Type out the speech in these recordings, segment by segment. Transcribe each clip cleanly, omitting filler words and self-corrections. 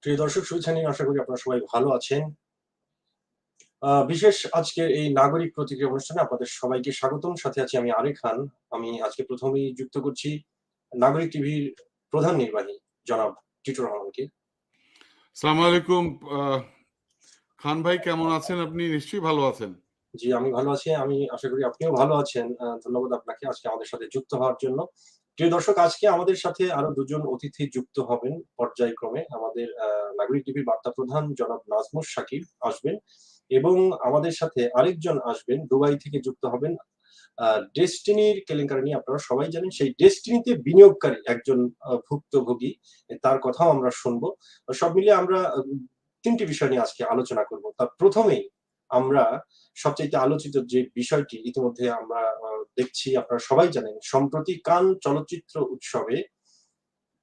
প্রিয় দর্শক, শুভেচ্ছা নিয়ে আশা করি আপনারা সবাই ভালো আছেন। বিশেষ আজকের এই নাগরিক প্রতিক্রিয়া অনুষ্ঠানে আপনাদের সবাইকে স্বাগতম। সাথে আছি আমি আরেক খান। আমি আজকে প্রথমেই যুক্ত করছি নাগরিক টিভির প্রধান নির্বাহী জনাব টিটু রহমানকে। আসসালামু আলাইকুম। খান ভাই, কেমন আছেন? আপনি নিশ্চয়ই ভালো আছেন। জি, আমি ভালো আছি। আমি আশা করি আপনিও ভালো আছেন। ধন্যবাদ আপনাকে আজকে আমাদের সাথে যুক্ত হওয়ার জন্য। প্রিয় দর্শক, আজকে আমাদের সাথে আরো দুজন অতিথি যুক্ত হবেন পর্যায়ক্রমে। আমাদের নাগরিক টিভির বার্তা প্রধান জনাব নাজমুস সাকিব আসবেন এবং আমাদের সাথে আরেকজন আসবেন, দুবাই থেকে যুক্ত হবেন। ডেস্টিনির কেলেঙ্কারি নিয়ে আপনারা সবাই জানেন, সেই ডেস্টিনিতে বিনিয়োগকারী একজন ভুক্তভোগী, তার কথাও আমরা শুনবো। সব মিলিয়ে আমরা ৩টি বিষয় নিয়ে আজকে আলোচনা করব। তার প্রথমেই আমরা সবচাইতে আলোচিত যে বিষয়টি ইতিমধ্যে আমরা দেখছি, আপনারা সবাই জানেন, সম্প্রতি কান চলচ্চিত্র উৎসবে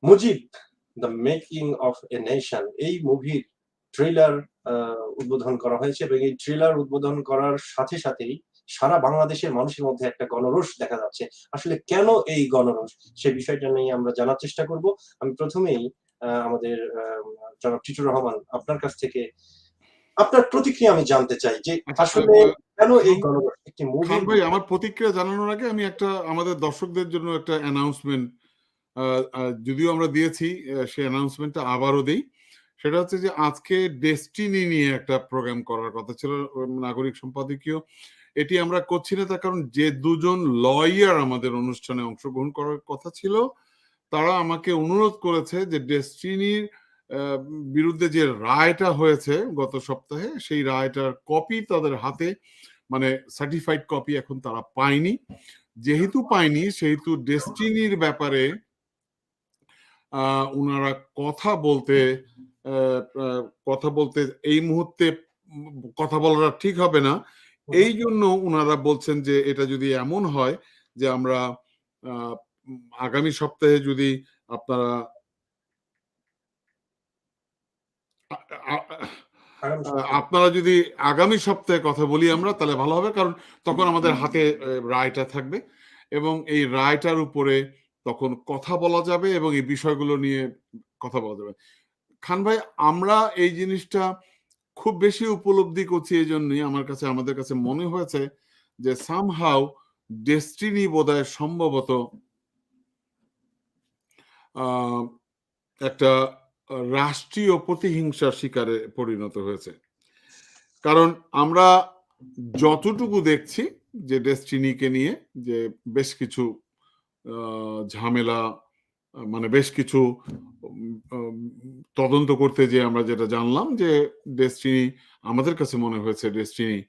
Mujib the making of a nation এই মুভির ট্রেলার উদ্বোধন করা হয়েছে এবং এই ট্রেলার উদ্বোধন করার সাথে সাথেই সারা বাংলাদেশের মানুষের মধ্যে একটা গণরোষ দেখা যাচ্ছে। আসলে কেন এই গণরোষ, সে বিষয়টা নিয়ে আমরা জানার চেষ্টা করব। আমি প্রথমেই আমাদের জনাব টিটুর রহমান, আপনার কাছ থেকে আপনার প্রতিক্রিয়া আমি জানতে চাই যে আসলে কেন এই গণরোষ একটি মুভি। খান ভাই, আমার প্রতিক্রিয়া জানানোর আগে আমি আমাদের দর্শকদের জন্য একটা অ্যানাউন্সমেন্ট, যদিও আমরা দিয়েছি, সেই অ্যানাউন্সমেন্টটা আবারও দেই। সেটা হচ্ছে যে আজকে ডেস্টিনি নিয়ে একটা প্রোগ্রাম করার কথা ছিল, নাগরিক সম্পাদকীয়। এটি আমরা করছি না তার কারণ যে দুজন লয়ার আমাদের অনুষ্ঠানে অংশগ্রহণ করার কথা ছিল, তারা আমাকে অনুরোধ করেছে যে ডেস্টিনির বিরুদ্ধে যে রায়টা হয়েছে গত সপ্তাহে, সেই রায়টার কপি তাদের হাতে, মানে সার্টিফাইড কপি এখন তারা পায়নি। যেহেতু পায়নি, সেহেতু ডেস্টিনির ব্যাপারে ওনারা কথা বলতে এই মুহূর্তে কথা বলাটা ঠিক হবে না। এই জন্য ওনারা বলছেন যে এটা যদি এমন হয় যে আমরা আগামী সপ্তাহে যদি আপনারা আপনারা যদি আগামী সপ্তাহে কথা বলি আমরা, তাহলে ভালো হবে, কারণ তখন আমাদের হাতে রায়টা থাকবে এবং এই রায়টার উপরে তখন কথা বলা যাবে এবং এই বিষয়গুলো নিয়ে কথা বলা যাবে। খান ভাই, আমরা এই জিনিসটা খুব বেশি উপলব্ধি করছি এই জন্যই আমাদের কাছে মনে হয়েছে যে সামহাউ ডেস্টিনি বোধহয় সম্ভবত একটা রাষ্ট্রীয় প্রতিহিংসার শিকারে পরিণত হয়েছে। কারণ আমরা যতটুকু দেখছি যে ডেস্টিনিকে নিয়ে যে বেশ কিছু ঝামেলা, মানে বেশ কিছু তদন্ত করতে যে আমরা যেটা জানলাম যে ডেস্টিনি, আমাদের কাছে মনে হয়েছে ডেস্টিনি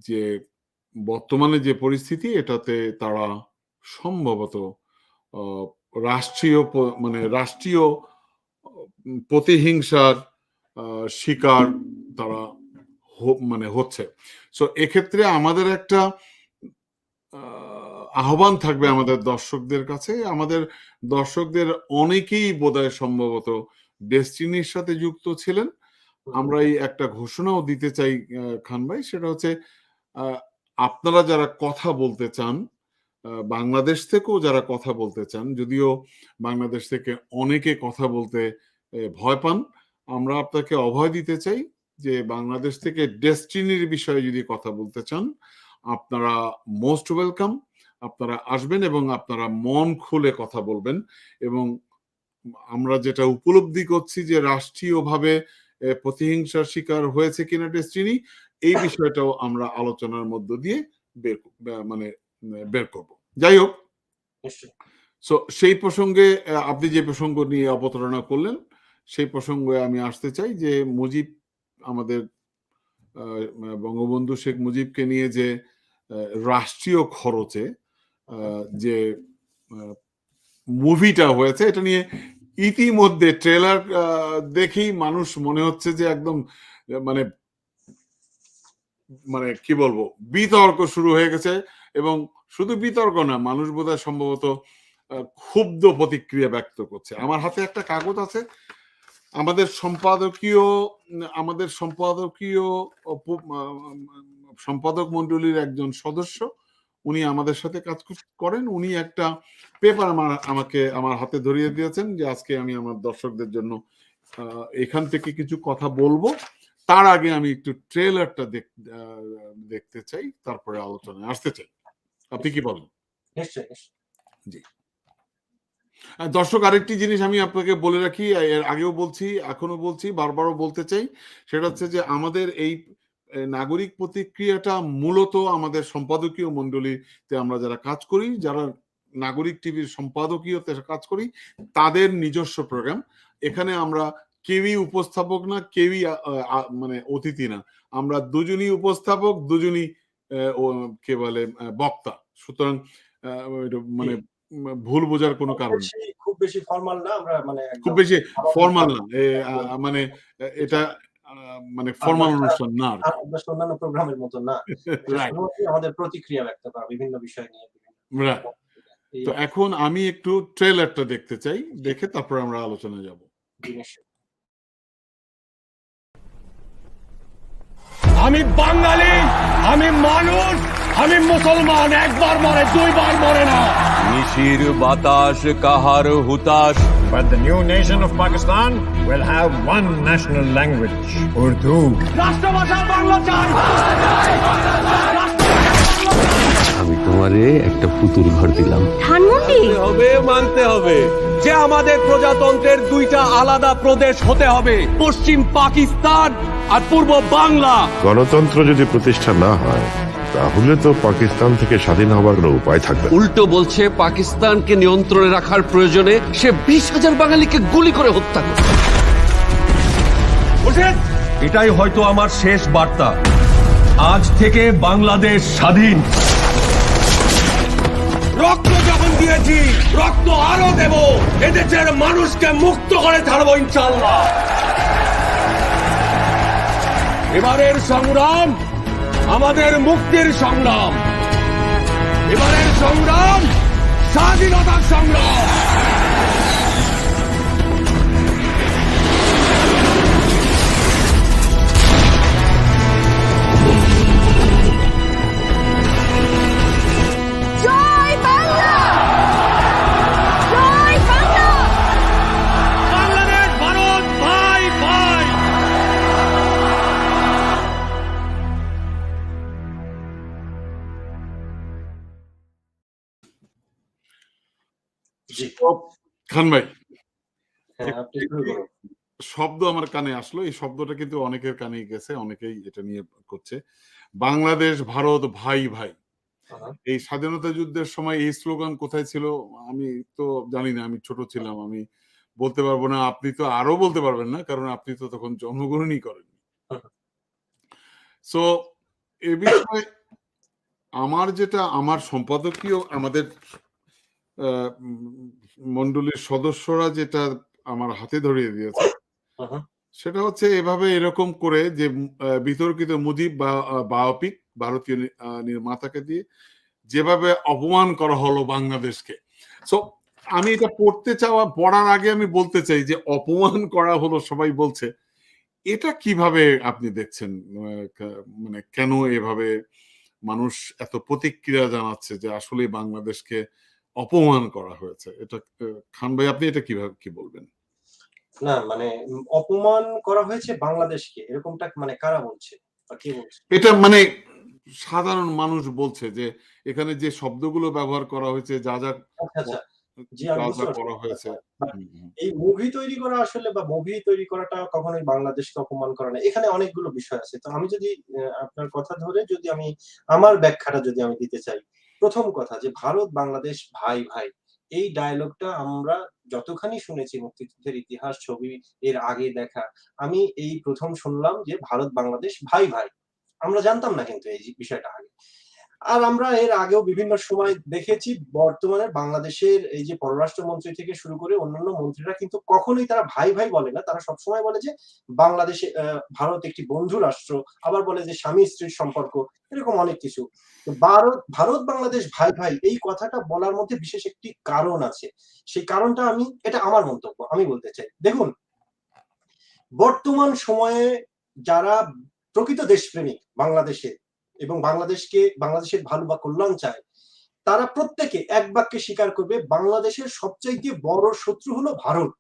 যে বর্তমানে যে পরিস্থিতি, এটাতে তারা সম্ভবত রাষ্ট্রীয় প্রতিহিংসার শিকার তারা হচ্ছে। সো এক্ষেত্রে আমাদের একটা আহ্বান থাকবে আমাদের দর্শকদের কাছে। আমাদের দর্শকদের অনেকেই বোধহয় সম্ভবত ডেস্টিনির সাথে যুক্ত ছিলেন। আমরা এই একটা ঘোষণাও দিতে চাই খান ভাই, সেটা হচ্ছে আপনারা যারা কথা বলতে চান, বাংলাদেশ থেকেও যারা কথা বলতে চান, যদিও বাংলাদেশ থেকে অনেকে কথা বলতে ভয় পান, আমরা আপনাকে অভয় দিতে চাই যে বাংলাদেশ থেকে ডেস্টিনির বিষয়ে যদি কথা বলতে চান, আপনারা মোস্ট ওয়েলকাম। আপনারা আসবেন এবং আপনারা মন খুলে কথা বলবেন। এবং আমরা যেটা উপলব্ধি করছি যে রাষ্ট্রীয়ভাবে প্রতিহিংসার শিকার হয়েছে কিনা ডেস্টিনি, এই বিষয়টাও আমরা আলোচনার মধ্য দিয়ে বের করব। যাই হোক, সো সেই প্রসঙ্গে আপনি যে প্রসঙ্গ নিয়ে অবতারণা করলেন, সেই প্রসঙ্গে আমি আসতে চাই যে মুজিব, আমাদের বঙ্গবন্ধু শেখ মুজিবকে নিয়ে যে রাষ্ট্রীয় খরচে যে মুভিটা হয়েছে, এটা নিয়ে ইতিমধ্যে ট্রেলার দেখেই মানুষ মনে হচ্ছে যে একদম মানে কি বলবো, বিতর্ক শুরু হয়ে গেছে। এবং শুধু বিতর্ক না, মানুষ বোধহয় সম্ভবত ক্ষুব্ধ প্রতিক্রিয়া ব্যক্ত করছে। আমার হাতে একটা কাগজ আছে, আমাদের সম্পাদক মন্ডলীর একজন সদস্য, উনি আমাদের সাথে কাজ করেন। উনি একটা পেপার আমার হাতে ধরিয়ে দিয়েছেন যে আজকে আমি আমার দর্শকদের জন্য এখান থেকে কিছু কথা বলবো। তার আগে আমি একটু ট্রেলারটা দেখতে চাই, তারপরে আলোচনায় আসতে চাই। আপনি কি বলেন? নিশ্চয়ই। জি। দর্শক, আরেকটি জিনিস আমি আপনাকে বলে রাখি, এর আগেও বলছি, এখনো বলছি, বারবারও বলতে চাই, সেটা হচ্ছে যে আমাদের এই নাগরিক প্রতিক্রিয়াটা মূলত আমাদের সম্পাদকীয় মণ্ডলীতে আমরা যারা কাজ করি, যারা নাগরিক টিভির সম্পাদকীয়তে কাজ করি, তাদের নিজস্ব প্রোগ্রাম। এখানে আমরা কেউই উপস্থাপক না, কেউই মানে অতিথি না, আমরা দুজনই উপস্থাপক, দুজনই কে বলে বক্তা। সুতরাং মানে ভুল বোঝার কোনো কারণ নেই। খুব বেশি ফর্মাল না, আমরা মানে খুব বেশি ফর্মাল না, মানে এটা মানে ফর্মাল অনুষ্ঠান না, অন্যান্য প্রোগ্রামের মতো না। আমাদের প্রতিক্রিয়া ব্যক্ত করা বিভিন্ন বিষয় নিয়ে। তো এখন আমি একটু ট্রেলারটা দেখতে চাই, দেখে তারপর আমরা আলোচনায় যাব। আমি বাঙালি, আমি মানুষ, আমি মুসলমান, একবার মরে দুইবার মরে না। নিশির বাতাস কাহার হুতাশ। But the new nation of Pakistan will have one national language, Urdu. রাষ্ট্রভাষা বাংলা চাই। আমি তোমারে একটা পুতুল ঘর দিলাম। ধানমন্ডি হবে, মানতে হবে যে আমাদের প্রজাতন্ত্রের দুইটা আলাদা প্রদেশ হতে হবে, পশ্চিম পাকিস্তান আর পূর্ব বাংলা। গণতন্ত্র যদি প্রতিষ্ঠা না হয়, তাহলে তো পাকিস্তান থেকে স্বাধীন হবার কোনো উপায় থাকবে না। উল্টো বলছে পাকিস্তানকে নিয়ন্ত্রণে রাখার প্রয়োজনে সে 20,000 বাঙালিকে গুলি করে হত্যা করে। এটাই হয়তো আমার শেষ বার্তা। আজ থেকে বাংলাদেশ স্বাধীন। রক্ত যখন দিয়েছি, রক্ত আরো দেব। এদেশের মানুষকে মুক্ত করে ছাড়বো ইনশাআল্লাহ। এবারের সংগ্রাম আমাদের মুক্তির সংগ্রাম, এবারের সংগ্রাম স্বাধীনতার সংগ্রাম। জয় বাংলা, জয় বাংলা। বাংলাদেশ ভারত ভাই ভাই। খান ভাই, হ্যাঁ, শব্দ আমার কানে আসলো, এই শব্দটা কিন্তু অনেকের কানেই গেছে, অনেকেই এটা নিয়ে করছে। বাংলাদেশ ভারত ভাই ভাই। এই স্বাধীনতা যুদ্ধের সময় এই স্লোগান কোথায় ছিল আমি তো জানি না, আমি ছোট ছিলাম, আমি বলতে পারবো না। আপনি তো আরো বলতে পারবেন না, কারণ আপনি তো তখন জন্মগ্রহণই করেন। সো এ বিষয়ে আমার সম্পাদকীয়, আমাদের মন্ডলীর সদস্যরা যেটা আমার হাতে ধরিয়ে দিয়েছে, সেটা হচ্ছে এভাবে এরকম করে যে বিতর্কিত মুজিব বায়োপিক ভারতীয় নির্মাতাকে দিয়ে যেভাবে অপমান করা হলো বাংলাদেশকে। সো আমি এটা পড়ার আগে আমি বলতে চাই যে অপমান করা হলো সবাই বলছে, এটা কিভাবে আপনি দেখছেন? মানে কেন এভাবে মানুষ এত প্রতিক্রিয়া জানাচ্ছে যে আসলে বাংলাদেশকে অপমান করা হয়েছে? এটা খান ভাই, আপনি এটা কিভাবে কি বলবেন? না মানে অপমান করা হয়েছে বাংলাদেশকে, এরকমটা মানে কারা বলছে বা কে বলছে? এটা মানে সাধারণ মানুষ বলছে যে এখানে যে শব্দগুলো ব্যবহার করা হয়েছে, যা যা করা হয়েছে, এই মুভি তৈরি করা আসলে বা মুভি তৈরি করাটা কখনোই বাংলাদেশকে অপমান করা না। এখানে অনেকগুলো বিষয় আছে। তো আমি যদি আপনার কথা ধরে যদি আমি আমার ব্যাখ্যাটা যদি আমি দিতে চাই, প্রথম কথা যে ভারত বাংলাদেশ ভাই ভাই, এই ডায়লগটা আমরা যতখানি শুনেছি মুক্তিযুদ্ধের ইতিহাস, ছবি, এর আগে দেখা, আমি এই প্রথম শুনলাম যে ভারত বাংলাদেশ ভাই ভাই। আমরা জানতাম না কিন্তু এই বিষয়টা আগে। আর আমরা এর আগেও বিভিন্ন সময় দেখেছি বর্তমানে বাংলাদেশের এই যে পররাষ্ট্রমন্ত্রী থেকে শুরু করে অন্যান্য মন্ত্রীরা কিন্তু কখনোই তারা ভাই ভাই বলে না। তারা সবসময় বলে যে বাংলাদেশে ভারত একটি বন্ধু রাষ্ট্র, আবার বলে যে স্বামী স্ত্রীর সম্পর্ক, এরকম অনেক কিছু। ভারত বাংলাদেশ ভাই ভাই এই কথাটা বলার মধ্যে বিশেষ একটি কারণ আছে। সেই কারণটা এটা আমার মন্তব্য, আমি বলতে চাই। দেখুন, বর্তমান সময়ে যারা প্রকৃত দেশপ্রেমিক বাংলাদেশে এবং বাংলাদেশের ভালো বা কল্যাণ চায়, তারা প্রত্যেকে এক বাক্যে স্বীকার করবে বাংলাদেশের সবচাইতে বড় শত্রু হলো ভারত।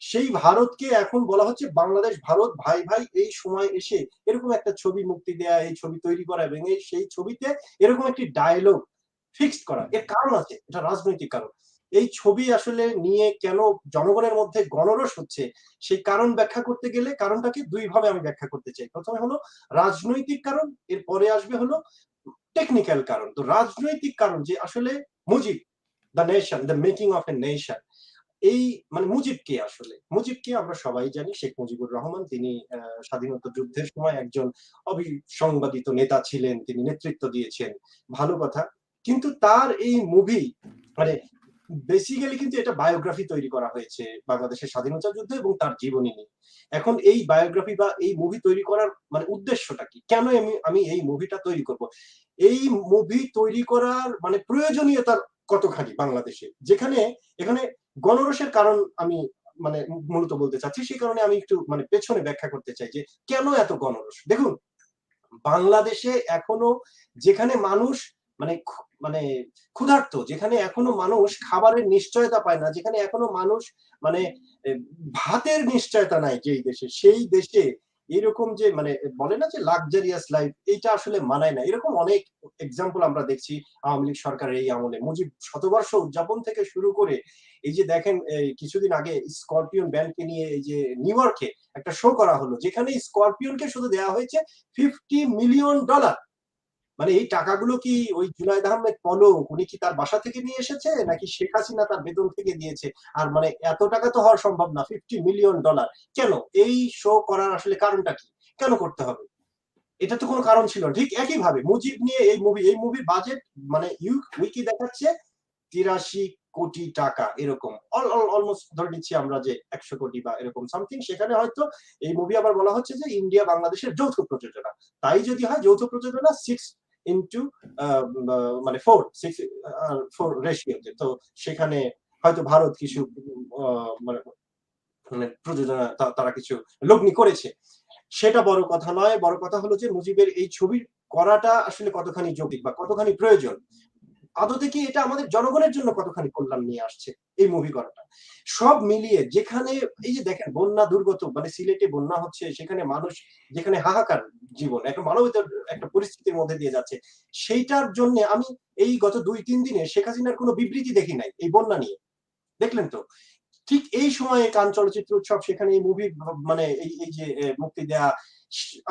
সেই ভারতকে এখন বলা হচ্ছে বাংলাদেশ ভারত ভাই ভাই। এই সময় এসে এরকম একটা ছবি মুক্তি দেয়া, এই ছবি তৈরি করা এবং সেই ছবিতে এরকম একটি ডায়লগ ফিক্সড করা, এর কারণ আছে, এটা রাজনৈতিক কারণ। এই ছবি আসলে নিয়ে কেন জনগণের মধ্যে গণরোষ হচ্ছে, সেই কারণ ব্যাখ্যা করতে গেলে কারণটাকে দুই ভাবে আমি ব্যাখ্যা করতে চাই। প্রথমে হলো রাজনৈতিক কারণ, এর পরে আসবে হলো টেকনিক্যাল কারণ। তো রাজনৈতিক কারণ যে আসলে Mujib, the nation, the making of a nation, এই মানে মুজিব কে? আসলে মুজিব কে আমরা সবাই জানি, শেখ মুজিবুর রহমান। তিনি স্বাধীনতা যুদ্ধের সময় একজন অবিসংবাদিত নেতা ছিলেন, তিনি নেতৃত্ব দিয়েছেন, ভালো কথা। কিন্তু তার এই মুভি মানে বেসিক্যালি কিন্তু এটা বায়োগ্রাফি তৈরি করা হয়েছে বাংলাদেশের স্বাধীনতা যুদ্ধ এবং তার জীবনী নিয়ে। এখন এই বায়োগ্রাফি বা এই মুভি তৈরি করার মানে উদ্দেশ্যটা কি? কেন আমি এই মুভিটা তৈরি করব? এই মুভি তৈরি করার মানে প্রয়োজনীয়তা কতখানি বাংলাদেশে, যেখানে এখানে গণরোষের কারণ আমি মানে মূলত বলতে চাচ্ছি। সেই কারণে আমি একটু মানে পেছনে ব্যাখ্যা করতে চাই যে কেন এত গণরোষ। দেখুন, বাংলাদেশে এখনো যেখানে মানুষ মানে মানে ক্ষুধার্ত, যেখানে এখনো মানুষ খাবারের নিশ্চয়তা পায় না, যেখানে এখনো মানুষ মানে ভাতের নিশ্চয়তা নাই যেই দেশে, সেই দেশে এরকম যে মানে বলে না যে লাক্সারিয়াস লাইফ, এইটা আসলে মানায় না। এরকম অনেক এক্সাম্পল আমরা দেখছি আওয়ামী লীগ সরকারের এই আমলে। মুজিব শতবর্ষ উদযাপন থেকে শুরু করে এই যে দেখেন কিছুদিন আগে স্করপিয়ন ব্যান্ডকে নিয়ে এই যে নিউ ইয়র্কে একটা শো করা হলো, যেখানে স্করপিয়নকে শুধু দেওয়া হয়েছে $50 মিলিয়ন। মানে এই টাকাগুলো কি ওই জুনায়েদ আহমেদ পলক উনি কি তার বাসা থেকে নিয়ে এসেছে, নাকি শেখ হাসিনা তার বেতন থেকে দিয়েছে? আর মানে এত টাকা তো হওয়া সম্ভব না, $50 মিলিয়ন। কেন এই শো করার আসলে কারণটা কি? কেন করতে হবে? এটা তো কোনো কারণ ছিল না। ঠিক একইভাবে মুজিব নিয়ে এই মুভির বাজেট মানে উইকি দেখাচ্ছে 83 কোটি টাকা, এরকম অলমোস্ট ধরে নিচ্ছি আমরা যে 100 কোটি বা এরকম সামথিং। সেখানে হয়তো এই মুভি আবার বলা হচ্ছে যে ইন্ডিয়া বাংলাদেশের যৌথ প্রযোজনা। তাই যদি হয় যৌথ প্রযোজনা 6 মানে 4 রেশিওতে, তো সেখানে হয়তো ভারত কিছু মানে প্রযোজনা তারা কিছু লগ্নি করেছে। সেটা বড় কথা নয়। বড় কথা হলো যে মুজিবের এই ছবি করাটা আসলে কতখানি যৌক্তিক বা কতখানি প্রয়োজন। আদতে কি এটা আমাদের জনগণের জন্য কতখানি কল্যাণ নিয়ে আসছে এই মুভি করাটা? সব মিলিয়ে যেখানে এই যে দেখেন বন্যা দুর্গত মানে সিলেটে বন্যা হচ্ছে, সেখানে মানুষ যেখানে হাহাকার জীবন একটা মানবতার একটা পরিস্থিতির মধ্যে দিয়ে যাচ্ছে, সেইটার জন্য আমি এই গত 2-3 দিনে শেখ হাসিনার কোনো বিবৃতি দেখি নাই এই বন্যা নিয়ে। দেখলেন তো? ঠিক এই সময়ে কান চলচ্চিত্র উৎসব, সেখানে এই মুভি মানে এই যে মুক্তি দেয়া,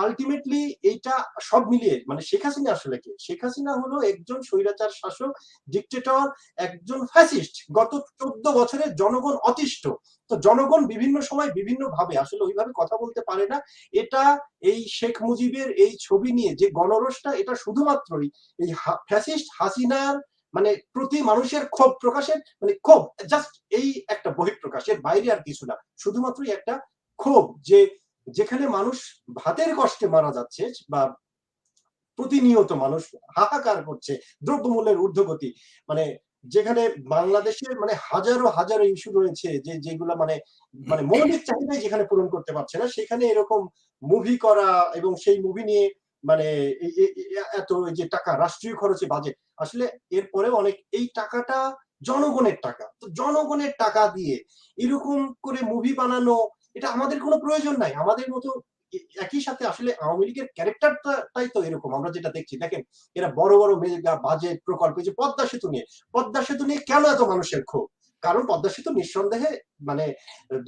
আলটিমেটলি এইটা সব মিলিয়ে মানে শেখ হাসিনা আসলে কে? শেখ হাসিনা হলো একজন স্বৈরাচার শাসক, ডিক্টেটর, একজন ফ্যাসিস্ট। গত 14 বছরের জনগণ অতিষ্ঠ। তো জনগণ বিভিন্ন সময় বিভিন্ন ভাবে আসলে ওইভাবে কথা বলতে পারে না। এটা এই শেখ মুজিবের এই ছবি নিয়ে যে গণরোষটা, এটা শুধুমাত্রই এই ফ্যাসিস্ট হাসিনার মানে প্রতি মানুষের ক্ষোভ প্রকাশের মানে ক্ষোভ, জাস্ট এই একটা বহিঃপ্রকাশের বাইরে আর কিছু না। শুধুমাত্রই একটা ক্ষোভ যে যেখানে মানুষ ভাতের কষ্টে মারা যাচ্ছে বা প্রতিনিয়ত মানুষ হাহাকার করছে, দ্রব্যমূল্যের ঊর্ধ্বগতি, মানে যেখানে বাংলাদেশের মানে হাজারো হাজারো ইস্যু রয়েছে যে যেগুলো মানে মানে মৌলিক চাহিদাই যেখানে পূরণ করতে পারছে না, সেখানে এরকম মুভি করা এবং সেই মুভি নিয়ে মানে এত যে টাকা রাষ্ট্রীয় খরচে বাজেট, আসলে এরপরে অনেক এই টাকাটা জনগণের টাকা। তো জনগণের টাকা দিয়ে এরকম করে মুভি বানানো, এটা আমাদের কোনো প্রয়োজন নাই। আমাদের মতো একই সাথে আসলে আওয়ামী লীগের ক্যারেক্টারটাই তো এরকম। আমরা যেটা দেখছি দেখেন, এরা বড় বড় মেগা বাজেট প্রকল্প, যে পদ্মা সেতু নিয়ে কেন এত মানুষের ক্ষোভ? কারণ পদ্মা সেতু নিঃসন্দেহে মানে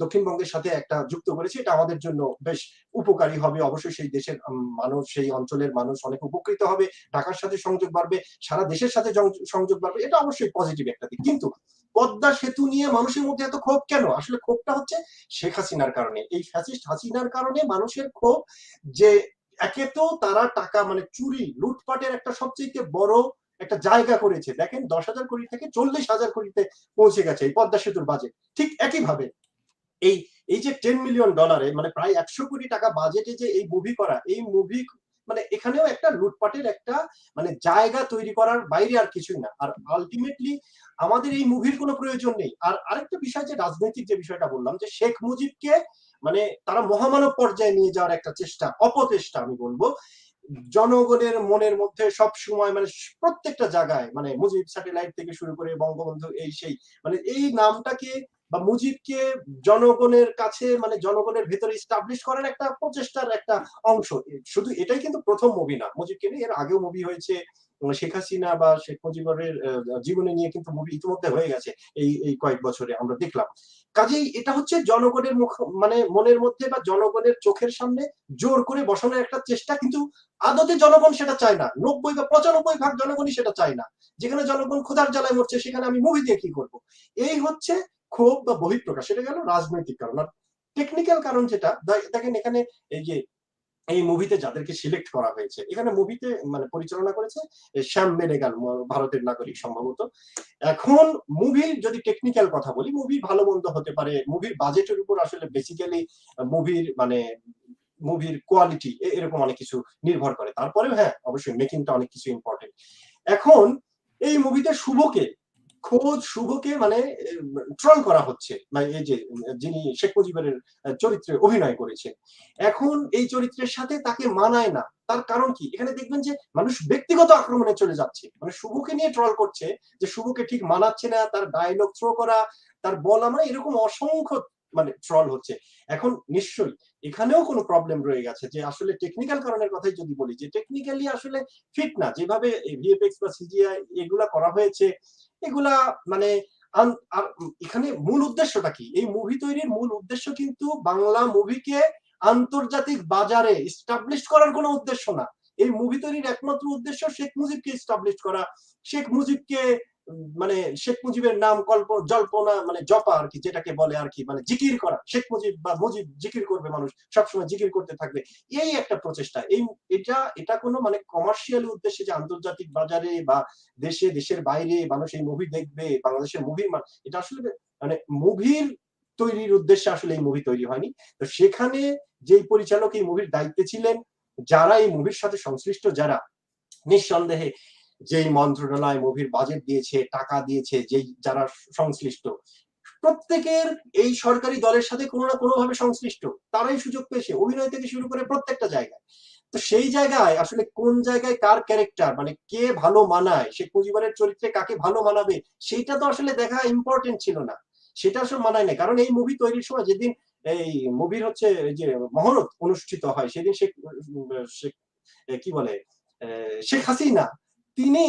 দক্ষিণবঙ্গের সাথে একটা যুক্ত করেছে, এটা আমাদের জন্য বেশ উপকারী হবে। অবশ্যই সেই দেশের মানুষ, সেই অঞ্চলের মানুষ অনেক উপকৃত হবে, ঢাকার সাথে সংযোগ বাড়বে, সারা দেশের সাথে সংযোগ বাড়বে, এটা অবশ্যই পজিটিভ একটা দিক। কিন্তু পদ্মা সেতু নিয়ে মানুষের মধ্যে এত ক্ষোভ কেন? আসলে ক্ষোভটা হচ্ছে শেখ হাসিনার কারণে, এই ফ্যাসিস্ট হাসিনার কারণে মানুষের ক্ষোভ। যে একে তো তারা টাকা মানে চুরি লুটপাটের একটা সবচেয়ে বড় একটা জায়গা করেছে। দেখেন 10,000 কোটি থেকে 40,000 কোটিতে পৌঁছে গেছে এই পদ্মা সেতুর বাজেট। ঠিক একইভাবে এই এই যে $10 মিলিয়ন মানে প্রায় 100 কোটি টাকা বাজেটে যে এই মুভি করা, এই মুভি মানে এখানেও একটা লুটপাটের একটা মানে জায়গা তৈরি করার বাইরে আর কিছুই না। আর আলটিমেটলি আমাদের এই মুভির কোনো প্রয়োজন নেই। আর আরেকটা বিষয়, যে রাজনৈতিক যে বিষয়টা বললাম, যে শেখ মুজিবকে মানে তারা মহামানব পর্যায়ে নিয়ে যাওয়ার একটা চেষ্টা, অপচেষ্টা আমি বলবো। জনগণের মনের মধ্যে সব সময় মানে প্রত্যেকটা জায়গায় মানে মুজিব স্যাটেলাইট থেকে শুরু করে বঙ্গবন্ধু এই সেই মানে এই নামটাকে বা মুজিবকে জনগণের কাছে মানে জনগণের ভেতরে ইস্টাবলিশ করার একটা প্রচেষ্টার একটা অংশ। শুধু এটাই কিন্তু প্রথম মুভি না মুজিবকে নিয়ে, এর আগেও মুভি হয়েছে। শেখ হাসিনা বা শেখ মুজিবের জীবনী নিয়ে কিন্তু মুভি ইতিমধ্যে হয়ে গেছে এই কয়েক বছরে আমরা দেখলাম। কাজেই এটা হচ্ছে জনগণের মুখ মানে মনের মধ্যে বা জনগণের চোখের সামনে জোর করে বসানোর একটা চেষ্টা, কিন্তু আদতে জনগণ সেটা চায় না। 90 বা 95% জনগণই সেটা চায় না। যেখানে জনগণ ক্ষুধার জ্বালায় মরছে সেখানে আমি মুভি দিয়ে কি করব? এই হচ্ছে ক্ষোভ বা বহিঃপ্রকাশ। এটা গেল রাজনৈতিক কারণ। আর টেকনিক্যাল কারণ যেটা দেখেন এখানে এই যে এই মুভিতে যাদেরকে সিলেক্ট করা হয়েছে, এখানে মুভিতে মানে পরিচালনা করেছে শ্যাম বেনেগাল, ভারতের নাগরিক সম্ভবত। এখন মুভির যদি টেকনিক্যাল কথা বলি, মুভি ভালো মন্দ হতে পারে, মুভির বাজেটের উপর আসলে বেসিক্যালি মুভির কোয়ালিটি এরকম অনেক কিছু নির্ভর করে। তারপরেও হ্যাঁ অবশ্যই মেকিংটা অনেক কিছু ইম্পর্টেন্ট। এখন এই মুভিতে শুভকে মানে ট্রল করা হচ্ছে, মানে এই যে যিনি শেখ মুজিবের চরিত্রে অভিনয় করেছে, এখন এই চরিত্রের সাথে তাকে মানায় না। তার কারণ কি? এখানে দেখবেন যে মানুষ ব্যক্তিগত আক্রমণে চলে যাচ্ছে, মানে শুভকে নিয়ে ট্রল করছে যে শুভকে ঠিক মানাচ্ছে না, তার ডায়লগ থ্রো করা, তার বলা, মানে এরকম অসংখ্য মানে ট্রল হচ্ছে। এখন নিশ্চয়ই এখানেও কোনো প্রবলেম রয়ে গেছে যে আসলে টেকনিক্যাল কারণের কথাই যদি বলি, যে টেকনিক্যালি আসলে ফিট না, যেভাবে ভিএফএক্স বা সিজিআই এগুলা করা হয়েছে এগুলা মানে এখানে মূল উদ্দেশ্যটা কি? এই মুভি তৈরির মূল উদ্দেশ্য কিন্তু বাংলা মুভিকে আন্তর্জাতিক বাজারে এস্টাবলিশ করার কোনো উদ্দেশ্য না। এই মুভি তৈরির একমাত্র উদ্দেশ্য শেখ মুজিবকে এস্টাবলিশ করা, শেখ মুজিবকে মানে শেখ মুজিবের নাম জল্পনা মানে জপা আর কি, যেটাকে বলে আর কি, মানে জিকির করা। শেখ মুজিব বা মুজিব জিকির করবে, মানুষ সবসময় জিকির করতে থাকবে, এই একটা প্রচেষ্টা। এটা কোনো মানে কমার্শিয়াল উদ্দেশ্যে যে আন্তর্জাতিক বাজারে বা দেশের বাইরে মানুষ এই মুভি দেখবে, বাংলাদেশের মুভির এটা আসলে মানে মুভির তৈরির উদ্দেশ্যে আসলে এই মুভি তৈরি হয়নি। তো সেখানে যেই পরিচালক এই মুভির দায়িত্বে ছিলেন, যারা এই মুভির সাথে সংশ্লিষ্ট, যারা নিঃসন্দেহে যেই মন্ত্রণালয় মুভির বাজেট দিয়েছে, টাকা দিয়েছে, যারা সংশ্লিষ্ট, প্রত্যেকের এই সরকারি দলের সাথে কোনো না কোনো ভাবে সংশ্লিষ্ট, তারাই সুযোগ পেয়েছে অভিনয় থেকে শুরু করে প্রত্যেকটা জায়গায়। তো সেই জায়গায় আসলে কোন জায়গায় কার ক্যারেক্টার মানে কে ভালো মানায়, শেখ মুজিবের চরিত্রে কাকে ভালো মানাবে, সেইটা তো আসলে দেখা ইম্পর্টেন্ট ছিল না, সেটা আসলে মানায় না। কারণ এই মুভি তৈরির সময় যেদিন এই মুভির হচ্ছে যে মহরত অনুষ্ঠিত হয়, সেদিন শেখ কি বলে শেখ হাসিনা তিনি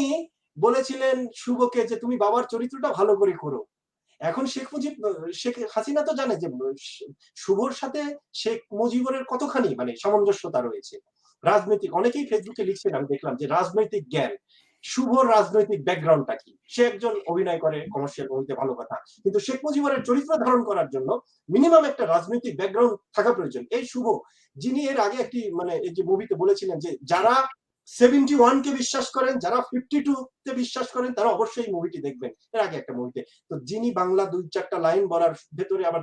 বলেছিলেন শুভকে যে তুমি বাবার চরিত্রটা ভালো করে করো। এখন শেখ হাসিনা তো জানে যে শুভর সাথে শেখ মুজিবের কতখানি মানে সামঞ্জস্যতা রয়েছে রাজনৈতিক। অনেকেই ফেসবুকে লিখছেন, আমি দেখলাম, যে রাজনৈতিক জ্ঞান, শুভর রাজনৈতিক ব্যাকগ্রাউন্ডটা কি। সে একজন অভিনয় করে, কমার্শিয়াল মুভিতে ভালো কথা, কিন্তু শেখ মুজিবের চরিত্র ধারণ করার জন্য মিনিমাম একটা রাজনৈতিক ব্যাকগ্রাউন্ড থাকা প্রয়োজন। এই শুভ, যিনি এর আগে একটি মানে এই যে মুভিতে বলেছিলেন যে যারা 71 কে বিশ্বাস করেন, যারা 52 তে বিশ্বাস করেন, তারা অবশ্যই মুভিটি দেখবেন, এর আগে একটা মুভিতে। তো যিনি বাংলা 2-4টা লাইন বলার ভেতরে আবার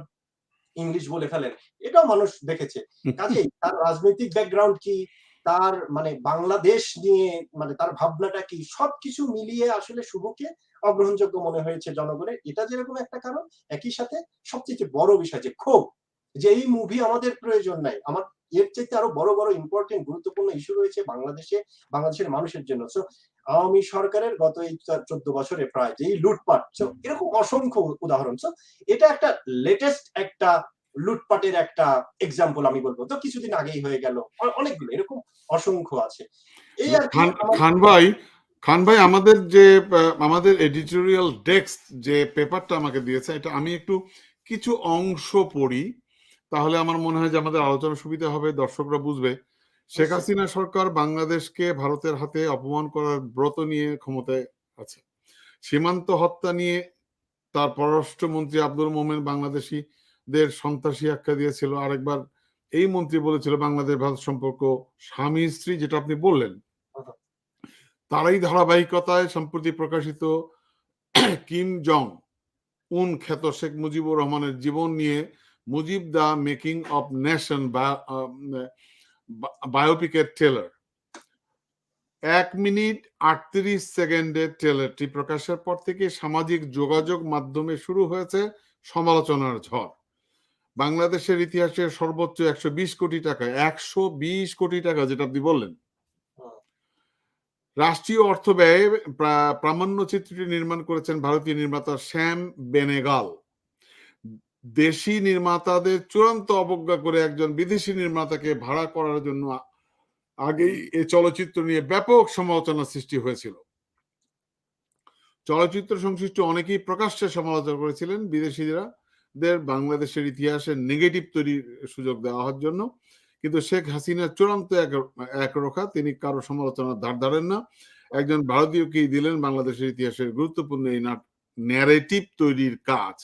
ইংলিশ বলে ফেলেন, এটাও মানুষ দেখেছে। কাজেই তার রাজনৈতিক ব্যাকগ্রাউন্ড কি, তার মানে বাংলাদেশ নিয়ে মানে তার ভাবনাটা কি, সবকিছু মিলিয়ে আসলে শুভকে অগ্রহণযোগ্য মনে হয়েছে জনগণের। এটা যেরকম একটা কারণ, একই সাথে সবচেয়ে বড় বিষয় যে ক্ষোভ, যে এই মুভি আমাদের প্রয়োজন নাই, আমার এর চাইতে আরো বড় বড় ইম্পর্টেন্ট গুরুত্বপূর্ণ ইস্যু রয়েছে বাংলাদেশের মানুষের জন্য। সো আওয়ামী সরকারের গত এই 14 বছরে প্রায় যেই লুটপাট, এরকম অসংখ্য উদাহরণ। এটা একটা লেটেস্ট একটা লুটপাটের একটা এক্সাম্পল আমি বলবো। তো কিছুদিন আগেই হয়ে গেল, অনেকগুলো এরকম অসংখ্য আছে। এই আর কি। খান ভাই আমাদের এডিটোরিয়াল ডেস্ক যে পেপারটা আমাকে দিয়েছে, এটা আমি একটু কিছু অংশ পড়ি, তাহলে আমার মনে হয় যে আমাদের আলোচনা সুবিধা হবে, দর্শকরা বুঝবে। শেখ হাসিনা সরকার বাংলাদেশকে ভারতের হাতে অপমান করার ব্রত নিয়ে ক্ষমতায় আছে। সীমান্ত হত্যা নিয়ে তার পররাষ্ট্রমন্ত্রী আব্দুল মোমেন বাংলাদেশিদের সন্ত্রাসী আখ্যা দিয়েছিল। আরেকবার এই মন্ত্রী বলেছিল বাংলাদেশ ভারত সম্পর্ক স্বামী স্ত্রী, যেটা আপনি বললেন। তারই ধারাবাহিকতায় সম্প্রতি প্রকাশিত কিম জং উন খ্যাত শেখ মুজিবুর রহমানের জীবন নিয়ে Mujib the making of nation বায়োপিকের ট্রেলার, 1 মিনিট 38 সেকেন্ডের ট্রেলারটি প্রকাশের পর থেকে সামাজিক যোগাযোগ মাধ্যমে শুরু হয়েছে সমালোচনার ঝড়। বাংলাদেশের ইতিহাসে সর্বোচ্চ 120 কোটি টাকা, 120 কোটি টাকা যেটা আপনি বললেন, রাষ্ট্রীয় অর্থ ব্যয়ে প্রামাণ্য চিত্রটি নির্মাণ করেছেন ভারতীয় নির্মাতা শ্যাম বেনেগাল। দেশি নির্মাতাদের চূড়ান্ত অবজ্ঞা করে একজন বিদেশি নির্মাতাকে ভাড়া করার জন্য আগেই এই চলচ্চিত্র নিয়ে ব্যাপক সমালোচনা সৃষ্টি হয়েছিল। চলচ্চিত্র সংশ্লিষ্ট অনেকেই প্রকাশ্যে সমালোচনা করেছিলেন বিদেশিরা বাংলাদেশের ইতিহাসের নেগেটিভ তৈরির সুযোগ দেওয়ার জন্য, কিন্তু শেখ হাসিনা চূড়ান্ত একরোখা, তিনি কারো সমালোচনার ধার ধারেন না। একজন ভারতীয়কেই দিলেন বাংলাদেশের ইতিহাসের গুরুত্বপূর্ণ এই ন্যারেটিভ তৈরির কাজ।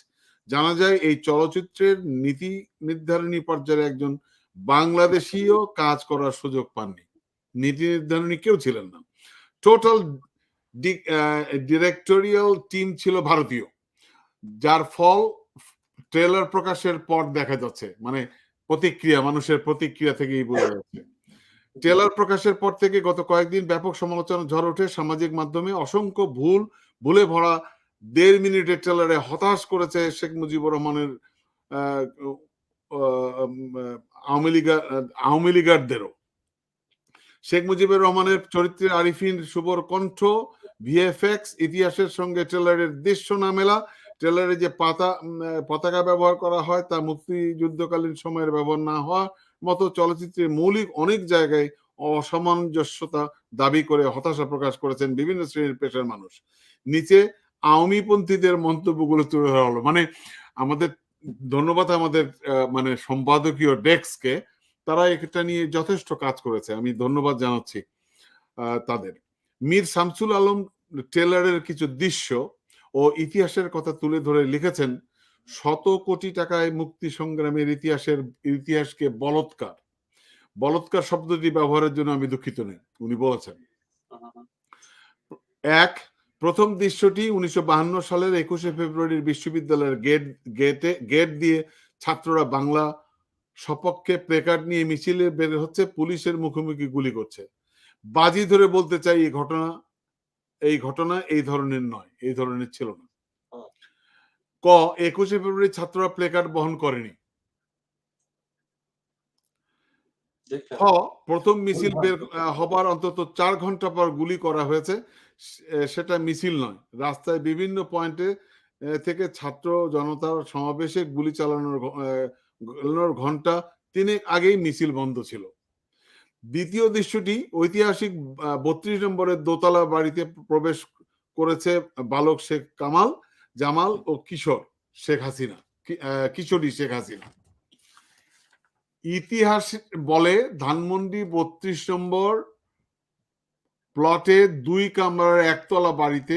জানা যায় এই চলচ্চিত্রের নীতি নির্ধারণী পর্যায়ে একজন বাংলাদেশীও কাজ করার সুযোগ পাননি, নীতি নির্ধারণী কেউ ছিলেন না। টোটাল ডিরেক্টোরিয়াল টিম ছিল ভারতীয়, যার ফল ট্রেলার প্রকাশের পর দেখা যাচ্ছে, মানে প্রতিক্রিয়া, মানুষের প্রতিক্রিয়া থেকেই বোঝা যাচ্ছে। ট্রেলার প্রকাশের পর থেকে গত কয়েকদিন ব্যাপক সমালোচনা ঝড় ওঠে সামাজিক মাধ্যমে। অসংখ্য ভুলে ভরা 1.5 মিনিটের ট্রেলারে হতাশ করেছে শেখ মুজিবুর রহমানের আওয়ামী লীগারদেরও। শেখ মুজিবুর রহমানের চরিত্রে আরিফিন শুভর কণ্ঠ, ভিএফএক্স, ইতিহাসের সঙ্গে ট্রেলারের দৃশ্য না মেলা, ট্রেলারে যে পতাকা ব্যবহার করা হয় তা মুক্তিযুদ্ধকালীন সময়ের ব্যবহার না হওয়ার মতো চলচ্চিত্রের মৌলিক অনেক জায়গায় অসামঞ্জস্যতা দাবি করে হতাশা প্রকাশ করেছেন বিভিন্ন শ্রেণীর পেশার মানুষ। নিচে আওয়ামীপন্থীদের মন্তব্যগুলো তুলে ধরা হলো। মানে আমাদের ধন্যবাদ আমাদের মানে সম্পাদকীয় ডেস্ককে, তারা এটা নিয়ে যথেষ্ট কাজ করেছে, আমি ধন্যবাদ জানাচ্ছি তাদের। মীর শামসুল আলম ট্রেলারের কিছু দৃশ্য ও ইতিহাসের কথা তুলে ধরে লিখেছেন, 100 কোটি টাকায় মুক্তি সংগ্রামের ইতিহাসকে বলৎকার শব্দটি ব্যবহারের জন্য আমি দুঃখিত নই, উনি বলেছেন। প্রথম দৃশ্যটি 1952 সালের 21শে ফেব্রুয়ারির বিশ্ববিদ্যালয়ের গেট দিয়ে ছাত্ররা বাংলা সপক্ষে প্লেকার্ড নিয়ে মিছিলে বের হচ্ছে, পুলিশের মুখোমুখি গুলি করছে। বাজি ধরে বলতে চাই এই ঘটনা এই ধরনের নয়, এই ধরনের ছিল না। 21শে ফেব্রুয়ারি ছাত্ররা প্লেকার্ড বহন করেনি। প্রথম মিছিল বের হবার অন্তত 4 ঘন্টা পর গুলি করা হয়েছে, সেটা মিছিল নয়, রাস্তায় বিভিন্ন পয়েন্টে থেকে ছাত্র জনতার সমাবেশে গুলি চালানোর ঘন্টা 3 আগেই মিছিল বন্ধ ছিল। দ্বিতীয় দৃশ্যটি ঐতিহাসিক 32 নম্বরের দোতলা বাড়িতে প্রবেশ করেছে বালক শেখ জামাল ও কিশোরী শেখ হাসিনা। ইতিহাস বলে ধানমন্ডি 32 নম্বর প্লটে 2 কামরার একতলা বাড়িতে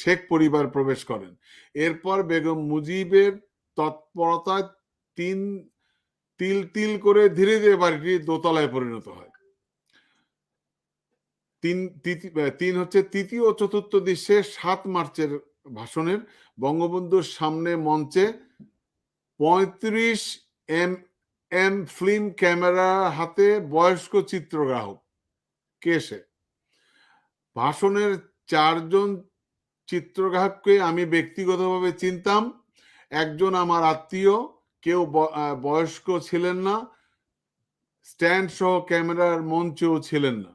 শেখ পরিবার প্রবেশ করেন। এরপর বেগম মুজিবের তৎপরতায় তিল করে ধীরে ধীরে বাড়িটি দোতলায় পরিণত হয়। তৃতীয় ও চতুর্থ দৃশ্যে 7 মার্চের ভাষণের বঙ্গবন্ধুর সামনে মঞ্চে 35 mm ফিল্ম ক্যামেরা হাতে বয়স্ক চিত্রগ্রাহক কে সে? ভাষণের 4 জন চিত্রগ্রাহককে আমি ব্যক্তিগতভাবে চিনতাম, একজন আমার আত্মীয়, কেউ বয়স্ক ছিলেন না, স্ট্যান্ড সহ ক্যামেরার মঞ্চেও ছিলেন না।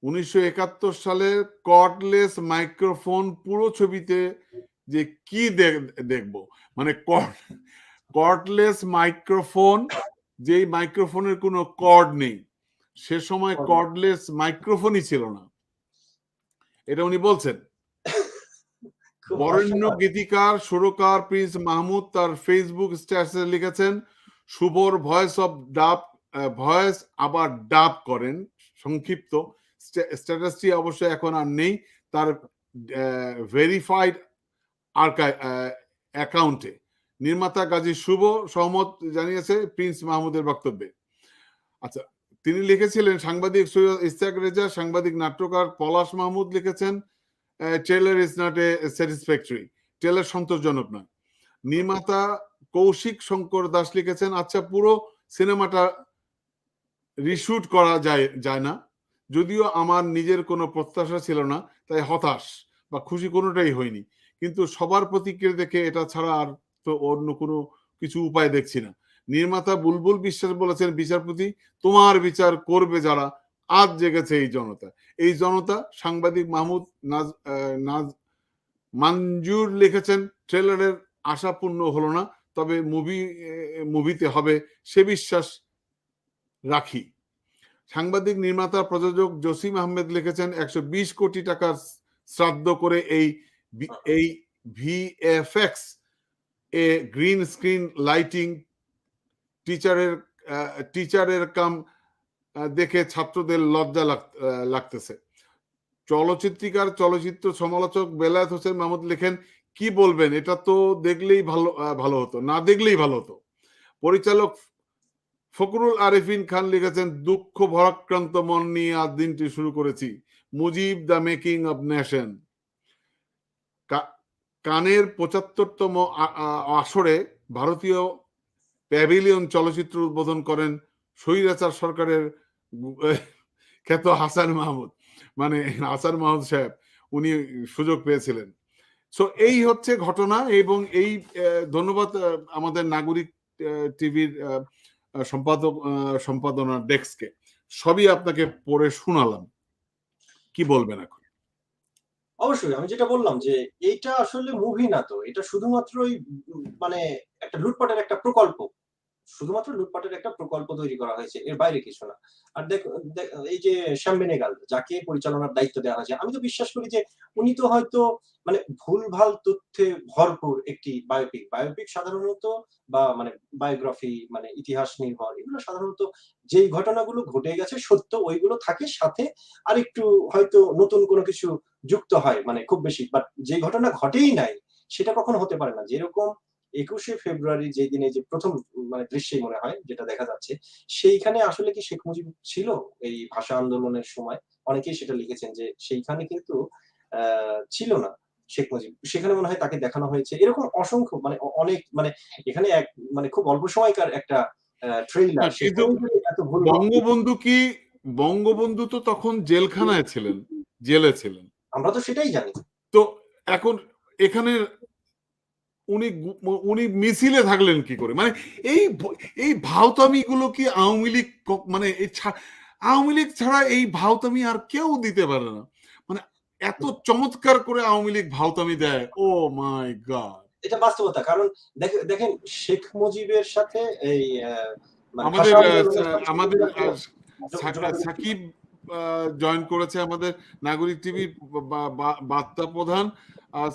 1971 সালের কর্ডলেস মাইক্রোফোন পুরো ছবিতে যে কি দেখবো, মানে কর্ডলেস মাইক্রোফোন, যেই মাইক্রোফোনের কোনো কর্ড নেই, সে সময় কর্ডলেস মাইক্রোফোনই ছিল না, এটা উনি বলছেন। বরেণ্য গীতিকার সুরকার প্রিন্স মাহমুদ তার ফেসবুক স্ট্যাটাসে লিখেছেন, শুভর ভয়েস আবার ডাব করেন, সংক্ষিপ্ত। স্ট্যাটাসটি অবশ্য এখন আর নেই তার ভেরিফাইড অ্যাকাউন্টে। নির্মাতা গাজী শুভ সহমত জানিয়েছে প্রিন্স মাহমুদের বক্তব্যে। আচ্ছা, তিনি লিখেছিলেন, সাংবাদিক সৈয়দ ইস্তাক রেজা, সাংবাদিক নাট্যকার পলাশ মাহমুদ লিখেছেন, trailer is not a satisfactory, trailer সন্তোষজনক নয়। নির্মাতা কৌশিক শঙ্কর দাস লিখেছেন, আচ্ছা পুরো সিনেমাটা রিশুট করা যায় না, যদিও আমার নিজের কোনো প্রত্যাশা ছিল না, তাই হতাশ বা খুশি কোনোটাই হয়নি, কিন্তু সবার প্রতিক্রিয়া দেখে এটা ছাড়া আর তো অন্য কোনো কিছু উপায় দেখছি না। নির্মাতা বুলবুল বিশ্বাস বলেছেন, বিচারপতি তোমার বিচার করবে যারা, আজ জেগেছে এই জনতা। সাংবাদিক মাহমুদ মঞ্জুর লিখেছেন, ট্রেলারের আশাপূর্ণ হলো না, তবে মুভিতে হবে সে বিশ্বাস রাখি। সাংবাদিক, নির্মাতা, প্রযোজক জসিম আহমেদ লিখেছেন 120 কোটি টাকার শ্রাদ্ধ করে এই VFX a green screen lighting টিচারের কাম দেখে ছাত্রদের লজ্জা লাগতেছে। চলচ্চিত্র সমালোচক বেলায়েত হোসেন মাহমুদ লেখেন, কি বলবেন, এটা তো দেখলেই ভালো হতো, না দেখলেই ভালো হতো। পরিচালক ফখরুল আরেফিন খান লিখেছেন, দুঃখ ভরাক্রান্ত মন নিয়ে আজ দিনটি শুরু করেছি। Mujib, the making of nation. কানের 75তম আসরে ভারতীয় প্যাভিলিয়ন চলচ্চিত্র উদ্বোধন করেন স্বৈরাচার সরকারের খ্যাত হাসান মাহমুদ, মানে হাসান মাহমুদ সাহেব, উনি সুযোগ পেয়েছিলেন। সো এই হচ্ছে ঘটনা, এবং এই ধন্যবাদ আমাদের নাগরিক টিভির সম্পাদনা ডেস্ককে। সবই আপনাকে পড়ে শোনালাম, কি বলবেন এখন? অবশ্যই আমি যেটা বললাম যে এইটা আসলে মুভি না, তো এটা শুধুমাত্রই মানে একটা লুটপাটের একটা প্রকল্প, শুধুমাত্র লুটপাটের একটা প্রকল্প তৈরি করা হয়েছে, এর বাইরে কিছু না। আর এই যে শ্যাম বেনেগাল যাকে পরিচালনার দায়িত্ব দেওয়া হয়েছে, আমি তো বিশ্বাস করি যে উনি তো হয়তো মানে ভুলভাল তথ্যে ভরপুর একটি বায়োপিক সাধারণত, বা মানে বায়োগ্রাফি মানে ইতিহাস নির্ভর, এগুলো সাধারণত যেই ঘটনাগুলো ঘটে গেছে সত্য ওইগুলো থাকে, সাথে আর একটু হয়তো নতুন কোনো কিছু যুক্ত হয়, মানে খুব বেশি। বাট যে ঘটনা ঘটেই নাই সেটা কখনো হতে পারে না। যেরকম 21শে ফেব্রুয়ারি যেই দিনে যে প্রথম মানে দৃশ্যেই মনে হয় যেটা দেখা যাচ্ছে, সেইখানে আসলে কি শেখ মুজিব ছিল এই ভাষা আন্দোলনের সময়? অনেকেই সেটা লিখেছেন যে সেইখানে কিন্তু ছিল না শেখ মুজিব, সেখানে মনে হয় তাকে দেখানো হয়েছে। এরকম অসংখ্য মানে অনেক মানে এখানে এক মানে খুব অল্প সময়কার একটা ট্রেইলার, কিন্তু এত ভুল। বঙ্গবন্ধু তো তখন জেলখানায় ছিলেন, জেলে ছিলেন, আমরা তো সেটাই জানি। তো এখন এখানে উনি মিছিলে থাকলেন কি করে? মানে এই ভাওতামি গুলো কি আওয়ামী লীগ, মানে আওয়ামী লীগ ছাড়া এই ভাওতামি আর কেউ দিতে পারে না। মানে এত চমৎকার করে আওয়ামী লীগ ভাওতামি দেয়, ও মাই গড। এটা বাস্তবতা, কারণ দেখেন শেখ মুজিবের সাথে এই আমাদের সাকিব জয়েন করেছে আমাদের নাগরিক টিভির বার্তা প্রধান।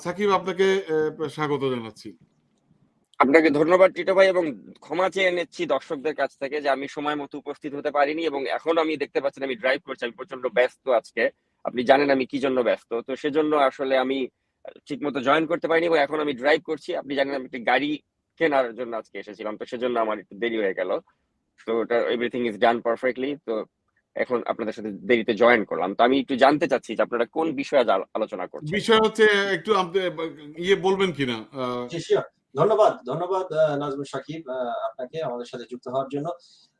সাকিব, আপনাকে স্বাগত জানাচ্ছি। আপনাকে ধন্যবাদ টিটো ভাই, এবং ক্ষমা চেয়ে নিচ্ছি দর্শকদের কাছ থেকে যে আমি সময় মতো উপস্থিত হতে পারিনি, এবং এখন আমি দেখতে পাচ্ছেন আমি ড্রাইভ করছি, আমি প্রচন্ড ব্যস্ত আজকে। আপনি জানেন আমি কি জন্য ব্যস্ত, তো সেজন্য আসলে আমি ঠিক মতো জয়েন করতে পারিনি, এবং এখন আমি ড্রাইভ করছি। আপনি জানেন আমি একটি গাড়ি কেনার জন্য আজকে এসেছিলাম, তো সেজন্য আমার একটু দেরি হয়ে গেল। তো ওটা এভরিথিং ইজ ডান পারফেক্টলি। তো এখন আপনাদের সাথে দেরিতে জয়েন করলাম, তো আমি একটু জানতে চাচ্ছি যে আপনারা কোন বিষয়ে আলোচনা করছেন। বিষয় হচ্ছে একটু বলবেন কিনা? ধন্যবাদ নাজমুল সাকিব, আপনাকে আমাদের সাথে যুক্ত হওয়ার জন্য।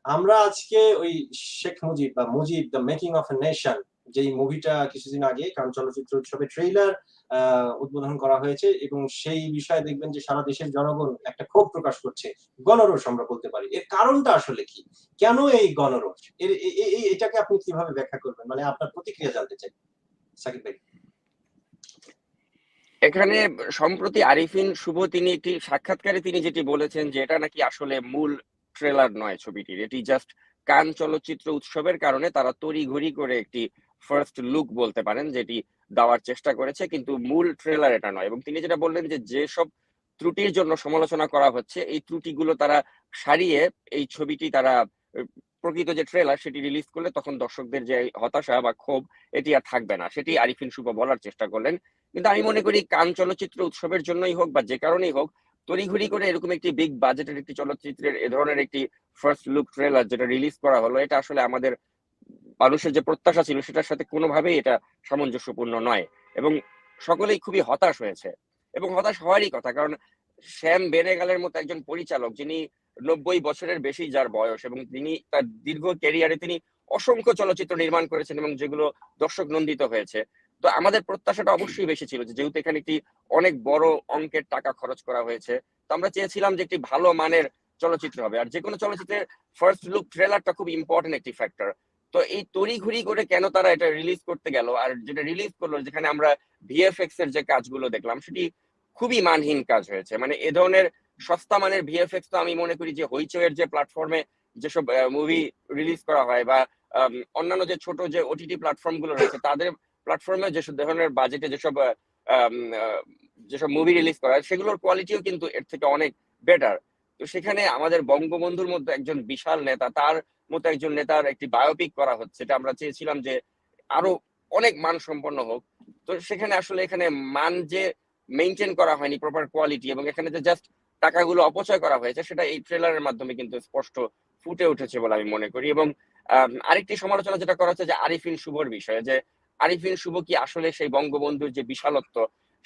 আমরা আজকে ওই শেখ মুজিব বা Mujib the making of a nation, যেই মুভিটা কিছুদিন আগে কান চলচ্চিত্র উৎসবে ট্রেইলার উদ্বোধন করা হয়েছে, এবং সেই বিষয়ে দেখবেন যে সারা দেশের জনগণ একটা ক্ষোভ প্রকাশ করছে, গণরোষ আমরা বলতে পারি। এর কারণটা আসলে কি, কেন এই গণরোষ, এটাকে আপনি কিভাবে ব্যাখ্যা করবেন, মানে আপনার প্রতিক্রিয়া জানতে চাই সাকিব ভাই। এখানে সম্প্রতি আরিফিন শুভ তিনি একটি সাক্ষাৎকারে তিনি যেটি বলেছেন যে এটা নাকি আসলে মূল ট্রেলার নয় ছবিটির, এটি জাস্ট কান চলচ্চিত্র উৎসবের কারণে তারা তড়িঘড়ি করে একটি ফার্স্ট লুক বলতে পারেন যেটি দেওয়ার চেষ্টা করেছে, কিন্তু মূল ট্রেলার এটা নয়। এবং তিনি যেটা বললেন যে যেসব ত্রুটির জন্য সমালোচনা করা হচ্ছে এই ত্রুটিগুলো তারা সারিয়ে এই ছবিটি তারা প্রকৃত যে ট্রেলার সেটি রিলিজ করলে তখন দর্শকদের যে হতাশা বা ক্ষোভ এটি আর থাকবে না, সেটি আরিফিন শুভ বলার চেষ্টা করলেন। কিন্তু আমি মনে করি কান চলচ্চিত্র উৎসবের জন্যই হোক বা যে কারণেই হোক, তড়িঘড়ি করে এরকম একটি বিগ বাজেটের একটি চলচ্চিত্রের এ ধরনের একটি ফার্স্ট লুক ট্রেলার যেটা রিলিজ করা হলো, এটা আসলে আমাদের মানুষের যে প্রত্যাশা ছিল সেটার সাথে কোনোভাবেই এটা সামঞ্জস্যপূর্ণ নয়, এবং সকলেই খুবই হতাশ হয়েছে। এবং হতাশ হওয়ারই কথা, কারণ শ্যাম বেনেগালের মতো একজন পরিচালক যিনি 90 বছরের বেশি যার বয়স, এবং তিনি তার দীর্ঘ ক্যারিয়ারে তিনি অসংখ্য চলচ্চিত্র নির্মাণ করেছেন এবং যেগুলো দর্শক নন্দিত হয়েছে। তো আমাদের প্রত্যাশাটা অবশ্যই বেশি ছিল, যেহেতু এখানে একটি অনেক বড় অঙ্কের টাকা খরচ করা হয়েছে, তো আমরা চেয়েছিলাম যে একটি ভালো মানের চলচ্চিত্র হবে। আর যে কোনো চলচ্চিত্রের ফার্স্ট লুক ট্রেলারটা খুব ইম্পর্টেন্ট একটি ফ্যাক্টর। তো এই তড়িঘড়ি করে কেন তারা এটা রিলিজ করতে গেল, আর যেটা রিলিজ করলো যেখানে আমরা ভিএফএক্স এর যে কাজগুলো দেখলাম সেটি খুবই মানহীন কাজ হয়েছে। মানে এ ধরনের সস্তা মানের ভিএফএক্স তো আমি মনে করি যে হইচইয়ের যে প্ল্যাটফর্মে যেসব মুভি রিলিজ করা হয় বা অন্যান্য যে ছোট যে ওটিটি প্ল্যাটফর্ম গুলো রয়েছে তাদের প্ল্যাটফর্মে যেসব ধরনের বাজেটে যেসব মুভি রিলিজ করা হয় সেগুলোর কোয়ালিটিও কিন্তু এর থেকে অনেক বেটার। তো সেখানে আমাদের বঙ্গবন্ধুর মধ্যে একজন বিশাল নেতা, তার মতো একজন নেতার একটি বায়োপিক করা হচ্ছে, এটা আমরা চেয়েছিলাম যে আরো অনেক মানসম্পন্ন হোক। তো সেখানে আসলে এখানে মান যে মেনটেন করা হয়নি প্রপার কোয়ালিটি, এবং এখানে যে জাস্ট টাকাগুলো অপচয় করা হয়েছে সেটা এই ট্রেলারের মাধ্যমে কিন্তু স্পষ্ট ফুটে উঠেছে বলে আমি মনে করি। এবং আরেকটি সমালোচনা যেটা করা হচ্ছে যে আরিফিন শুভর বিষয়ে, যে আরিফিন শুভ কি আসলে সেই বঙ্গবন্ধুর যে বিশালত্ব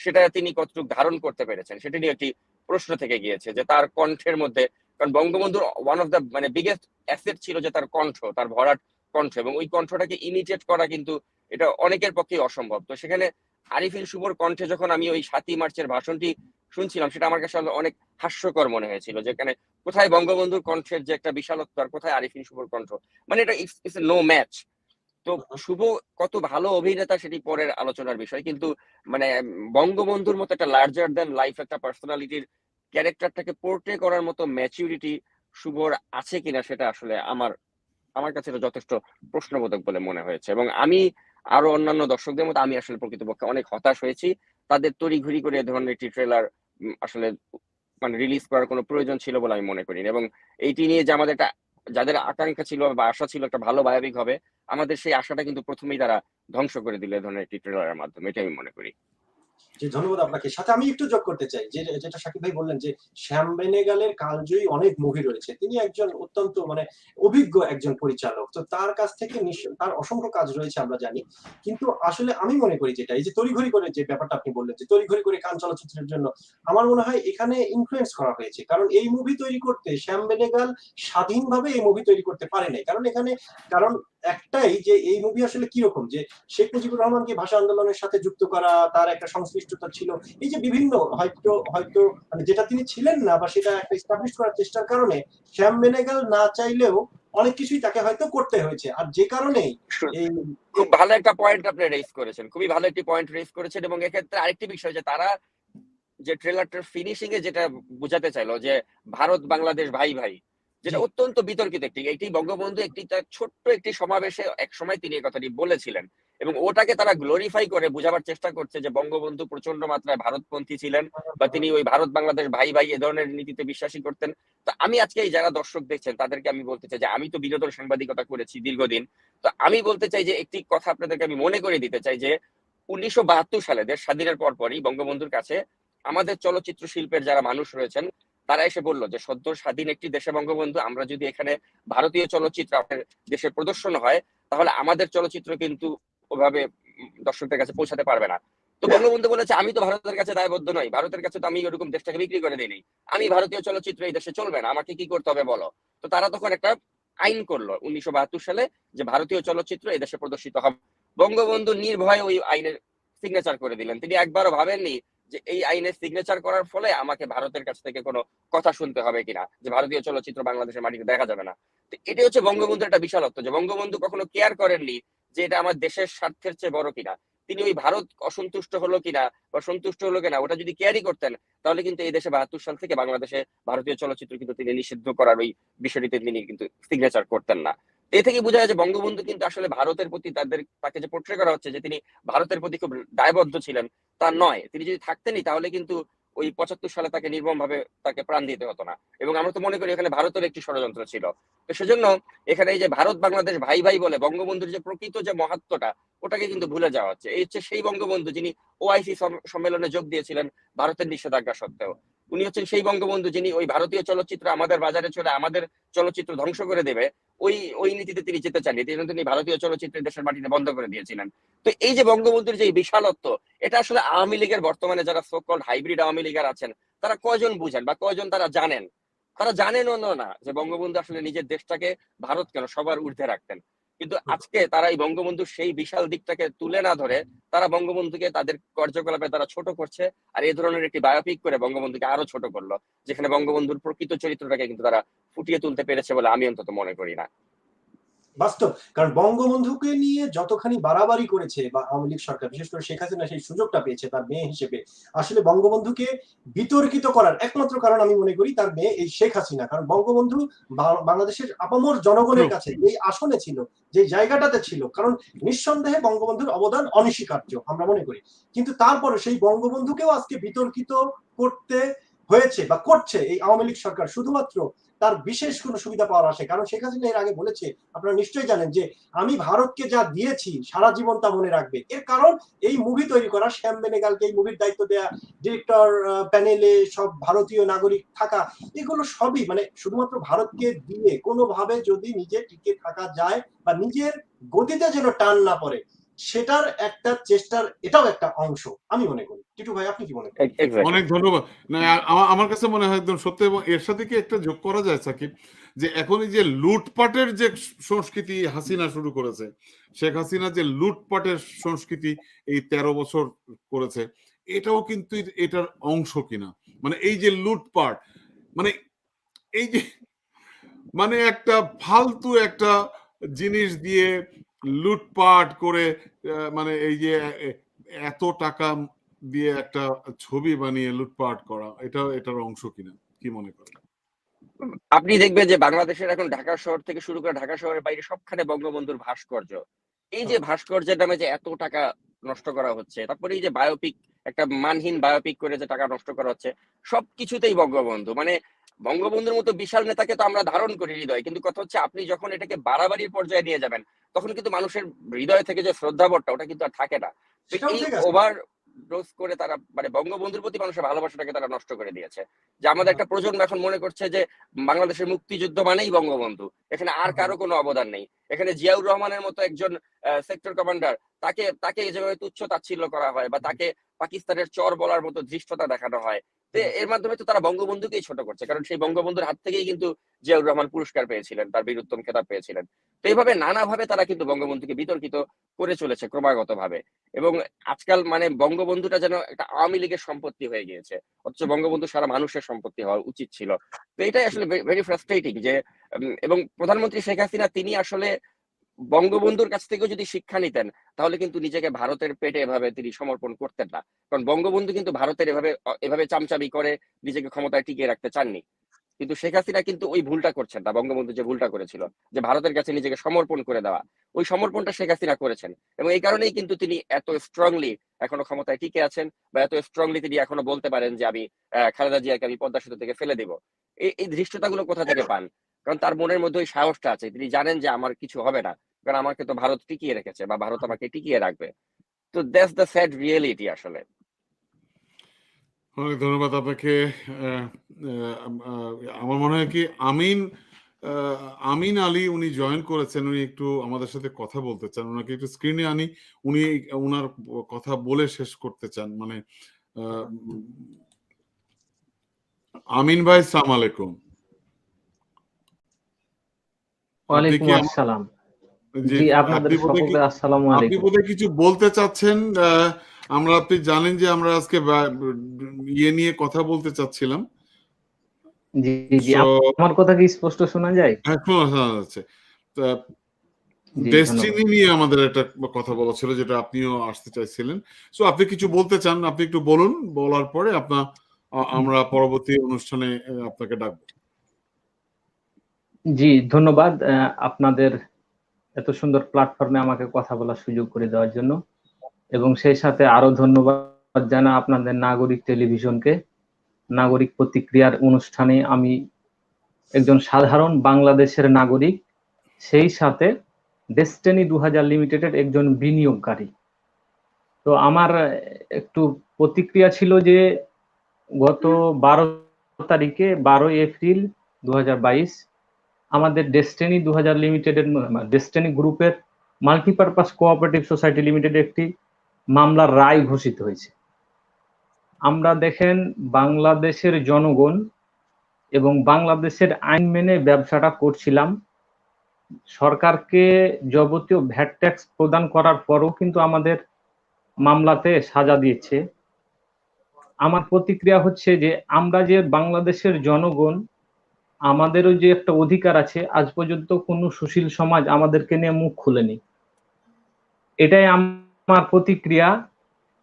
সেটা তিনি কতটুকু ধারণ করতে পেরেছেন সেটা নিয়ে একটি প্রশ্ন থেকে গিয়েছে, যে তার কণ্ঠের মধ্যে, কারণ বঙ্গবন্ধুর ওয়ান অফ দ্য মানে বিগেস্ট অ্যাসেট ছিল যে তার কণ্ঠ, তার ভরাট কণ্ঠ, এবং ওই কণ্ঠটাকে ইমিটেট করা কিন্তু এটা অনেকের পক্ষেই অসম্ভব। তো সেখানে আরিফিন শুভর কণ্ঠে যখন আমি ওই 7ই মার্চের ভাষণটি শুনছিলাম সেটা আমার কাছে অনেক হাস্যকর মনে হয়েছিল, যেখানে কোথায় বঙ্গবন্ধুর কণ্ঠের যে একটা বিশালত্ব আর কোথায় আরিফিন শুভর কণ্ঠ, মানে এটা ইটস নো ম্যাচ। তো শুভ কত ভালো অভিনেতা সেটি পরের আলোচনার বিষয়, কিন্তু মানে বঙ্গবন্ধুর মতো একটা লার্জার দ্যান লাইফ একটা পার্সোনালিটির ক্যারেক্টারটাকে পোর্ট্রে করার মতো ম্যাচুরিটি শুভর আছে কিনা সেটা আসলে আমার কাছে এটা যথেষ্ট প্রশ্নবোধক বলে মনে হয়েছে। এবং আমি আরো অন্যান্য দর্শকদের মতো আমি আসলে প্রকৃতপক্ষে অনেক হতাশ হয়েছি। তাদের তড়িঘড়ি করে এ ধরনের একটি ট্রেলার আসলে মানে রিলিজ করার কোনো প্রয়োজন ছিল বলে আমি মনে করি না। এবং এইটি নিয়ে যে আমাদের একটা যাদের আকাঙ্ক্ষা ছিল বা আশা ছিল একটা ভালো বায়োপিক হবে, আমাদের সেই আশাটা কিন্তু প্রথমেই তারা ধ্বংস করে দিল এ ধরনের একটি ট্রেলারের মাধ্যমে, এটা আমি মনে করি। জি, ধন্যবাদ আপনাকে। সাথে আমি একটু যোগ করতে চাই যে যেটা শাকিব ভাই বললেন যে শ্যাম বেনেগালের কালজয়ী অনেক মুভি রয়েছে। তিনি একজন অত্যন্ত মানে অভিজ্ঞ একজন পরিচালক। তো তার কাছ থেকে তার অসংখ্য কাজ রয়েছে আমরা জানি। কিন্তু আসলে আমি মনে করি যেটা এই যে তড়িঘড়ি করে যে ব্যাপারটা আপনি বললেন যে তড়িঘড়ি করে কান চলচ্চিত্রের জন্য আমার মনে হয় এখানে ইনফ্লুয়েন্স করা হয়েছে। কারণ এই মুভি তৈরি করতে শ্যাম বেনেগাল স্বাধীনভাবে এই মুভি তৈরি করতে পারে নাই। কারণ একটাই যে এই মুভি আসলে কিরকম যে শেখ মুজিবুর রহমানকে ভাষা আন্দোলনের সাথে যুক্ত করা, তার একটা সংশ্লিষ্টতা ছিল, এই যে বিভিন্ন হয়তো মানে যেটা তিনি ছিলেন না বা সেটা একটা এস্টাবলিশ করার চেষ্টার কারণে শ্যাম বেনেগাল না চাইলেও অনেক কিছুই তাকে হয়তো করতে হয়েছে। আর যে কারণেই এই খুব ভালো একটা পয়েন্ট আপনি রেজ করেছেন, খুবই ভালো একটি পয়েন্ট রেজ করেছেন। এবং এক্ষেত্রে আরেকটি বিষয় যে তারা যে ট্রেলারটার ফিনিশিং এ যেটা বোঝাতে চাইলো যে ভারত বাংলাদেশ ভাই ভাই, যেটা অত্যন্ত বিতর্কিত এটি বঙ্গবন্ধু একটি তার ছোট্ট একটি সমাবেশে এক সময় তিনি এই কথাটি বলেছিলেন, এবং ওটাকে তারা গ্লোরিফাই করে বোঝাবার চেষ্টা করছে যে বঙ্গবন্ধু প্রচন্ড মাত্রায় ভারতপন্থী ছিলেন বা তিনি ওই ভারত বাংলাদেশ ভাই ভাই এ ধরনের নীতিতে বিশ্বাসী করতেন। তো আমি আজকে এই যারা দর্শক দেখছেন তাদেরকে আমি বলতে চাই যে আমি তো বিনোদন সাংবাদিকতা করেছি দীর্ঘদিন, তো আমি বলতে চাই যে একটি কথা আপনাদেরকে আমি মনে করে দিতে চাই যে 1972 সালে দেশ স্বাধীনের পরপরই বঙ্গবন্ধুর কাছে আমাদের চলচ্চিত্র শিল্পের যারা মানুষ রয়েছেন তারা এসে বললো যে সদ্য স্বাধীন একটি দেশে বঙ্গবন্ধু, আমরা যদি এখানে ভারতীয় চলচ্চিত্র আপনার দেশে প্রদর্শন হয় তাহলে আমাদের চলচ্চিত্র কিন্তু ওভাবে দর্শকদের কাছে পৌঁছাতে পারবে না। তো বঙ্গবন্ধু বলেছে আমি তো ভারতের কাছে দায়বদ্ধ নই, ভারতের কাছে তো আমি ওরকম দেশটাকে বিক্রি করে দিইনি, আমি ভারতীয় চলচ্চিত্র এই দেশে চলবে না, আমাকে কি করতে হবে বলো। তো তারা তখন একটা আইন করলো 1972 সালে যে ভারতীয় চলচ্চিত্র এই দেশে প্রদর্শিত হবে। বঙ্গবন্ধু নির্ভয়ে ওই আইনের সিগনেচার করে দিলেন, তিনি একবারও ভাবেননি যে এই আইনের সিগনেচার করার ফলে আমাকে ভারতের কাছ থেকে কোনো কথা শুনতে হবে কিনা, যে ভারতীয় চলচ্চিত্র বাংলাদেশের মাটিতে দেখা যাবে না। তো এটি হচ্ছে বঙ্গবন্ধুর একটা বিশালত্ব, যে বঙ্গবন্ধু কখনো কেয়ার করেননি যে এটা আমার দেশের স্বার্থের চেয়ে বড় কিনা। তিনি ওই ভারত অসন্তুষ্ট হলো কিনা বা সন্তুষ্ট হলো কিনা ওটা যদি কেয়ারই করতেন তাহলে কিন্তু এই দেশে 72 সাল থেকে বাংলাদেশে ভারতীয় চলচ্চিত্র কিন্তু তিনি নিষিদ্ধ করার ওই বিষয়টিতে তিনি কিন্তু সিগনেচার করতেন না। এ থেকে বোঝা যায় যে বঙ্গবন্ধু কিন্তু আসলে ভারতের প্রতি তাকে যে পোর্ট্রে করা হচ্ছে যে তিনি ভারতের প্রতি খুব দায়বদ্ধ ছিলেন তা নয়। তিনি যদি থাকতেনই তাহলে কিন্তু ওই 75 সালে তাকে নির্মম ভাবে তাকে প্রাণ দিতে হতো না। এবং আমরা তো মনে করি এখানে ভারতের একটি ষড়যন্ত্র ছিল। তো সেজন্য এখানে এই যে ভারত বাংলাদেশ ভাই ভাই বলে বঙ্গবন্ধুর যে প্রকৃত যে মহাত্মটা ওটাকে কিন্তু ভুলে যাওয়া হচ্ছে। এই হচ্ছে সেই বঙ্গবন্ধু যিনি ওআইসি সম্মেলনে যোগ দিয়েছিলেন ভারতের নিষেধাজ্ঞা সত্ত্বেও। উনি হচ্ছেন সেই বঙ্গবন্ধু যিনি ওই ভারতীয় চলচ্চিত্র আমাদের বাজারে চলে আমাদের চলচ্চিত্র ধ্বংস করে দেবে ওই নীতিতে তিনি যেতে চাননি, তিনি ভারতীয় চলচ্চিত্র দেশের মাটিতে বন্ধ করে দিয়েছিলেন। তো এই যে বঙ্গবন্ধুর যে বিশালত্ব এটা আসলে আওয়ামী লীগের বর্তমানে যারা সো কল্ড হাইব্রিড আওয়ামী লীগার আছেন তারা কয়জন বুঝেন বা কয়জন তারা জানেন? তারা জানেনও না যে বঙ্গবন্ধু আসলে নিজের দেশটাকে ভারত কেন সবার ঊর্ধ্বে রাখতেন। কিন্তু আজকে তারা এই বঙ্গবন্ধুর সেই বিশাল দিকটাকে তুলে না ধরে তারা বঙ্গবন্ধুকে তাদের কার্যকলাপে তারা ছোট করছে, আর এই ধরনের একটি বায়োপিক করে বঙ্গবন্ধুকে আরো ছোট করলো, যেখানে বঙ্গবন্ধুর প্রকৃত চরিত্রটাকে কিন্তু তারা ফুটিয়ে তুলতে পেরেছে বলে আমি অন্তত মনে করি না। বাস্তব। কারণ বঙ্গবন্ধুকে নিয়ে যতখানি বাড়াবাড়ি করেছে বা আওয়ামী লীগ সরকার, বিশেষ করে শেখ হাসিনা সেই সুযোগটা পেয়েছে তার মেয়ে হিসেবে, আসলে বঙ্গবন্ধুকে বিতর্কিত করার একমাত্র কারণ আমি মনে করি তার মেয়ে এই শেখ হাসিনা। কারণ বঙ্গবন্ধু বাংলাদেশের আপামর জনগণের কাছে এই আসনে ছিল, যে জায়গাটাতে ছিল, কারণ নিঃসন্দেহে বঙ্গবন্ধুর অবদান অনস্বীকার্য আমরা মনে করি। কিন্তু তারপরে সেই বঙ্গবন্ধুকেও আজকে বিতর্কিত করতে হয়েছে বা করছে এই আওয়ামী লীগ সরকার, শুধুমাত্র তার বিশেষ কোনো সুবিধা পাওয়ার আশায়। কারণ শেখ হাসিনা এর আগে বলেছে, আপনারা নিশ্চয়ই জানেন, যে আমি ভারতকে যা দিয়েছি সারা জীবন তা মনে রাখবে। এর কারণ এই মুভি তৈরি করা, শ্যাম বেনেগালকে এই মুভির দায়িত্ব দেয়া, ডিরেক্টর প্যানেলে সব ভারতীয় নাগরিক থাকা, এগুলো সবই মানে শুধুমাত্র ভারতকে দিয়ে কোনোভাবে যদি নিজে টিকে থাকা যায় বা নিজের গতিতে যেন টান না পড়ে, সেটার একটা চেষ্টার এটাও একটা অংশ আমি মনে করি। টিটু ভাই, আপনি কি মনে করেন? অনেক ধন্যবাদ। না, আমার কাছে মনে হয় একদম সত্য। এবং এর সাথে কি একটা যোগ করা যায় সাকিব, যে এখন এই যে লুটপাটের যে সংস্কৃতি হাসিনা শুরু করেছে, শেখ হাসিনা যে লুটপাটের সংস্কৃতি এই 13 বছর করেছে, এটাও কিন্তু এটার অংশ কিনা। মানে এই যে লুটপাট, মানে এই যে মানে একটা ফালতু একটা জিনিস দিয়ে লুটপাট করে, মানে এই যে এত টাকা দিয়ে একটা ছবি বানিয়ে লুটপাট করা, এটার অংশ কিনা, কি মনে করেন? আপনি দেখবেন যে বাংলাদেশের এখন ঢাকা শহর থেকে শুরু করে ঢাকা শহরের বাইরে সবখানে বঙ্গবন্ধুর ভাস্কর্য। এই যে ভাস্কর্যের নামে যে এত টাকা নষ্ট করা হচ্ছে, তারপরে এই যে বায়োপিক, একটা মানহীন বায়োপিক করে যে টাকা নষ্ট করা হচ্ছে, সবকিছুতেই বঙ্গবন্ধু। মানে বঙ্গবন্ধুর মতো বিশাল নেতাকে তো আমরা ধারণ করি হৃদয়, কিন্তু কথা হচ্ছে আপনি যখন এটাকে বাড়াবাড়ির পর্যায়ে নিয়ে যাবেন, তখন কিন্তু মানুষের হৃদয় থেকে যে শ্রদ্ধাবোধটা ওটা কিন্তু আর থাকে না। তো সেটাও এই ঠিক আছে। ওভার ডোজ করে তারা মানে বঙ্গবন্ধুর প্রতি মানুষের ভালোবাসাটাকে তারা নষ্ট করে দিয়েছে। যে আমাদের একটা প্রজন্ম এখন মনে করছে যে বাংলাদেশের মুক্তিযুদ্ধ মানেই বঙ্গবন্ধু, এখানে আর কারো কোনো অবদান নেই। এখানে জিয়াউর রহমানের মতো একজন সেক্টর কমান্ডার, তাকে যেভাবে তুচ্ছ তাচ্ছিল্য করা হয় বা তাকে পাকিস্তানের চর বলার মতো ধৃষ্টতা দেখানো হয়, তো এর মাধ্যমে তো তারা বঙ্গবন্ধুকেই ছোট করছে। কারণ সেই বঙ্গবন্ধুর হাত থেকেই কিন্তু জিয়াউর রহমান পুরস্কার পেয়েছিলেন, তার বীরুত্তম খেতাব পেয়েছিলেন। তো এইভাবে নানাভাবে তারা কিন্তু বঙ্গবন্ধুকে বিতর্কিত করে চলেছে ক্রমাগত ভাবে। এবং আজকাল মানে বঙ্গবন্ধুটা যেন একটা আওয়ামী লীগের সম্পত্তি হয়ে গিয়েছে, অথচ বঙ্গবন্ধু সারা মানুষের সম্পত্তি হওয়া উচিত ছিল। তো এটাই আসলে ভেরি ফ্রাস্ট্রেটিং যে এবং প্রধানমন্ত্রী শেখ হাসিনা তিনি আসলে বঙ্গবন্ধুর কাছ থেকেও যদি শিক্ষা নিতেন, তাহলে কিন্তু নিজেকে ভারতের পেটে এভাবে তিনি সমর্পণ করতেন না। কারণ বঙ্গবন্ধু কিন্তু ভারতের এভাবে চামচামি করে নিজেকে ক্ষমতায় টিকিয়ে রাখতে চাননি। কিন্তু শেখ হাসিনা কিন্তু ওই ভুলটা করছেন না। বঙ্গবন্ধু যে ভুলটা করেছিল, যে ভারতের কাছে নিজেকে সমর্পণ করে দেওয়া, ওই সমর্পণটা শেখ হাসিনা করেছেন। এবং এই কারণেই কিন্তু তিনি এত স্ট্রংলি এখনো ক্ষমতায় টিকে আছেন, বা এত স্ট্রংলি তিনি এখনো বলতে পারেন যে আমি খালেদা জিয়াকে আমি পদ্মা সেতু থেকে ফেলে দিব। এই ধৃষ্টতাগুলো কোথা থেকে পান? কারণ তার মনের মধ্যে ওই সাহসটা আছে, তিনি জানেন যে আমার কিছু হবে না, কারণ আমাকে তো ভারত টিকিয়ে রেখেছে বা ভারত আমাকে টিকিয়ে রাখবে। তো দ্যাটস দ্য স্যাড রিয়েলিটি আসলে। অনেক ধন্যবাদ আপনাকে। আমার মনে হয় কি আমিন আলী উনি জয়েন করেছেন, উনি একটু আমাদের সাথে কথা বলতে চান। ওনাকে একটু স্ক্রিনে আনি, উনি ওনার কথা বলে শেষ করতে চান। মানে আমিন ভাই, সালাম আলাইকুম। ওয়ালাইকুম আসসালাম। জি, আপনাদের সকলকে আসসালামু আপনি আলাইকুম। বোধহয় কিছু বলতে চাচ্ছেন। আপনি জানেন যে আমরা আজকে ইয়ে নিয়ে কথা বলতে চাচ্ছিলাম। জি জি, আমার কথা কি স্পষ্ট শোনা যায়? হ্যাঁ, শোনা যাচ্ছে। জি, ডেস্টিনি নিয়ে আমাদের একটা কথা বলা ছিল, যেটা আপনিও আসতে চাইছিলেন। সো আপনি কিছু বলতে চান, আপনি একটু বলুন, বলার পরে আমরা পরবর্তী অনুষ্ঠানে আপনাকে ডাকবো। জি, ধন্যবাদ আপনাদের এত সুন্দর প্ল্যাটফর্মে আমাকে কথা বলার সুযোগ করে দেওয়ার জন্য। এবং সেই সাথে আরো ধন্যবাদ জানাই আপনাদের নাগরিক টেলিভিশনকে। নাগরিক প্রতিক্রিয়ার অনুষ্ঠানে আমি একজন সাধারণ বাংলাদেশের নাগরিক, সেই সাথে ডেস্টিনি 2000 লিমিটেডের একজন বিনিয়োগকারী। তো আমার একটু প্রতিক্রিয়া ছিল যে গত 12 তারিখে 12 এপ্রিল 2022 আমাদের ডেস্টিনি 2000 লিমিটেডের ডেস্টিনি গ্রুপের মাল্টিপারপাস কোঅপারেটিভ সোসাইটি লিমিটেড একটি মামলার রায় ঘোষিত হয়েছে। আমরা দেখেন বাংলাদেশের জনগণ এবং বাংলাদেশের আইন মেনে ব্যবসাটা করছিলাম। সরকারকে যাবতীয় ভ্যাট ট্যাক্স প্রদান করার পরও কিন্তু আমাদের মামলাতে সাজা দিয়েছে। আমার প্রতিক্রিয়া হচ্ছে যে আমরা যে বাংলাদেশের জনগণ আমাদেরও যে একটা অধিকার আছে, আজ পর্যন্ত কোনো সুশীল সমাজ আমাদেরকে নিয়ে মুখ খুলেনি। এটাই আমার প্রতিক্রিয়া।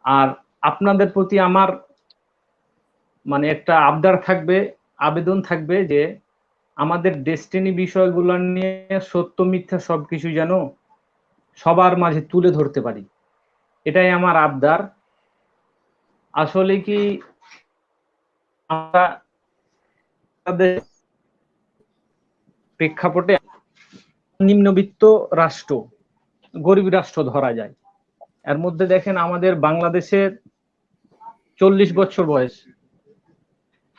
আর আপনাদের প্রতি আমার মানে একটা আবদার থাকবে, আবেদন থাকবে যে আমাদের ডেস্টিনি বিষয়গুলো নিয়ে সত্য মিথ্যা সবকিছু যেন সবার মাঝে তুলে ধরতে পারি, এটাই আমার আবদার। আসলে কি আমরা প্রেক্ষাপটে নিম্নবিত্ত রাষ্ট্র, গরিব রাষ্ট্র ধরা যায়। এর মধ্যে দেখেন আমাদের বাংলাদেশের 40 বছর বয়স,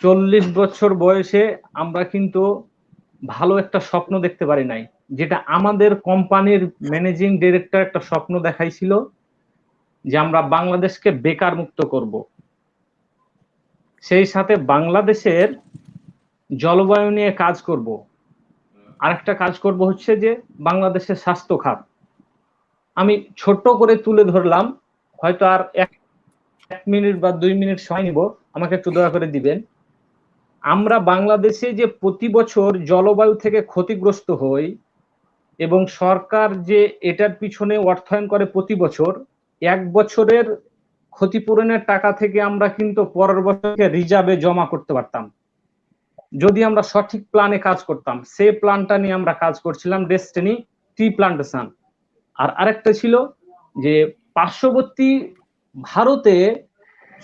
40 বছর বয়সে আমরা কিন্তু ভালো একটা স্বপ্ন দেখতে পারি নাই, যেটা আমাদের কোম্পানির ম্যানেজিং ডিরেক্টর একটা স্বপ্ন দেখাইছিল যে আমরা বাংলাদেশকে বেকার মুক্ত করব, সেই সাথে বাংলাদেশের জলবায়ু নিয়ে কাজ করব, আরেকটা কাজ করব হচ্ছে যে বাংলাদেশের স্বাস্থ্য খাত। আমি ছোট করে তুলে ধরলাম, হয়তো আর 1 মিনিট বা 2 মিনিট সময় নিব, আমাকে একটু দয়া করে দিবেন। আমরা বাংলাদেশে যে প্রতি বছর জলবায়ু থেকে ক্ষতিগ্রস্ত হই এবং সরকার যে এটার পিছনে অর্থায়ন করে প্রতি বছর, 1 বছরের ক্ষতিপূরণের টাকা থেকে আমরা কিন্তু পরের বছরকে রিজার্ভে জমা করতে পারতাম যদি আমরা সঠিক প্ল্যানে কাজ করতাম। সেই প্ল্যানটা নিয়ে আমরা কাজ করছিলাম, ডেস্টিনি টি প্লান্টেশন। আর আরেকটা ছিল যে পার্শ্ববর্তী ভারতে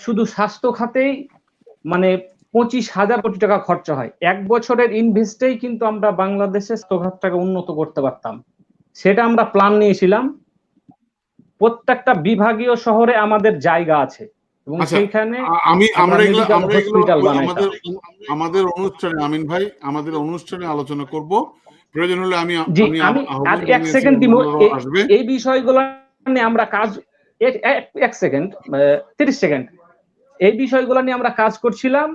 শুধু স্বাস্থ্য খাতেই মানে 25,000 কোটি টাকা খরচা হয়, 1 বছরের ইনভেস্টেই কিন্তু আমরা বাংলাদেশের স্বাস্থ্য খাতটাকে উন্নত করতে পারতাম। সেটা আমরা প্ল্যান নিয়েছিলাম। প্রত্যেকটা বিভাগীয় শহরে আমাদের জায়গা আছে এবং সেইখানে আমাদের অনুষ্ঠানে আমিন ভাই আমাদের অনুষ্ঠানে আলোচনা করব, প্রয়োজন হলে আমি এক সেকেন্ড দিব। এই বিষয়গুলো নিয়ে আমরা কাজ 1 সেকেন্ড 30 সেকেন্ড এই বিষয়গুলো নিয়ে আমরা কাজ করছিলাম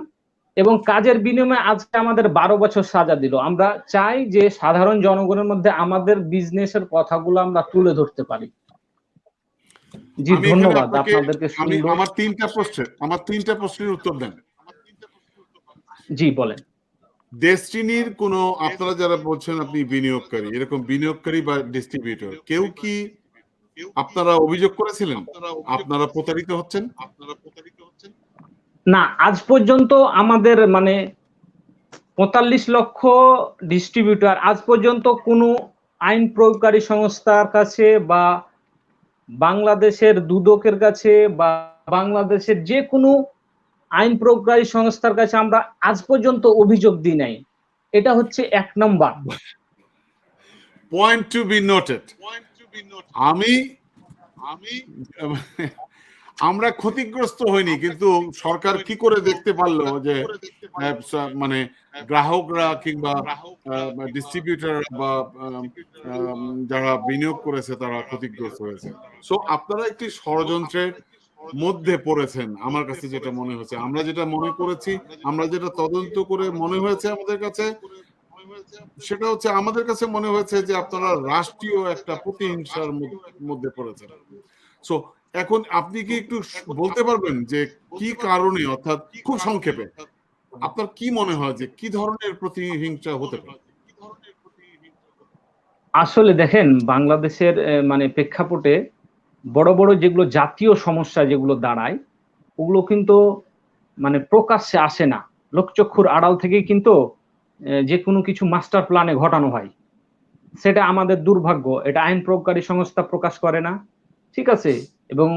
এবং কাজের বিনিময়ে আজকে আমাদের 12 বছর সাজা দিল। আমরা চাই যে সাধারণ জনগণের মধ্যে আমাদের বিজনেসের কথাগুলো আমরা তুলে ধরতে পারি। জি ধন্যবাদ আপনাদেরকে। আমার তিনটা প্রশ্নের উত্তর দেন। জি বলেন। ডেস্টিনির কোন, আপনারা যারা বলছেন আপনি বিনিয়োগকারী, এরকম বিনিয়োগকারী বা ডিস্ট্রিবিউটর কেউ কি আপনারা অভিযোগ করেছিলেন আপনারা প্রতারিত হচ্ছেন? না, আজ পর্যন্ত আমাদের মানে 45 লক্ষ ডিস্ট্রিবিউটর আজ পর্যন্ত কোনো আইন প্রয়োগকারী সংস্থার কাছে বা বাংলাদেশের দুদকের কাছে বা বাংলাদেশের যে কোনো আইন প্রয়োগকারী সংস্থার কাছে আমরা আজ পর্যন্ত অভিযোগ দিই নাই। এটা হচ্ছে 1 নম্বর পয়েন্ট টু বি নোটেড। আমরা ক্ষতিগ্রস্ত হইনি, কিন্তু সরকার কি করে দেখতে পারলো যে মানে গ্রাহকরা কিংবা ডিস্ট্রিবিউটর বা যারা বিনিয়োগ করেছে তারা ক্ষতিগ্রস্ত হয়েছে? সো আপনারা একটি ষড়যন্ত্রের মধ্যে পড়েছেন আমার কাছে যেটা মনে হয়েছে। আমরা যেটা মনে করেছি, আমরা যেটা তদন্ত করে মনে হয়েছে আমাদের কাছে, সেটা হচ্ছে আমাদের কাছে মনে হয়েছে যে আপনারা রাষ্ট্রীয় একটা প্রতিহিংসার মধ্যে পড়েছেন। সো এখন আপনি কি একটু বলতে পারবেন যে কি কারণে, অর্থাৎ খুব সংক্ষেপে আপনার কি মনে হয় যে কি ধরনের প্রতিহিংসা হতে পারে? আসলে দেখেন বাংলাদেশের মানে প্রেক্ষাপটে বড় বড় যেগুলো জাতীয় সমস্যা যেগুলো দাঁড়ায় ওগুলো কিন্তু মানে প্রকাশ্যে আসে না, লোকচক্ষুর আড়াল থেকেই কিন্তু যে কোনো কিছু মাস্টার প্ল্যানে ঘটানো হয়। সেটা আমাদের দুর্ভাগ্য, এটা আইন প্রয়োগকারী সংস্থা প্রকাশ করে না, ঠিক আছে, এবং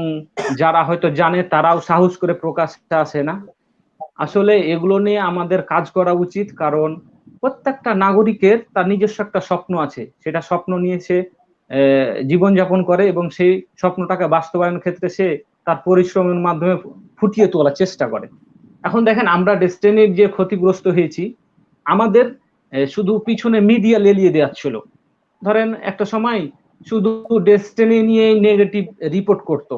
যারা হয়তো জানে তারাও সাহস করে প্রকাশ্যে আসে না। আসলে এগুলো নিয়ে আমাদের কাজ করা উচিত, কারণ প্রত্যেকটা নাগরিকের তার নিজস্ব একটা স্বপ্ন আছে, সেটা স্বপ্ন নিয়ে সে জীবনযাপন করে এবং সেই স্বপ্নটাকে বাস্তবায়নের ক্ষেত্রে সে তার পরিশ্রমের মাধ্যমে ফুটিয়ে তোলার চেষ্টা করে। এখন দেখেন আমরা ডেস্টিনির যে ক্ষতিগ্রস্ত হয়েছি, আমাদের শুধু পিছনে মিডিয়া লেলিয়ে দেওয়া ছিল। ধরেন একটা সময় শুধু ডেস্টিনি নিয়ে নেগেটিভ রিপোর্ট করতো।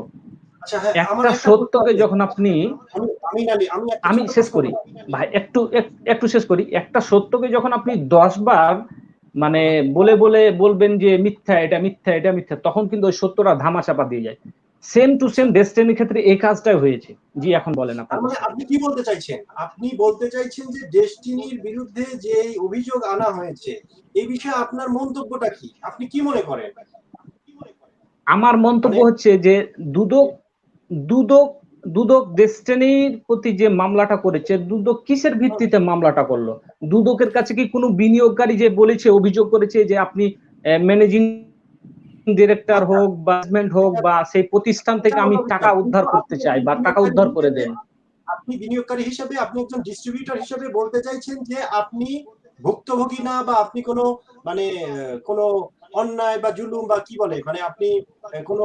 একটা সত্যকে যখন আপনি, আমি শেষ করি ভাই, একটু শেষ করি। একটা সত্যকে যখন আপনি 10 বার মানে বলে বলবেন যে মিথ্যা, এটা মিথ্যা, এটা মিথ্যা, তখন কিন্তু ওই সত্যটা ধামাচাপা দিয়ে যায়। সেম টু সেম ডেস্টিনির ক্ষেত্রে এই কাজটাই হয়েছে। জি, এখন বলেন তার আপনার মানে কথা। আপনি কি বলতে চাইছেন? আপনি বলতে চাইছেন যে ডেস্টিনির বিরুদ্ধে যে এই অভিযোগ আনা হয়েছে, এই বিষয়ে আপনার মন্তব্যটা কি? আপনি কি মনে করেন? আমার মন্তব্য মানে হচ্ছে যে দুদক দুদক দুদক ডেস্টিনির প্রতি যে মামলাটা করেছে, দুদক কিসের ভিত্তিতে মামলাটা করলো? দুদকের কাছে কি কোনো বিনিয়োগকারী যে বলেছে, অভিযোগ করেছে যে আপনি ম্যানেজিং ডিরেক্টর আচ্ছা, হোক বা ম্যানেজমেন্ট হোক এটা বা সেই প্রতিষ্ঠান এটা থেকে আমি আলাদা টাকা বিষয়। উদ্ধার কিন্তু করতে আপনি চাই একজন বা টাকা বিনিয়োগকারী উদ্ধার করে হিসেবে দেন? আপনি বিনিয়োগকারী হিসেবে আপনি একজন ডিস্ট্রিবিউটর হিসেবে বলতে চাইছেন যে আপনি ভুক্তভোগী না, বা আপনি কোনো মানে কোনো অন্যায় বা জুলুম বা কি বলে মানে আপনি কোনো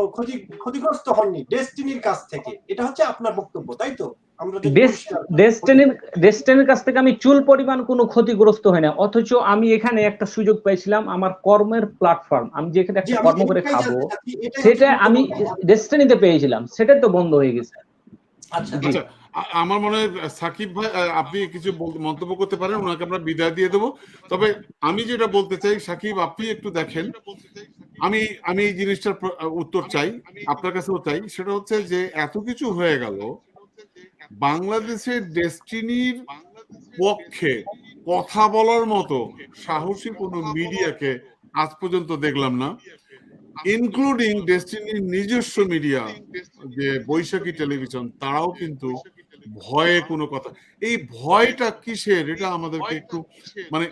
ক্ষতিগ্রস্ত হননি ডেস্টিনির কাছ থেকে। এটা হচ্ছে আপনার বক্তব্য, তাই তো? আমরা যদি পরিষ্কার হতে ডেস্টিনির চাই। ডেস্টিনির কাছ থেকে আমি চুল পরিমাণ কোনো ক্ষতিগ্রস্ত হয় না, অথচ আমি এখানে একটা সুযোগ পাইছিলাম, আমার কর্মের প্ল্যাটফর্ম, আমি যেখানে জি, একটা আমি কর্ম করে এটাই খাবো, জানতে চাচ্ছি। এটাই হচ্ছে সেটা আমি গুরুত্বপূর্ণ। ডেস্টিনিতে পেয়েছিলাম, সেটা তো বন্ধ হয়ে গেছে। আচ্ছা, জি, আচ্ছা, আমার মনে হয় সাকিব ভাই আপনি কিছু মন্তব্য করতে পারেন, ওনাকে আমরা বিদায় দিয়ে দেবো। তবে আমি যেটা বলতে চাই, সাকিব আপনি একটু দেখেন, আমি আমি এই জিনিসটার উত্তর চাই, আপনার কাছেও চাই। সেটা হচ্ছে যে এত কিছু হয়ে গেল, বাংলাদেশের ডেস্টিনির পক্ষে কথা বলার মতো সাহসী কোনো মিডিয়াকে আজ পর্যন্ত দেখলাম না, ইনক্লুডিং ডেস্টিনির নিজস্ব মিডিয়া যে বৈশাখী টেলিভিশন, তারাও কিন্তু ভয়ে কোনো কথা, এই ভয়টা কিসের, এটা আমাদেরকে একটু মানে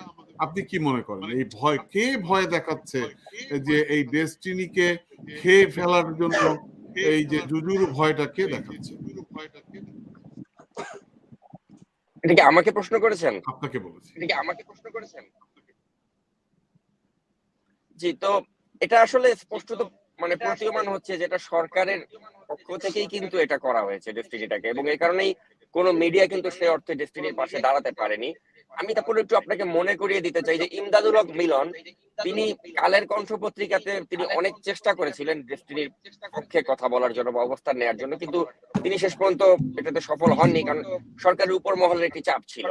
আপনি কি মনে করেন এই ভয় কে ভয় দেখাচ্ছে, যে এই ডেস্টিনিকে খেয়ে ফেলার জন্য এই যে জুজুর ভয়টা কে দেখাচ্ছে? এটা কি আমাকে প্রশ্ন করেছেন? আপনাকে বলেছি। জি, তো এটা আসলে স্পষ্টত মানে প্রতীয়মান হচ্ছে যে এটা সরকারের পক্ষ থেকেই কিন্তু এটা করা হয়েছে ডেস্টিনিটাকে, এবং এই কারণেই কোনো মিডিয়া কিন্তু সে অর্থে ডেস্টিনির পাশে দাঁড়াতে পারেনি। আমি তারপরে একটু আপনাকে মনে করিয়ে দিতে চাই যে ইমদাদুল হক মিলন, তিনি কালের কণ্ঠ পত্রিকাতে তিনি অনেক চেষ্টা করেছিলেন ডেস্টিনির পক্ষে কথা বলার জন্য বা অবস্থান নেওয়ার জন্য, কিন্তু তিনি শেষ পর্যন্ত এটাতে সফল হননি, কারণ সরকারের উপর মহলের একটি চাপ ছিল।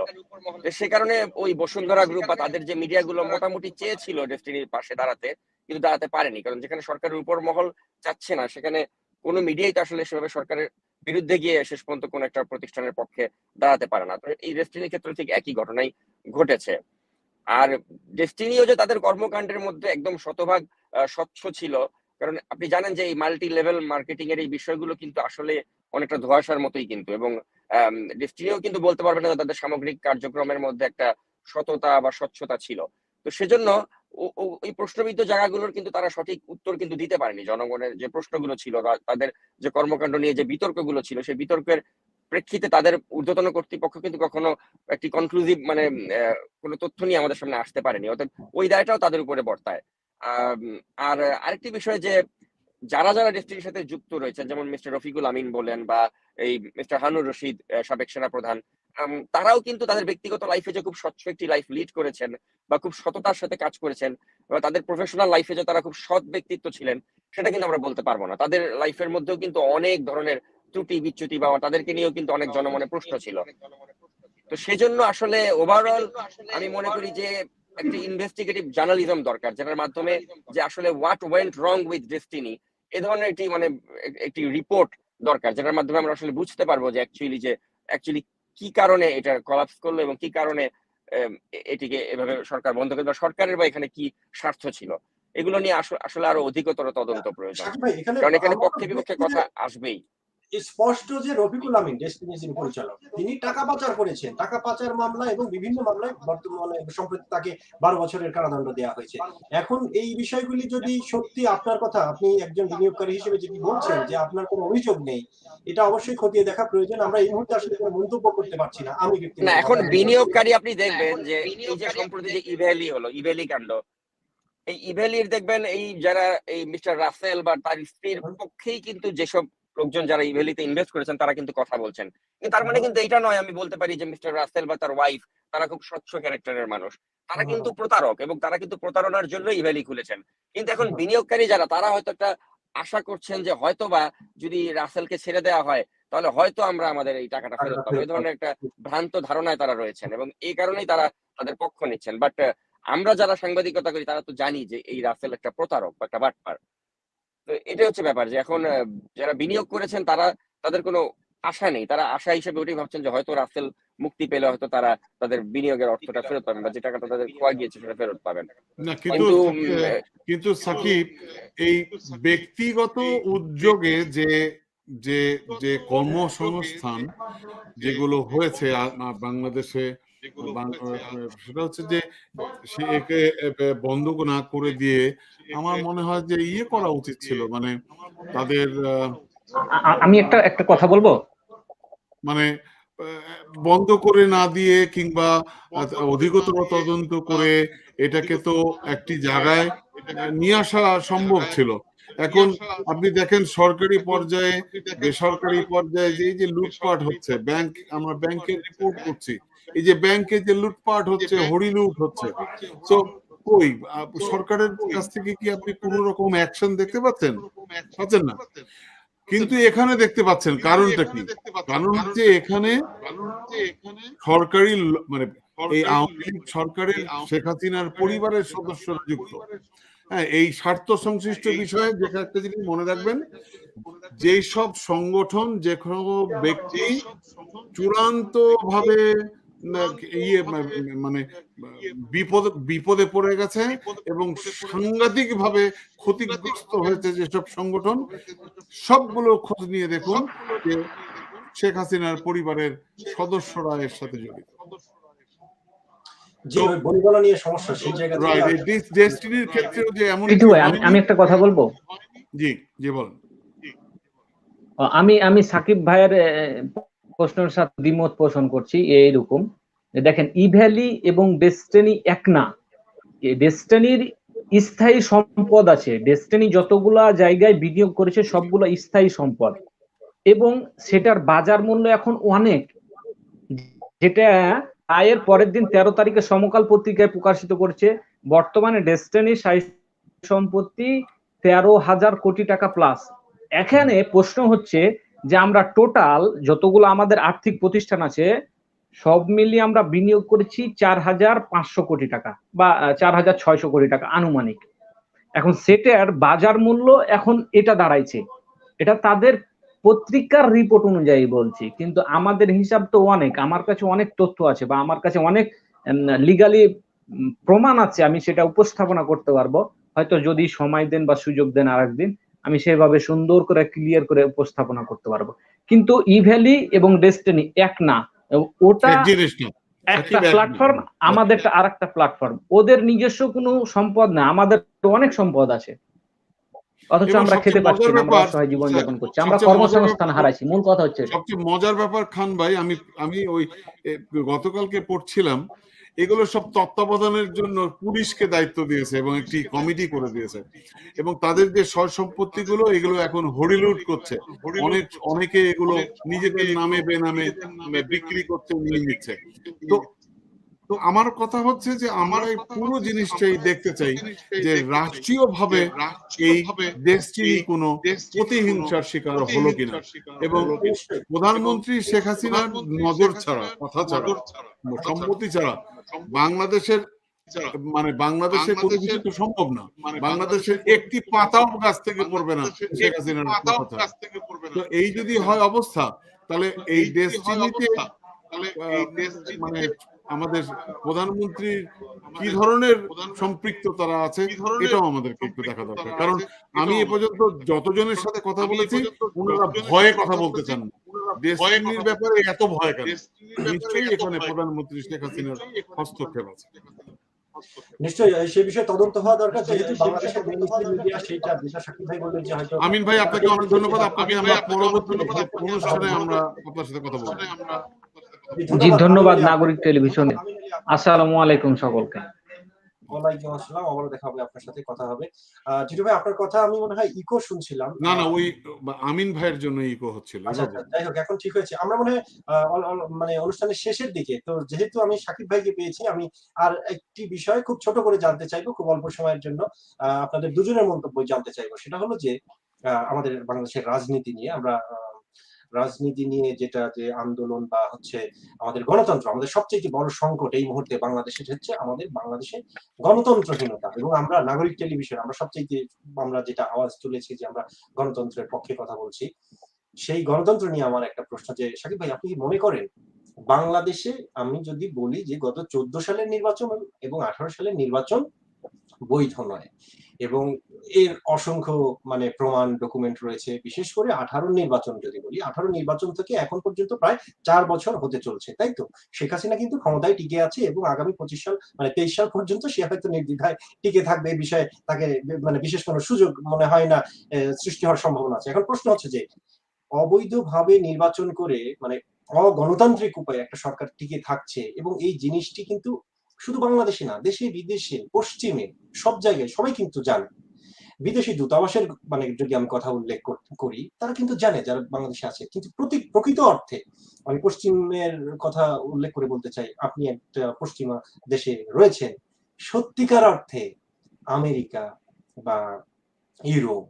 তো সে কারণে ওই বসুন্ধরা গ্রুপ বা তাদের যে মিডিয়াগুলো মোটামুটি চেয়েছিল ডেস্টিনির পাশে দাঁড়াতে, কিন্তু দাঁড়াতে পারেনি, কারণ যেখানে সরকারের উপর মহল চাচ্ছে না, সেখানে কোনো মিডিয়াই তো আসলে সেভাবে সরকারের বিরুদ্ধে গিয়ে শেষ পর্যন্ত কোন একটা প্রতিষ্ঠানের পক্ষে দাঁড়াতে পারে না। তো এই ডেস্টিনির ক্ষেত্রে ঠিক একই ঘটনাই ঘটেছে। আর ডেস্টিনিও যে তাদের কর্মকাণ্ডের মধ্যে একদম শতভাগ স্বচ্ছ ছিল, কারণ আপনি জানেন যে এই মাল্টি লেভেল মার্কেটিং এর এই বিষয়গুলো কিন্তু আসলে অনেকটা ধোঁয়াশার মতোই কিন্তু, এবং ডেস্টিনিও কিন্তু বলতে পারবে না যে তাদের সামগ্রিক কার্যক্রমের মধ্যে একটা সততা বা স্বচ্ছতা ছিল। তো সেজন্য ওই প্রশ্নবিদ্ধ জায়গাগুলোর কিন্তু তারা সঠিক উত্তর কিন্তু দিতে পারেনি। জনগণের যে প্রশ্নগুলো ছিল বা তাদের যে কর্মকাণ্ড নিয়ে যে বিতর্কগুলো ছিল, সেই বিতর্কের প্রেক্ষিতে তাদের ঊর্ধ্বতন কর্তৃপক্ষ কিন্তু কখনো একটি কনক্লুসিভ মানে কোনো তথ্য নিয়ে আমাদের সামনে আসতে পারেনি, অর্থাৎ ওই দায়টাও তাদের উপরে বর্তায়। আর আরেকটি বিষয় যে যারা যারা ডেস্টিনির সাথে যুক্ত রয়েছেন, যেমন মিস্টার রফিকুল আমিন বলেন বা এই মিস্টার হানুর রশিদ, সাবেক সেনাপ্রধান, তারাও কিন্তু তাদের ব্যক্তিগত লাইফে যে খুব স্বচ্ছ একটি লাইফ লিড করেছেন বা খুব সততার সাথে কাজ করেছেন, বা তাদের প্রফেশনাল লাইফে যে তারা খুব সৎ ব্যক্তিত্ব ছিলেন, সেটা কিন্তু আমরা বলতে পারবো না। তাদের লাইফের মধ্যেও কিন্তু অনেক ধরনের ত্রুটি বিচ্যুতি বা তাদেরকে নিয়েও কিন্তু অনেক জনমনে প্রশ্ন ছিল। তো সেজন্য আসলে ওভারঅল আমি মনে করি যে একটি ইনভেস্টিগেটিভ জার্নালিজম দরকার, যেটার মাধ্যমে যে আসলে what went wrong with destiny, এ ধরনের একটি মানে একটি রিপোর্ট দরকার, যেটার মাধ্যমে আমরা আসলে বুঝতে পারবো যে অ্যাকচুয়ালি কি কারণে এটা কলাপস করলো এবং কি কারণে এটিকে এভাবে সরকার বন্ধ করে, বা সরকারের বা এখানে কি স্বার্থ ছিল, এগুলো নিয়ে আসলে আরো অধিকতর তদন্ত প্রয়োজন, সাকিব ভাই, কারণ এখানে আমরা পক্ষে বিপক্ষে দেখছি কথা যে আসবেই। স্পষ্ট যে রফিকুল আমিন ডেস্টিনির যিনি পরিচালক, তিনি টাকা পাচার করেছেন, টাকা পাচার মামলা এবং বিভিন্ন মামলায় বর্তমানে সম্প্রতি তাকে 12 বছরের কারাদণ্ড দেওয়া হয়েছে। এখন এই বিষয়গুলি যদি সত্যি আপনার কথা, আপনি একজন বিনিয়োগকারী হিসেবে যেটি বলছেন যে আপনার কোনো অভিযোগ নেই, এটা অবশ্যই খতিয়ে দেখা প্রয়োজন। আমরা এই মুহূর্তে আসলে কোনো মন্তব্য করতে পারছি না, আমি না, ব্যক্তিগত এখন ভাবে। বিনিয়োগকারী আপনি দেখবেন যে এই যে সম্প্রতি যে ইভ্যালি হলো, ইভ্যালি কাণ্ড, এই ইভ্যালির দেখবেন এই যারা এই মিস্টার রাসেল বা তার স্ত্রীর পক্ষেই কিন্তু যেসব লোকজন যারা ইভ্যালিতে ইনভেস্ট করেছেন, তারা কিন্তু কথা বলছেন। কিন্তু তার মানে কিন্তু এটা নয় আমি বলতে পারি যে মিস্টার রাসেল বা তার ওয়াইফ তারা খুব স্বচ্ছ ক্যারেক্টারের মানুষ। তারা কিন্তু প্রতারক, এবং তারা কিন্তু প্রতারণার জন্য ইভ্যালি খুলেছেন। কিন্তু এখন বিনিয়োগকারী যারা, তারা হয়তো একটা আশা করছেন যে হয়তো বা যদি রাসেলকে ছেড়ে দেওয়া হয়, তাহলে হয়তো আমরা আমাদের এই টাকাটা ফেরত পাবো, এই ধরনের একটা ভ্রান্ত ধারণায় তারা রয়েছেন, এবং এই কারণেই তারা তাদের পক্ষ নিচ্ছেন। বাট আমরা যারা সাংবাদিকতা করি তারা তো জানি যে এই রাসেল একটা প্রতারক বা একটা বাটপার। তো এটাই হচ্ছে ব্যাপার যে এখন যারা বিনিয়োগ করেছেন তাদের কোনো আশা নেই। তারা আশা হিসেবে ওটাই ভাবছেন যে হয়তো রাসেল মুক্তি পেলে হয়তো তারা তাদের বিনিয়োগের অর্থটা ফেরত পাবেন বা যে টাকাটা তাদের খোয়া গিয়েছে সেটা ফেরত পাবেন। না কিন্তু কিন্তু সাকিব, এই ব্যক্তিগত উদ্যোগে যে যে যে কর্মসংস্থান যেগুলো হয়েছে বাংলাদেশে, সেটা হচ্ছে যে সে একে বন্ধ না করে দিয়ে আমার মনে হয় যে ইয়ে করা উচিত ছিল, মানে তাদের আমি একটা কথা বলবো, মানে বন্ধ করে না দিয়ে কিংবা অধিকতর তদন্ত করে এটাকে তো একটি জায়গায় নিয়ে আসা সম্ভব ছিল। এখন আপনি দেখেন সরকারি পর্যায়ে বেসরকারি পর্যায়ে যে লুটপাট হচ্ছে, আমরা ব্যাংকের রিপোর্ট করছি, এই যে ব্যাংকে যে লুটপাট হচ্ছে, হরিলুট হচ্ছে, তো কই সরকারের কাছ থেকে কি আপনি কোন রকম অ্যাকশন দেখতে পাচ্ছেন না? কিন্তু এখানে দেখতে পাচ্ছেন। কারণটা কি? কারণ হচ্ছে এখানে সরকারি মানে এই আওয়ামী লীগ সরকারের শেখ হাসিনার পরিবারের সদস্যরা যুক্ত। হ্যাঁ, এই স্বার্থ সংশ্লিষ্ট বিষয়ে যে একটা জিনিস মনে রাখবেন, যেই সব সংগঠন, যে কোনো ব্যক্তি চূড়ান্ত ভাবে মানে বিপদে পড়ে গেছে এবং সাংঘাতিক ভাবে ক্ষতিগ্রস্ত হয়েছে যেসব সংগঠন, সবগুলো খোঁজ নিয়ে দেখুন যে শেখ হাসিনার পরিবারের সদস্যরা এর সাথে জড়িত। ডেস্টিনির ক্ষেত্রেও যে এমন, আমি একটা কথা বলবো। জি জি বলুন। আমি সাকিব ভাইয়ের প্রশ্নের সাথে দ্বিমত পোষণ করছি। এইরকম দেখেন, ইভ্যালি এবং ডেস্টিনি এক না। ডেস্টিনির স্থায়ী সম্পদ আছে, ডেস্টিনি যতগুলা জায়গায় বিনিয়োগ করেছে সবগুলো স্থায়ী সম্পদ, এবং সেটার বাজার মূল্য এখন অনেক, যেটা আয়ের পরের দিন 13 তারিখে সমকাল পত্রিকায় প্রকাশিত করছে। বর্তমানে ডেস্টিনির সম্পত্তি 13,000 কোটি টাকা প্লাস। এখানে প্রশ্ন হচ্ছে যে আমরা টোটাল যতগুলো আমাদের আর্থিক প্রতিষ্ঠান আছে সব মিলিয়ে আমরা বিনিয়োগ করেছি 4,500 কোটি টাকা বা 4,600 কোটি টাকা আনুমানিক। এখন সেটার বাজার মূল্য এখন এটা দাঁড়াইছে, এটা তাদের পত্রিকার রিপোর্ট অনুযায়ী বলছি, কিন্তু আমাদের হিসাব তো অনেক, আমার কাছে অনেক তথ্য আছে বা আমার কাছে অনেক লিগালি প্রমাণ আছে, আমি সেটা উপস্থাপনা করতে পারবো। হয়তো যদি সময় দেন বা সুযোগ দেন আরেকদিন, আমি সেভাবে সুন্দর করে ক্লিয়ার করে উপস্থাপনা করতে পারবো। কিন্তু ইভ্যালি এবং ডেস্টিনি এক না, ওটা একটা প্ল্যাটফর্ম, আমাদেরটা আরেকটা প্ল্যাটফর্ম। ওদের নিজস্ব কোনো সম্পদ না, আমাদের অনেক সম্পদ আছে, অথচ আমরা খেতে পাচ্ছি না, আমরা অসহায় জীবনযাপন করছি, আমরা কর্মসংস্থান হারাইছি। মূল কথা হচ্ছে সবচেয়ে মজার ব্যাপার খান ভাই, আমি ওই গতকালকে পড়ছিলাম, এগুলো সব তত্ত্বাবধানের জন্য পুলিশকে দায়িত্ব দিয়েছে এবং একটি কমিটি করে দিয়েছে, এবং তাদের যে সয় সম্পত্তি গুলো এগুলো এখন হরিলুট করছে, অনেকে এগুলো নিজেদের নামে বেনামে বিক্রি করতে নিয়ে নিচ্ছে। তো আমার কথা হচ্ছে যে আমরা এই পুরো জিনিসটাই দেখতে চাই যে রাষ্ট্রীয়ভাবে এই দেশটি কোনো প্রতিহিংসার শিকার হলো কিনা, এবং প্রধানমন্ত্রী শেখ হাসিনার নজর ছাড়া, কথা ছাড়া, সম্মতি ছাড়া বাংলাদেশের কোনো কিছু তো সম্ভব না। বাংলাদেশের একটি পাতাও গাছ থেকে পড়বে না শেখ হাসিনার কথা। তো এই যদি হয় অবস্থা, তাহলে এই দেশটিতে মানে আমাদের প্রধানমন্ত্রী কি ধরনের সম্পৃক্ত তারা আছে এটাও আমাদেরকে একটু দেখা দরকার। কারণ আমি এ পর্যন্ত যতজনের সাথে কথা বলেছি ওনারা ভয়ে কথা বলতে চান না। দেশটির ব্যাপারে এত ভয় কেন? নিশ্চয়ই এখানে প্রধানমন্ত্রী শেখ হাসিনার হস্তক্ষেপ আছে। নিশ্চয়ই সেই বিষয়ে তদন্ত হওয়া দরকার, যেহেতু বাংলাদেশের মিডিয়া সেইটা সাকিব ভাই বললেন যে হয়তো। আমিন ভাই, আপনাকে অনেক ধন্যবাদ। আপনাকে আমরা পরবর্তী অনুষ্ঠানে আমরা আপনার সাথে কথা বলবো। জি ধন্যবাদ নাগরিক টেলিভিশনে। আসসালামু আলাইকুম সকলকে। ওয়ালাইকুম আসসালাম, আবারও দেখা হবে, আপনার সাথে কথা হবে। জিতু ভাই, আপনার কথা আমি মনে হয় ইকো শুনছিলাম। না ওই আমিন ভাইয়ের জন্য ইকো হচ্ছিল। আচ্ছা, যাই হোক, এখন ঠিক হয়েছে। আমরা মনে হয় মানে অনুষ্ঠানের শেষের দিকে, তো যেহেতু আমি সাকিব ভাইকে পেয়েছি, আমি আর একটি বিষয় খুব ছোট করে জানতে চাইবো, খুব অল্প সময়ের জন্য আপনাদের দুজনের মন্তব্য জানতে চাইবো। সেটা হলো যে আমাদের বাংলাদেশের রাজনীতি নিয়ে আমরা রাজনীতি নিয়ে যেটা যে আন্দোলন বা হচ্ছে আমাদের গণতন্ত্র, আমাদের সবচেয়ে বড় সংকট এই মুহূর্তে বাংলাদেশের হচ্ছে আমাদের বাংলাদেশে গণতন্ত্রহীনতা। এবং আমরা নাগরিক টেলিভিশন আমরা সবচেয়ে আমরা যেটা আওয়াজ তুলেছি যে আমরা গণতন্ত্রের পক্ষে কথা বলছি, সেই গণতন্ত্র নিয়ে আমার একটা প্রশ্ন যে সাকিব ভাই, আপনি কি মনে করেন বাংলাদেশে, আমি যদি বলি যে গত 14 সালের নির্বাচন এবং 18 সালের নির্বাচন বৈধ নয়, এবং এর অসংখ্য মানে প্রমাণ ডকুমেন্ট রয়েছে, বিশেষ করে 18 নির্বাচন যদি বলি, 18 নির্বাচন থেকে এখন পর্যন্ত প্রায় 4 বছর হতে চলছে, তাই তো? শেখ হাসিনা কিন্তু ক্ষমতায় টিকে আছে এবং আগামী 25 সাল মানে 23 সাল পর্যন্ত সে হয়তো নির্দ্বিধায় টিকে থাকবে, এই বিষয়ে তাকে মানে বিশেষ কোনো সুযোগ মনে হয় না সৃষ্টি হওয়ার সম্ভাবনা আছে। এখন প্রশ্ন হচ্ছে যে অবৈধভাবে নির্বাচন করে মানে অগণতান্ত্রিক উপায়ে একটা সরকার টিকে থাকছে, এবং এই জিনিসটি কিন্তু শুধু বাংলাদেশে না, দেশে বিদেশে পশ্চিমে সব জায়গায় সবাই কিন্তু জানে। বিদেশি দূতাবাসের মানে যদি আমি কথা উল্লেখ করি, তারা কিন্তু জানে যারা বাংলাদেশে আছে, কিন্তু প্রকৃত অর্থে আমি পশ্চিমের কথা উল্লেখ করে বলতে চাই, আপনি একটা পশ্চিমা দেশে রয়েছেন, সত্যিকার অর্থে আমেরিকা বা ইউরোপ,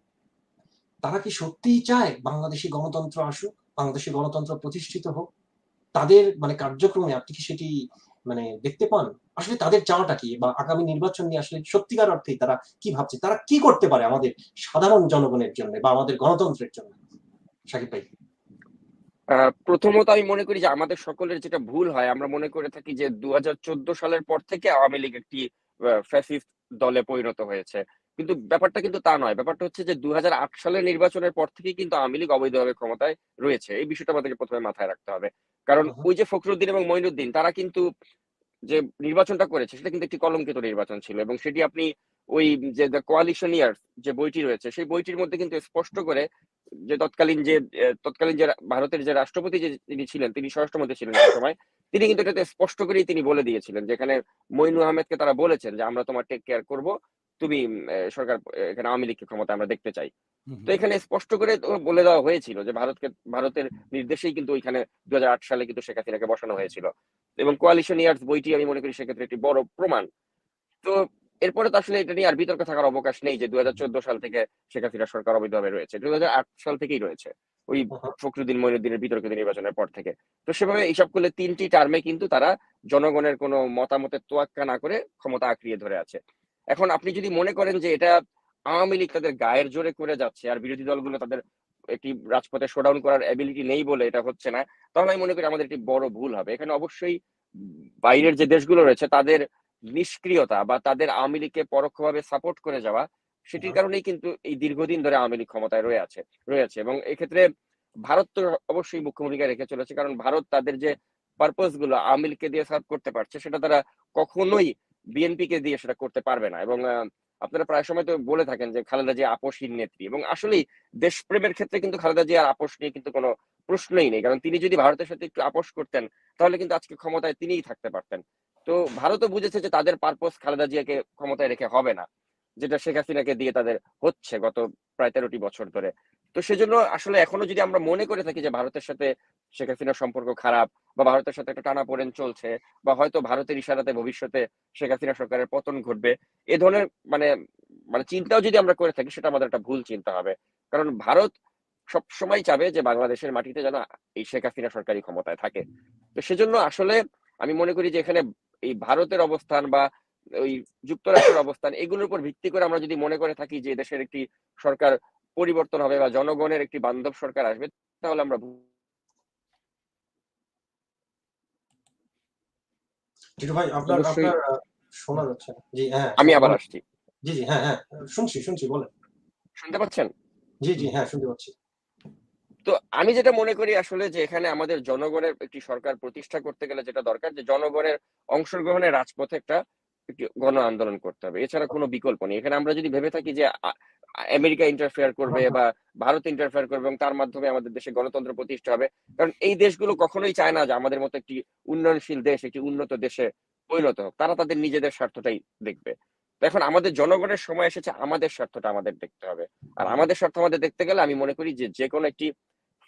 তারা কি সত্যিই চায় বাংলাদেশি গণতন্ত্র আসুক, বাংলাদেশি গণতন্ত্র প্রতিষ্ঠিত হোক? তাদের মানে কার্যক্রমে আপনি কি সেটি মানে দেখতে পান? আসলে তাদের চাওয়াটা কি, বা আগামী নির্বাচন নিয়ে আসলে সত্যিকার অর্থেই তারা কি ভাবছে, তারা কি করতে পারে আমাদের সাধারণ জনগণের জন্য বা আমাদের গণতন্ত্রের জন্য? সাকিব ভাই। প্রথমত আমি মনে করি যে আমাদের সকলের যেটা ভুল হয়, আমরা মনে করে থাকি যে 2014 সালের পর থেকে আওয়ামী লীগ একটি ফ্যাসিস্ট দলে পরিণত হয়েছে, কিন্তু ব্যাপারটা কিন্তু তা নয়। ব্যাপারটা হচ্ছে যে 2008 সালের নির্বাচনের পর থেকেই কিন্তু আওয়ামী লীগ অবৈধভাবে ক্ষমতায় রয়েছে। এই বিষয়টা আমাদেরকে প্রথমে মাথায় রাখতে হবে, কারণ ওই যে ফখরুদ্দিন এবং মঈনুদ্দিন, তারা কিন্তু যে নির্বাচনটা করেছে সেটা কিন্তু একটি কলঙ্কিত নির্বাচন ছিল, এবং সেটি আপনি ওই যে দ্য কোয়ালিশন ইয়ার্স যে বইটি রয়েছে, সেই বইটির মধ্যে কিন্তু স্পষ্ট করে যে তৎকালীন যে ভারতের যে রাষ্ট্রপতি যে তিনি ছিলেন, তিনি স্বরাষ্ট্রমন্ত্রী ছিলেন সেই সময়, তিনি কিন্তু এটাতে স্পষ্ট করেই তিনি বলে দিয়েছিলেন, যেখানে মঈনু আহমেদকে তারা বলেছেন যে আমরা তোমার টেক কেয়ার করব, তুমি সরকার এখানে আওয়ামী লীগকে ক্ষমতা আমরা দেখতে চাই। তো এখানে স্পষ্ট করে বলে দেওয়া হয়েছিল যে ভারতের নির্দেশেই কিন্তু ওইখানে 2008 সালে কিন্তু শেখ হাসিনাকে বসানো হয়েছিল, এবং কোয়ালিশন ইয়ার্স বইটি আমি মনে করি সেক্ষেত্রে একটি বড় প্রমাণ। তো এরপরে তো আসলে এটা নিয়ে আর বিতর্ক থাকার অবকাশ নেই যে 2014 সাল থেকে শেখ হাসিনা সরকার অবৈধভাবে রয়েছে, 2008 সাল থেকেই রয়েছে, ওই ফখরুদ্দিন মঈনুদ্দিনের বিতর্কিত নির্বাচনের পর থেকে। তো সেভাবে এইসব করলে 3টি টার্মে কিন্তু তারা জনগণের কোনো মতামতের তোয়াক্কা না করে ক্ষমতা আঁকড়িয়ে ধরে আছে। এখন আপনি যদি মনে করেন যে এটা আওয়ামী লীগ তাদের গায়ের জোরে করে যাচ্ছে আর বিরোধী দলগুলো তাদের একটি রাজপথে শোডাউন করার এবিলিটি নেই বলে এটা হচ্ছে না, তাহলে আমি মনে করি আমাদের একটি বড় ভুল হবে। এখানে অবশ্যই বাইরের যে দেশগুলো রয়েছে তাদের নিষ্ক্রিয়তা বা তাদের আওয়ামী লীগকে পরোক্ষভাবে সাপোর্ট করে যাওয়া, সেটির কারণেই কিন্তু এই দীর্ঘদিন ধরে আওয়ামী লীগ ক্ষমতায় রয়েছে। এবং এক্ষেত্রে ভারত তো অবশ্যই মুখ্য ভূমিকা রেখে চলেছে, কারণ ভারত তাদের যে পারপাস গুলো আওয়ামী লীগকে দিয়ে সার্ভ করতে পারছে, সেটা তারা কখনোই বিএনপি কে দিয়ে সেটা করতে পারবে না। এবং আপনারা প্রায় সময় তো বলে থাকেন যে খালেদা জিয়া আপোষহীন নেত্রী, এবং আসলেই দেশপ্রেমের ক্ষেত্রে কিন্তু খালেদা জিয়ার আপোষ নিয়ে কিন্তু কোনো প্রশ্নই নেই, কারণ তিনি যদি ভারতের সাথে একটু আপোষ করতেন তাহলে কিন্তু আজকে ক্ষমতায় তিনিই থাকতে পারতেন। তো ভারতও বুঝেছে যে তাদের পারপোজ খালেদা জিয়াকে ক্ষমতায় রেখে হবে না, যেটা শেখ হাসিনাকে দিয়ে তাদের হচ্ছে গত প্রায় 13টি বছর ধরে। তো সেজন্য আসলে এখনো যদি আমরা মনে করে থাকি যে ভারতের সাথে শেখ হাসিনার সম্পর্ক খারাপ, বা ভারতের সাথে একটা টানাপোড়েন চলছে, বা হয়তো ভারতের ইশারাতে ভবিষ্যতে শেখ হাসিনা সরকারের পতন ঘটবে, এ ধরনের মানে মানে চিন্তাও যদি আমরা করে থাকি, সেটা আমাদের একটা ভুল চিন্তা হবে। কারণ ভারত সবসময় চাবে যে বাংলাদেশের মাটিতে যেন এই শেখ হাসিনা সরকারি ক্ষমতায় থাকে। তো সেজন্য আসলে আমি মনে করি যে এখানে এই ভারতের অবস্থান বা ওই যুক্তরাষ্ট্রের অবস্থান, এগুলোর উপর ভিত্তি করে আমরা যদি মনে করে থাকি যে দেশের একটি সরকার পরিবর্তন হবে বা জনগণের একটি বান্ধব সরকার আসবে, তাহলে আমরা জিতু ভাই, আপনার শোনা যাচ্ছে না। জি হ্যাঁ, আমি আবার আসছি। জি হ্যাঁ হ্যাঁ, শুনছি বলেন। শুনতে পাচ্ছেন? জি হ্যাঁ, শুনতে পাচ্ছি। তো আমি যেটা মনে করি আসলে যে এখানে আমাদের জনগণের একটি সরকার প্রতিষ্ঠা করতে গেলে যেটা দরকার, যে জনগণের অংশগ্রহণের রাজপথে একটি গণ আন্দোলন করতে হবে, এছাড়া কোনো বিকল্প নেই। এখানে আমরা যদি ভেবে থাকি যে আমেরিকা ইন্টারফেয়ার করবে বা ভারত ইন্টারফেয়ার করবে এবং তার মাধ্যমে আমাদের দেশে গণতন্ত্র প্রতিষ্ঠা হবে, কারণ এই দেশগুলো কখনোই চায় না যে আমাদের মতো একটি উন্নয়নশীল দেশ একটি উন্নত দেশে পরিণত হোক, তারা তাদের নিজেদের স্বার্থটাই দেখবে। তো এখন আমাদের জনগণের সময় এসেছে আমাদের স্বার্থটা আমাদের দেখতে হবে, আর আমাদের স্বার্থ আমাদের দেখতে গেলে আমি মনে করি যে কোনো একটি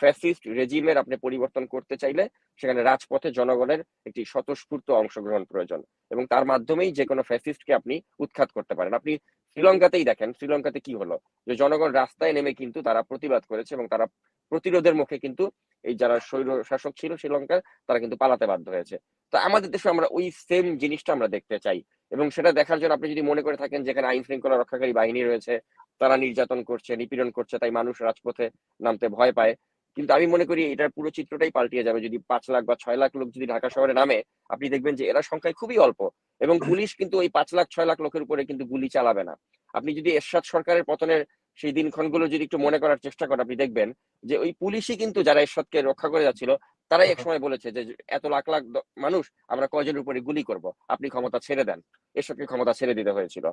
ফ্যাসিস্ট রেজিমের আপনি পরিবর্তন করতে চাইলে সেখানে রাজপথে জনগণের একটি স্বতঃস্ফূর্ত অংশগ্রহণ প্রয়োজন, এবং তার মাধ্যমেই যে কোনো ফ্যাসিস্টকে আপনি উৎখাত করতে পারেন। আপনি শ্রীলঙ্কাতেই দেখেন, শ্রীলঙ্কাতে কি হলো, যে জনগণ রাস্তায় নেমে কিন্তু তারা প্রতিবাদ করেছে এবং তারা প্রতিরোধের মুখে কিন্তু এই যারা স্বৈর শাসক ছিল শ্রীলঙ্কার, তারা কিন্তু পালাতে বাধ্য হয়েছে। তো আমাদের দেশে আমরা ওই সেম জিনিসটা আমরা দেখতে চাই, এবং সেটা দেখার জন্য আপনি যদি মনে করে থাকেন যেখানে আইন শৃঙ্খলা রক্ষাকারী বাহিনী রয়েছে, তারা নির্যাতন করছে, নিপীড়ন করছে, তাই মানুষ রাজপথে নামতে ভয় পায়। কিন্তু আমি মনে করি এটার পুরো চিত্রটাই পাল্টিয়ে যাবে যদি 5 লাখ বা 6 লাখ লোক যদি ঢাকা শহরে নামে। আপনি দেখবেন যে এরা সংখ্যায় খুবই অল্প, এবং পুলিশ কিন্তু ওই 5 লাখ 6 লাখ লোকের উপরে কিন্তু গুলি চালাবে না। আপনি যদি এরশাদ সরকারের পতনের সেই দিনক্ষণগুলো যদি একটু মনে করার চেষ্টা করেন, আপনি দেখবেন যে ওই পুলিশই কিন্তু যারা এরশাদকে রক্ষা করে যাচ্ছিল, তারাই একসময় বলেছে যে এত লাখ লাখ মানুষ আমরা কয়জনের উপরে গুলি করব, আপনি ক্ষমতা ছেড়ে দেন। এরশাদকে ক্ষমতা ছেড়ে দিতে হয়েছিল।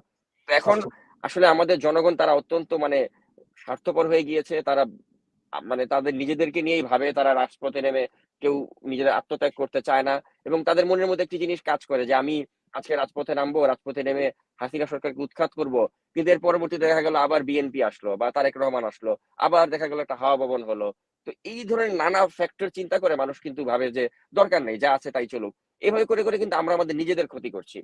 তো এখন আসলে আমাদের জনগণ তারা অত্যন্ত মানে স্বার্থপর হয়ে গিয়েছে। তারা মানে তাদের নিজেদেরকে নিয়েই ভাবে, তারা রাজপথে নেমে কেউ নিজেদের আত্মত্যাগ করতে চায় না, এবং তাদের মনের মধ্যে একটি জিনিস কাজ করে যে আমি আজকে রাজপথে নামবো, রাজপথে নেমে হাসিনা সরকারকে উৎখাত করব, কিন্তু এর পরবর্তীতে দেখা গেল আবার বিএনপি আসলো বা তারেক রহমান আসলো, আবার দেখা গেল একটা হাওয়া ভবন হলো। তো এই ধরনের নানা ফ্যাক্টর চিন্তা করে মানুষ কিন্তু ভাবে যে দরকার নেই, যা আছে তাই চলুক। এভাবে করে করে কিন্তু আমরা আমাদের নিজেদের ক্ষতি করছি।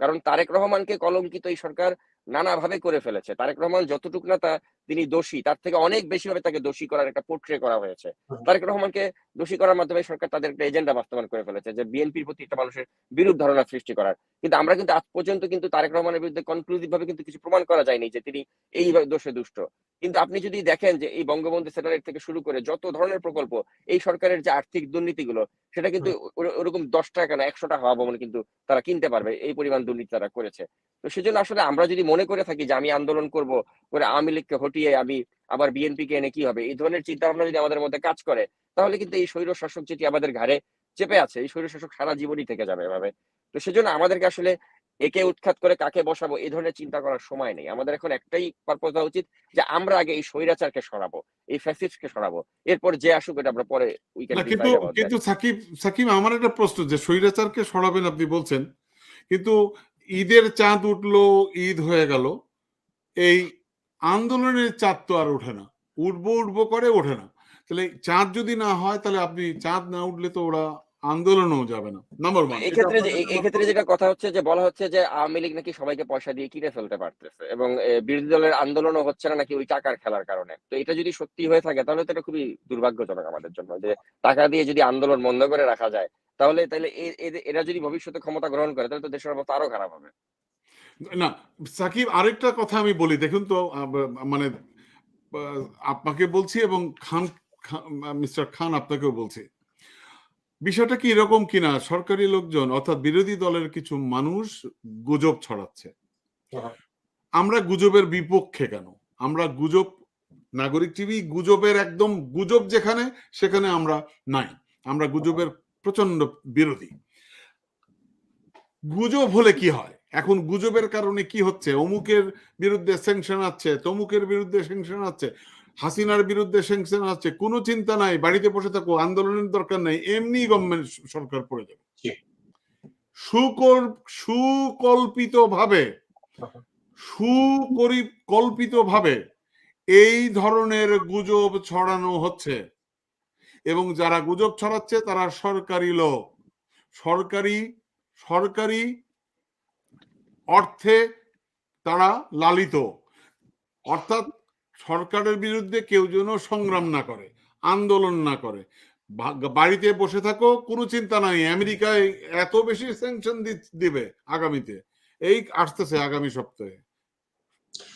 কারণ তারেক রহমানকে কলঙ্কিত এই সরকার নানাভাবে করে ফেলেছে। তারেক রহমান যতটুকু না তিনি দোষী, তার থেকে অনেক বেশি ভাবে তাকে দোষী করার একটা পোর্ট্রে করা হয়েছে। তারেক রহমানকে দোষী করার মাধ্যমে সরকার তাদের একটা এজেন্ডা বাস্তবায়ন করে ফেলেছে, যে বিএনপির প্রতি একটা মানুষের বিরূপ ধারণা সৃষ্টি করার। কিন্তু আমরা কিন্তু আজ পর্যন্ত কিন্তু তারেক রহমানের বিরুদ্ধে কনক্লুসিভ ভাবে কিন্তু কিছু প্রমাণ করা যায়নি যে তিনি এই দোষে দুষ্ট। কিন্তু আপনি যদি দেখেন যে এই বঙ্গবন্ধু স্যাটেলাইট থেকে শুরু করে যত ধরনের প্রকল্প, এই সরকারের যে আর্থিক দুর্নীতিগুলো, সেটা কিন্তু ওরকম 10 টাকা না 100টা হাওয়া ভবন কিন্তু তারা কিনতে পারবে, এই পরিমাণ দুর্নীতি তারা করেছে। তো সেজন্য আসলে আমরা যদি মনে করে থাকি যে আমি আন্দোলন করব করে আওয়ামী লীগকে হটিয়ে আমি আবার বিএনপি কে এনে কি হবে, এই ধরনের চিন্তা ভাবনা যদি আমাদের মধ্যে কাজ করে, তাহলে কিন্তু এই স্বৈর শাসক যেটি আমাদের ঘাড়ে চেপে আছে, এই স্বৈর শাসক সারা জীবনই থেকে যাবে এভাবে। তো সেজন্য আমাদেরকে আসলে একে উৎখাত করে কাকে বসাবো এই ধরনের চিন্তা করার সময় নেই। আমাদের এখন একটাই পারপোজ হওয়া উচিত যে আমরা আগে এই স্বৈরাচারকে সরাবো, এই ফ্যাসিস্টকে সরাবো, এরপর যে আসুক এটা আমরা পরে উই ক্যান কিন্তু ডিসাইড অ্যাবাউট দ্যাট। কিন্তু সাকিব আমার একটা প্রশ্ন, যে স্বৈরাচারকে সরাবেন আপনি বলছেন, কিন্তু ঈদের চাঁদ উঠলো, ঈদ হয়ে গেল, এই আন্দোলনের চাঁদ তো আর ওঠে না, উঠবো করে ওঠে না। তাহলে চাঁদ যদি না হয়, তাহলে আপনি চাঁদ না উঠলে তো ওরা আন্দোলনও যাবে না। Number one. এই ক্ষেত্রে যেটা কথা হচ্ছে যে বলা হচ্ছে যে আওয়ামী লীগ নাকি সবাইকে পয়সা দিয়ে কিনে ফেলতে পারতেছে, এবং বিরোধী দলের আন্দোলনও হচ্ছে না নাকি ওই টাকার খেলার কারণে। তো এটা যদি সত্যি হয়ে থাকে তাহলে তো এটা খুবই দুর্ভাগ্যজনক আমাদের জন্য, যে টাকা দিয়ে যদি আন্দোলন বন্ধ করে রাখা যায়, তাহলে এরা যদি ভবিষ্যতে ক্ষমতা গ্রহণ করে তাহলে তো দেশের অবস্থা আরো খারাপ হবে। না সাকিব, আরেকটা কথা আমি বলি, দেখুন তো, মানে আপনাকে বলছি এবং মিস্টার খান আপনাকেও বলছি, বিষয়টা কি এরকম কিনা, সরকারি লোকজন অর্থাৎ বিরোধী দলের কিছু মানুষ গুজব ছড়াচ্ছে। আমরা গুজবের বিপক্ষে কেন? আমরা গুজব, নাগরিক টিভি গুজবের একদম গুজব যেখানে সেখানে আমরা নাই, আমরা গুজবের প্রচন্ড বিরোধী। গুজব হলে কি হয়? এখন গুজবের কারণে কি হচ্ছে? অমুকের বিরুদ্ধে স্যাংশন আছে, তমুকের বিরুদ্ধে স্যাংশন আছে, হাসিনার বিরুদ্ধে স্যাংশন আছে, কোনো চিন্তা নাই, বাড়িতে বসে থাকো, আন্দোলনের দরকার নাই, এমনি গভর্নমেন্ট সরকার পড়ে যাবে। সুকল্পিতভাবে এই ধরনের গুজব ছড়ানো হচ্ছে, এবং যারা গুজব ছড়াচ্ছে তারা সরকারি লোক, সরকারি অর্থে তারা লালিত। অর্থাৎ সরকারের বিরুদ্ধে কেউ যেন সংগ্রাম না করে, আন্দোলন না করে, বাড়িতে বসে থাকো, কোনো চিন্তা নাই, আমেরিকায় এত বেশি স্যাংশন দিবে আগামীতে, এই আসতেছে আগামী সপ্তাহে,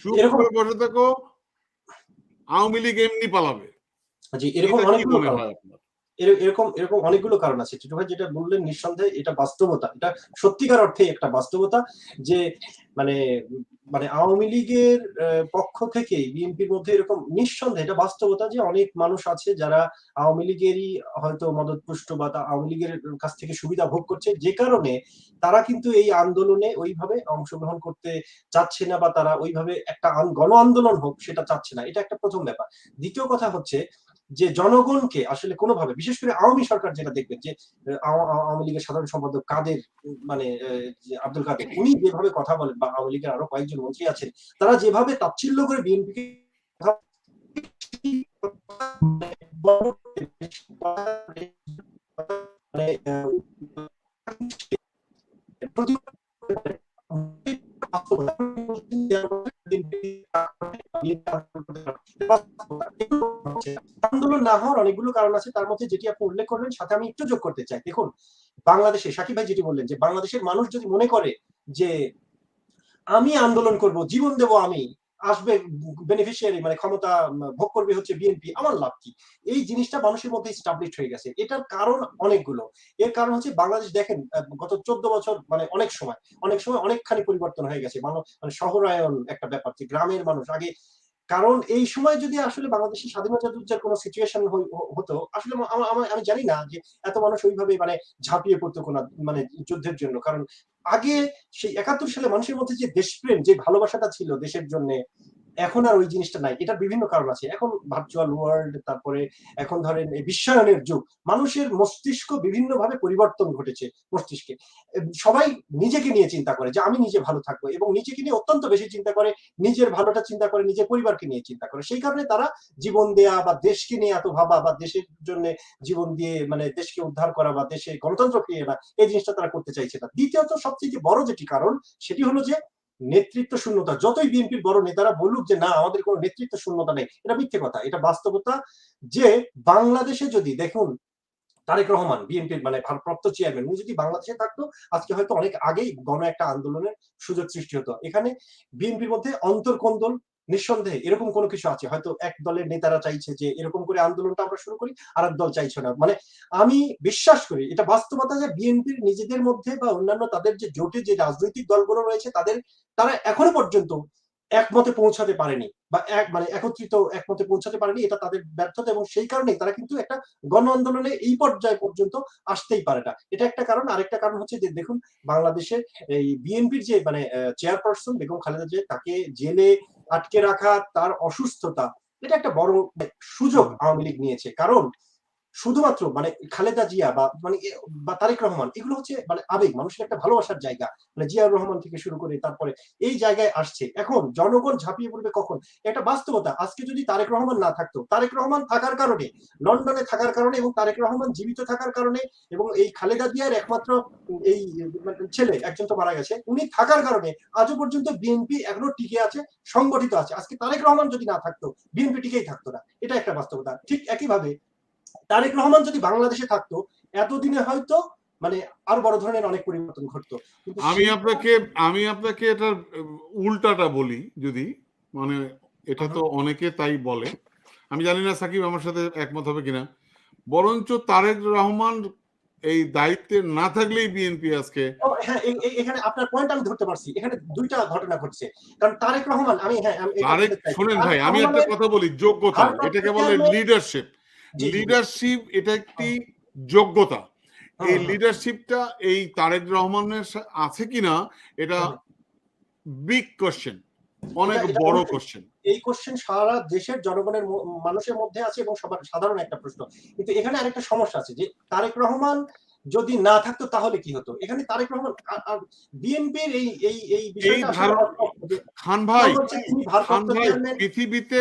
চুপ করে বসে থাকো, আওয়ামী লীগ এমনি পালাবে। এরকম অনেকগুলো কারণ আছে। ছোট ভাই যেটা বললেন, নিঃসন্দেহে এটা বাস্তবতা, এটা সত্যিকার অর্থে একটা বাস্তবতা, যে মানে মানে আওয়ামী লীগের পক্ষ থেকে বিএনপির মধ্যে এরকম নিঃসন্দেহে এটা বাস্তবতা যে অনেক মানুষ আছে যারা আওয়ামী লীগেরই হয়তো মদতপুষ্ট বা আওয়ামী লীগের কাছ থেকে সুবিধা ভোগ করছে, যে কারণে তারা কিন্তু এই আন্দোলনে ওইভাবে অংশগ্রহণ করতে চাচ্ছে না, বা তারা ওইভাবে একটা গণ আন্দোলন হোক সেটা চাচ্ছে না। এটা একটা প্রথম ব্যাপার। দ্বিতীয় কথা হচ্ছে যে জনগণকে আসলে কোনোভাবে, বিশেষ করে আওয়ামী সরকার যেটা দেখবেন, যে আওয়ামী লীগের সাধারণ সম্পাদক কাদের, মানে আব্দুল কাদের, উনি যেভাবে কথা বলেন, বা আওয়ামী লীগের আরো কয়েকজন মন্ত্রী আছেন, তারা যেভাবে তাচ্ছিল্য করে বিএনপিকে আন্দোলন না হওয়ার অনেকগুলো কারণ আছে, তার মধ্যে যেটি আপনি উল্লেখ করলেন সাথে আমি একটু যোগ করতে চাই। দেখুন, বাংলাদেশে সাকিব ভাই যেটি বললেন যে বাংলাদেশের মানুষ যদি মনে করে যে আমি আন্দোলন করব, জীবন দেব, আমি আসবে বেনিফিশিয়ারি মানে ক্ষমতা ভোগ করবে হচ্ছে বিএনপি, আমার লাভ কি? এই জিনিসটা মানুষের মধ্যে এস্টাবলিশড হয়ে গেছে। এটার কারণ অনেকগুলো। এর কারণ হচ্ছে বাংলাদেশ দেখেন গত 14 বছর মানে অনেক সময় অনেকখানি পরিবর্তন হয়ে গেছে। মানে শহরায়ন একটা ব্যাপার, যে গ্রামের মানুষ আগে, কারণ এই সময় যদি আসলে বাংলাদেশের স্বাধীনতা যুদ্ধের কোনো সিচুয়েশন হতো, আসলে আমি জানি না যে এত মানুষ ওইভাবে মানে ঝাঁপিয়ে পড়তো কোন মানে যুদ্ধের জন্য। কারণ আগে সেই ৭১ সালে মানুষের মধ্যে যে দেশপ্রেম, যে ভালোবাসাটা ছিল দেশের জন্য, এখন আর ওই জিনিসটা নাই। এটার বিভিন্ন কারণ আছে। এখন ভার্চুয়াল ওয়ার্ল্ড, তারপরে এখন ধরেন এই বিশ্বায়নের যুগ, মানুষের মস্তিষ্ক বিভিন্নভাবে পরিবর্তন ঘটেছে মস্তিষ্কে। সবাই নিজেকে নিয়ে চিন্তা করে যে আমি নিজে ভালো থাকবো, এবং নিজেকে নিয়ে অত্যন্ত বেশি চিন্তা করে, নিজের ভালোটা চিন্তা করে, নিজের পরিবারকে নিয়ে চিন্তা করে। সেই কারণে তারা জীবন দেয়া বা দেশকে নিয়ে এত ভাবা বা দেশের জন্য জীবন দিয়ে মানে দেশকে উদ্ধার করা বা দেশে গণতন্ত্র ফিরিয়ে আনা, এই জিনিসটা তারা করতে চাইছে না। দ্বিতীয়ত সবচেয়ে বড় যেটি কারণ, সেটি হলো যে নেতৃত্ব শূন্যতা। যতই বিএনপির বড় নেতারা বলুক যে না আমাদের কোনো নেতৃত্ব শূন্যতা নেই, এটা মিথ্যে কথা। এটা বাস্তবতা যে বাংলাদেশে যদি দেখুন তারেক রহমান বিএনপির মানে ভারপ্রাপ্ত চেয়ারম্যান, উনি যদি বাংলাদেশে থাকতো আজকে হয়তো অনেক আগেই গণ একটা আন্দোলনের সুযোগ সৃষ্টি হতো। এখানে বিএনপির মধ্যে অন্তর্কোন্দল নিঃসন্দেহে এরকম কোনো কিছু আছে, হয়তো এক দলের নেতারা চাইছে যে এরকম করে আন্দোলনটা আমরা শুরু করি, আর এক দল চাইছে না। মানে আমি বিশ্বাস করি এটা বাস্তবতা যে বিএনপির নিজেদের মধ্যে বা অন্যান্য তাদের যে জোটে যে রাজনৈতিক দলগুলো রয়েছে তারা এখনো পর্যন্ত একমতে পৌঁছাতে পারেনি বা একমতে পৌঁছাতে পারেনি, এটা তাদের ব্যর্থতা। এবং সেই কারণেই তারা কিন্তু একটা গণ আন্দোলনে এই পর্যায় পর্যন্ত আসতেই পারে না। এটা একটা কারণ। আরেকটা কারণ হচ্ছে যে দেখুন বাংলাদেশের এই বিএনপির যে মানে চেয়ারপারসন বেগম খালেদা জিয়া, তাকে জেলে আটকে রাখা, তার অসুস্থতা, এটা একটা বড় সুযোগ আওয়ামী লীগ নিয়েছে। কারণ শুধুমাত্র মানে খালেদা জিয়া বা তারেক রহমান, এগুলো হচ্ছে মানে আবেগ, মানুষের একটা ভালোবাসার জায়গা, মানে জিয়াউর রহমান থেকে শুরু করে তারপরে এই জায়গায় আসছে। এখন জনগণ ঝাঁপিয়ে পড়বে কখন, এটা বাস্তবতা। আজকে যদি তারেক রহমান না থাকতো, তারেক রহমান থাকার কারণে, লন্ডনে থাকার কারণে এবং তারেক রহমান জীবিত থাকার কারণে, এবং এই খালেদা জিয়ার একমাত্র এই ছেলে একজন তো মারা গেছে, উনি থাকার কারণে আজও পর্যন্ত বিএনপি এখনো টিকে আছে, সংগঠিত আছে। আজকে তারেক রহমান যদি না থাকতো বিএনপি টিকেই থাকতো না, এটা একটা বাস্তবতা। ঠিক একইভাবে তারেক রহমান যদি বাংলাদেশে থাকতো এতদিনে হয়তো মানে আরো বড় ধরনের অনেক পরিবর্তন ঘটতো। আমি আপনাকে এটার উল্টাটা বলি, যদি মানে এটা তো অনেকে তাই বলে, আমি জানি না সাকিব আমার সাথে একমত হবে কিনা, বরঞ্চ তারেক রহমান এই দায়িত্বে না থাকলেই বিএনপি আজকে। হ্যাঁ, এখানে আপনার পয়েন্ট আমি ধরতে পারছি। এখানে দুইটা ঘটনা ঘটছে। কারণ তারেক রহমান শোনেন ভাই, আমি একটা কথা বলি, যোগ্যতা, এটাকে বলে লিডারশিপ। লিডারশিপ এটা একটি যোগ্যতা। এই লিডারশিপটা এই তারেক রহমানের আছে কিনা এটা বিগ কোশ্চেন, অনেক বড় কোশ্চেন। এই কোশ্চেন সারা দেশের জনগণের মানুষের মধ্যে আছে এবং সবার সাধারণ একটা প্রশ্ন। কিন্তু এখানে আরেকটা সমস্যা আছে যে তারেক রহমান যদি না থাকতো তাহলে কি হতো। এখানে তারেক রহমান বিএনপির এই বিষয়টা খান ভাই, পৃথিবীতে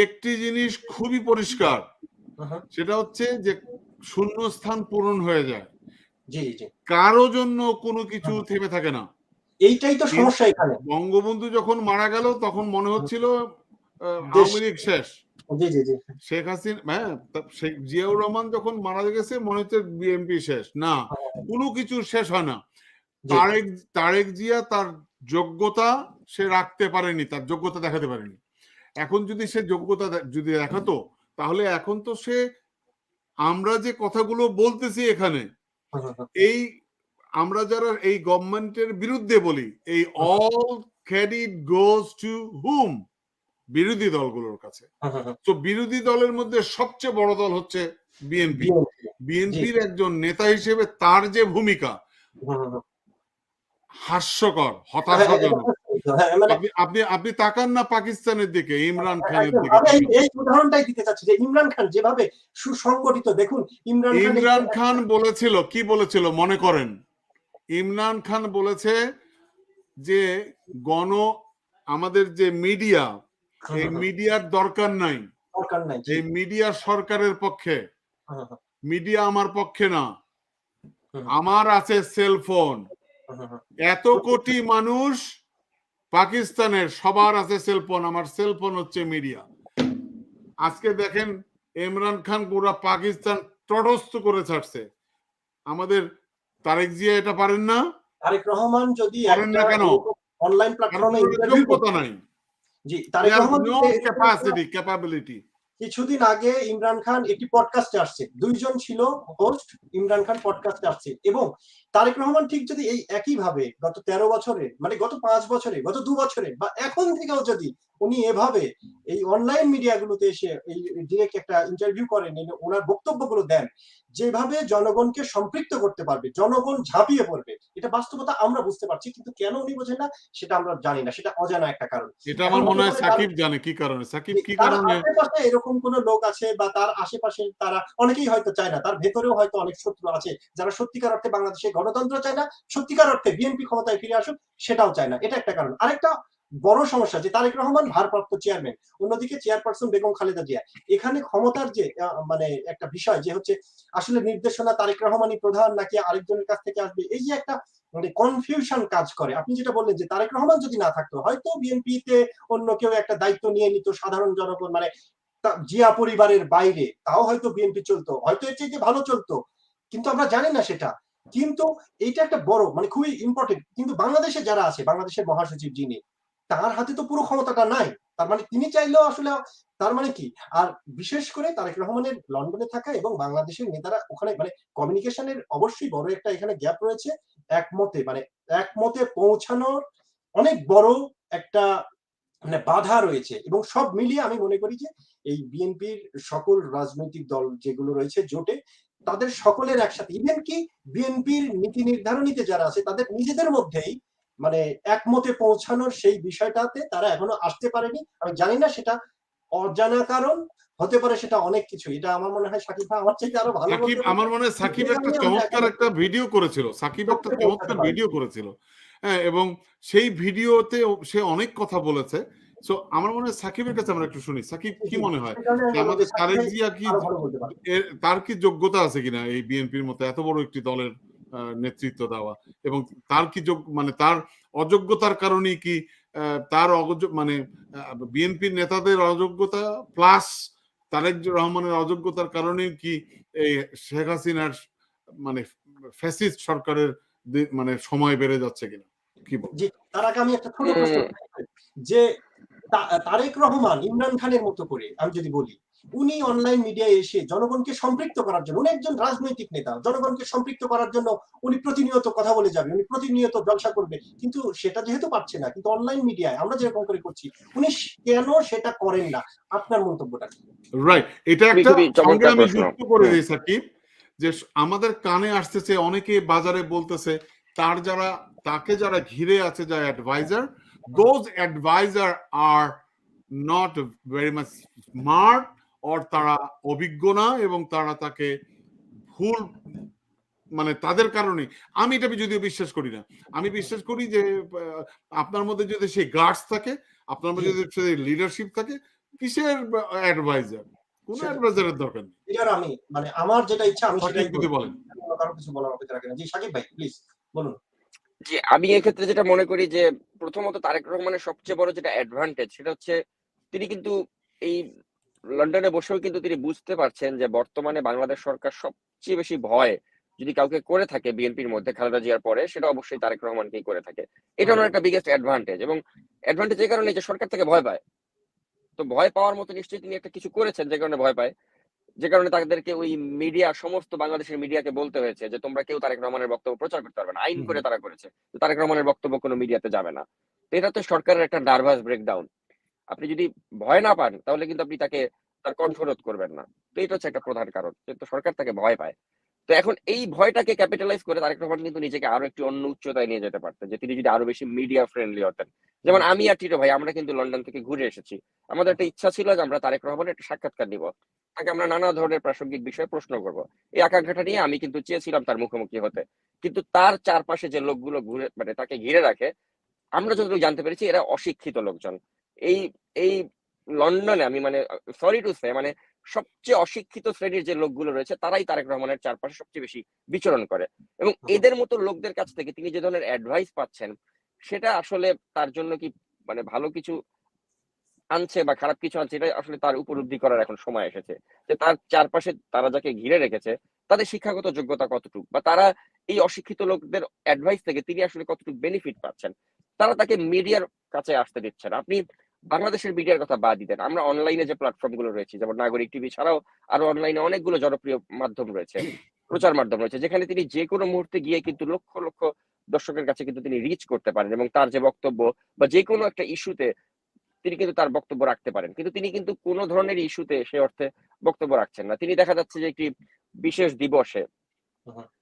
একটি জিনিস খুবই পরিষ্কার, সেটা হচ্ছে যে শূন্যস্থান পূরণ হয়ে যায়। জি জি, কারো জন্য কোনো কিছু থেমে থাকে না। এইটাই তো সমস্যা এখানে। বঙ্গবন্ধু যখন মারা গেল তখন মনে হচ্ছিল আওয়ামী লীগ শেষ। জি জি জি, শেখ হাসিনা, শেখ জিয়াউর রহমান যখন মারা গেছে মনে হচ্ছে বিএনপি শেষ। না, কোনো কিছু শেষ হয় না। তারেক জিয়া তার যোগ্যতা সে রাখতে পারেনি, তার যোগ্যতা দেখাতে পারেনি। এখন যদি সে যোগ্যতা যদি দেখাতো, তাহলে এখন তো সে, আমরা যে কথাগুলো বলতেছি এখানে, এই আমরা যারা এই গভর্নমেন্টের বিরুদ্ধে বলি, এই অল ক্রেডিট গোজ টু হুম? বিরোধী দলগুলোর কাছে। তো বিরোধী দলের মধ্যে সবচেয়ে বড় দল হচ্ছে বিএনপি। বিএনপির একজন নেতা হিসেবে তার যে ভূমিকা, হাস্যকর, হতাশাজনক। আপনি তাকান না পাকিস্তানের দিকে, ইমরান খানের দিকে। এই উদাহরণটাই দিতে চাচ্ছি যে ইমরান খান যেভাবে সুসংগঠিত, দেখুন ইমরান খান বলেছিল, কি বলেছিল মনে করেন? ইমরান খান বলেছে যে আমাদের যে মিডিয়া, এই মিডিয়ার দরকার নাই, এই মিডিয়া সরকারের পক্ষে, মিডিয়া আমার পক্ষে না, আমার আছে সেলফোন। এত কোটি মানুষ পাকিস্তানের, সবার আছে সেলফোন, আমার সেলফোন হচ্ছে মিডিয়া। আজকে দেখেন ইমরান খান গোটা পাকিস্তান তটস্থ করে ছাড়ছে, আমাদের তারেক জিয়া এটা পারেন না? তারেক রহমান যদি পারেন না কেন? অনলাইন কারণ প্ল্যাটফর্মে কোনো ইন্টারভিউ যোগ্যতা নাই, জি তারেক রহমান ক্যাপাবিলিটি। কিছুদিন আগে ইমরান খান একটি পডকাস্টে আসছে, দুইজন ছিল হোস্ট, ইমরান খান পডকাস্টে আসছে, এবং তারেক রহমান ঠিক যদি এই একই ভাবে গত 13 বছরে, মানে গত 5 বছরে, গত 2 বছরে বা এখন থেকেও যদি উনি এভাবে এই অনলাইন মিডিয়াগুলোতে এসে এই ডিরেক্ট একটা ইন্টারভিউ করেন, ওনার বক্তব্যগুলো দেন, যেভাবে জনগণকে সম্পৃক্ত করতে পারবে, জনগণ ঝাঁপিয়ে পড়বে, এটা বাস্তবতা আমরা বুঝতে পারছি, কিন্তু কেন উনি বোঝেন না সেটা আমরা জানি না, সেটা অজানা একটা কারণ। এটা আমার মনে হয় সাকিব জানে কি কারণে। সাকিব কি তার কারণে? আশেপাশে এরকম কোন লোক আছে বা তার আশেপাশে তারা অনেকেই হয়তো চায় না, তার ভেতরেও হয়তো অনেক শত্রু আছে যারা সত্যিকার অর্থে বাংলাদেশে গণতন্ত্র চায় না, সত্যিকার অর্থে বিএনপি ক্ষমতায় ফিরে আসুক সেটাও চায় না, এটা একটা কারণ। আরেকটা বড় সমস্যা যে তারেক রহমান ভারপ্রাপ্ত চেয়ারম্যান, অন্যদিকে চেয়ারপারসন বেগম খালেদা জিয়া, এখানে ক্ষমতার যে মানে একটা বিষয় যে হচ্ছে আসলে নির্দেশনা তারেক রহমানই প্রধান নাকি আরেকজনের কাছ থেকে আসবে, এই যে একটা মানে কনফিউশন কাজ করে। আপনি যেটা বললেন যে তারেক রহমান যদি না থাকতো হয়তো বিএনপিতে অন্য কেউ একটা দায়িত্ব নিয়ে নিত, সাধারণ জনগণ মানে জিয়া পরিবারের বাইরে, তাও হয়তো বিএনপি চলতো, হয়তো এর চেয়ে ভালো চলতো, কিন্তু আমরা জানি না সেটা। কিন্তু এইটা একটা বড় মানে খুবই ইম্পর্টেন্ট, কিন্তু বাংলাদেশে যারা আছে, বাংলাদেশের মহাসচিব যিনি, তার হাতে তো পুরো ক্ষমতাটা নাই, তার মানে তিনি চাইলেও আসলে, তার মানে কি, আর বিশেষ করে তারেক রহমানের লন্ডনে থাকা এবং বাংলাদেশের নেতারা ওখানে মানে কমিউনিকেশনের অবশ্যই বড় একটা এখানে গ্যাপ রয়েছে, একমতে পৌঁছানোর অনেক বড় একটা মানে বাধা রয়েছে, এবং সব মিলিয়ে আমি মনে করি যে এই বিএনপির সকল রাজনৈতিক দল যেগুলো রয়েছে জোটে, তাদের সকলের একসাথে, ইভেন কি বিএনপির নীতি নির্ধারণীতে যারা আছে তাদের নিজেদের মধ্যেই মানে একমতে পৌঁছানোর সেই বিষয়টাতে তারা এখনো আসতে পারেনি। আমি জানি না সেটা অজানা কারণ হতে পারে, সেটা অনেক কিছু, এটা আমার মনে হয় সাকিব ভাই আমার চাইতে আরো ভালো সাকিব, বলতে পারবে। আমার মনে হয় সাকিব একটা চমৎকার একটা ভিডিও করেছিল, সাকিব একটা চমৎকার ভিডিও করেছিল, হ্যাঁ, এবং সেই ভিডিওতে সে অনেক কথা বলেছে। সো আমার মনে হয় সাকিবের কাছে আমরা একটু শুনি। সাকিব, কি মনে হয় যে আমাদের তারেক জিয়া কি, তার কি যোগ্যতা আছে কিনা এই বিএনপির মতো এত বড় একটি দলের নেতৃত্ব দেওয়া, এবং তার কি মানে তার অযোগ্যতার কারণে কি তার মানে বিএনপির নেতাদের অযোগ্যতা প্লাস তারেক রহমানের অযোগ্যতার কারণে কি এই শেখ হাসিনার মানে ফ্যাসিস্ট সরকারের মানে সময় বেড়ে যাচ্ছে কিনা, কি বল? জি, তার আগে আমি একটা ছোট প্রশ্ন, যে তারেক রহমান ইমরান খানের মতো করে আমি যদি বলি, উনি অনলাইন মিডিয়ায় এসে জনগণকে সম্পৃক্ত করার জন্য, উনি একজন রাজনৈতিক নেতা, জনগণকে সম্পৃক্ত করার জন্য উনি প্রতিনিয়ত কথা বলে যাবে, উনি প্রতিনিয়ত জলসা করবে, কিন্তু সেটা যেহেতু পারছে না, কিন্তু অনলাইন মিডিয়ায় আমরা যেরকম করে করছি, উনি কেন সেটা করেন না? আপনার মন্তব্যটা কি? রাইট, এটা একটা সঙ্গে আমি যুক্ত করে দিই সাকিব, যে আমাদের কানে আসতেছে, অনেকে বাজারে বলতেছে তাকে যারা ঘিরে আছে, যারা adviser, those advisor are not very much smart, or তারা অভিজ্ঞ না, এবং তারা তাকে ভুল মানে তাদের কারণে, আমি এটা যদিও বিশ্বাস করি না, আমি বিশ্বাস করি যে আপনার মধ্যে যদি সেই গার্ডস থাকে, আপনার মধ্যে যদি সেই লিডারশিপ থাকে, কিসের অ্যাডভাইজার? কোন অ্যাডভাইজারের দরকার নেই। এটার আমি মানে আমার যেটা ইচ্ছা আমি সেটাই বলেন, কারো কিছু বলার অপেক্ষা রাখি না। জি সাকিব ভাই প্লিজ বলুন। জি, আমি এক্ষেত্রে যেটা মনে করি যে প্রথমত তারেক রহমানের সবচেয়ে বড় যেটা অ্যাডভান্টেজ সেটা হচ্ছে তিনি কিন্তু এই লন্ডনে বসেও কিন্তু তিনি বুঝতে পারছেন যে বর্তমানে বাংলাদেশ সরকার সবচেয়ে বেশি ভয় যদি কাউকে করে থাকে বিএনপির মধ্যে খালেদা জিয়ার পরে, সেটা অবশ্যই তারেক রহমানকেই করে থাকে। এটা ওনার একটা বিগেস্ট অ্যাডভান্টেজ, এবং অ্যাডভান্টেজ এই কারণে যে সরকার থেকে ভয় পায়, তো ভয় পাওয়ার মতো নিশ্চয়ই তিনি একটা কিছু করেছেন যে কারণে ভয় পায়, যে কারণে তাদেরকে ওই মিডিয়া, সমস্ত বাংলাদেশের মিডিয়াকে বলতে হয়েছে যে তোমরা কেউ তারেক রহমানের বক্তব্য প্রচার করতে পারবে না, আইন করে তারা করেছে তারেক রহমানের বক্তব্য কোনো মিডিয়াতে যাবে না। তো এটা তো সরকারের একটা নার্ভাস ব্রেকডাউন। আপনি যদি ভয় না পান তাহলে কিন্তু আপনি তার কণ্ঠরোধ করবেন না। তো এটা হচ্ছে একটা প্রধান কারণ, কিন্তু সরকার তাকে ভয় পায়। তো এখন এই ভয়টাকে ক্যাপিটালাইজ করে তারেক রহমান কিন্তু নিজেকে আরো একটি অন্য উচ্চতায় নিয়ে যেতে পারতেন, যে তিনি যদি আরো বেশি মিডিয়া ফ্রেন্ডলি হতেন। যেমন আমি আর টিটো ভাই, আমরা কিন্তু লন্ডন থেকে ঘুরে এসেছি, আমাদের একটা ইচ্ছা ছিল যে আমরা তারেক রহমানের একটা সাক্ষাৎকার নিব, তাকে আমরা নানা ধরনের প্রাসঙ্গিক বিষয়ে প্রশ্ন করব, এই আকাঙ্ক্ষাটা নিয়ে আমি কিন্তু চেয়েছিলাম তার মুখোমুখি হতে। কিন্তু তার চারপাশে যে লোকগুলো ঘুরে মানে তাকে ঘিরে রাখে, আমরা যতটুকু জানতে পেরেছি এরা অশিক্ষিত লোকজন। এই এই লন্ডনে আমি মানে সরি টু সে মানে সবচেয়ে অশিক্ষিত শ্রেণীর যে লোকগুলো রয়েছে তারাই তারেক রহমানের চারপাশে সবচেয়ে বেশি বিচরণ করে, এবং এদের মতো লোকদের কাছ থেকে তিনি যে ধরনের অ্যাডভাইস পাচ্ছেন সেটা আসলে তার জন্য কি মানে ভালো কিছু আনছে বা খারাপ কিছু আনছে, এটা আসলে তার উপলব্ধি করার এখন সময় এসেছে। যে তার চারপাশে তারা যাকে ঘিরে রেখেছে তাদের শিক্ষাগত যোগ্যতা কতটুকু, বা তারা এই অশিক্ষিত লোকদের অ্যাডভাইস থেকে তিনি আসলে কতটুকু বেনিফিট পাচ্ছেন। তারা তাকে মিডিয়ার কাছে আসতে দিচ্ছে না। আপনি বাংলাদেশের মিডিয়ার কথা বাদই দেন। আমরা অনলাইনে যে প্ল্যাটফর্ম গুলো রয়েছে, যেমন নাগরিক টিভি ছাড়াও আরো অনলাইনে অনেকগুলো জনপ্রিয় মাধ্যম রয়েছে, প্রচার মাধ্যম রয়েছে, যেখানে তিনি যে কোনো মুহূর্তে গিয়ে কিন্তু লক্ষ লক্ষ দর্শকের কাছে কিন্তু তিনি রিচ করতে পারেন এবং তার যে বক্তব্য বা যে কোনো একটা ইস্যুতে তিনি কিন্তু তার বক্তব্য রাখতে পারেন। কিন্তু তিনি কিন্তু কোন ধরনের ইস্যুতে সে অর্থে বক্তব্য রাখছেন না। তিনি দেখা যাচ্ছে যে একটি বিশেষ দিবসে,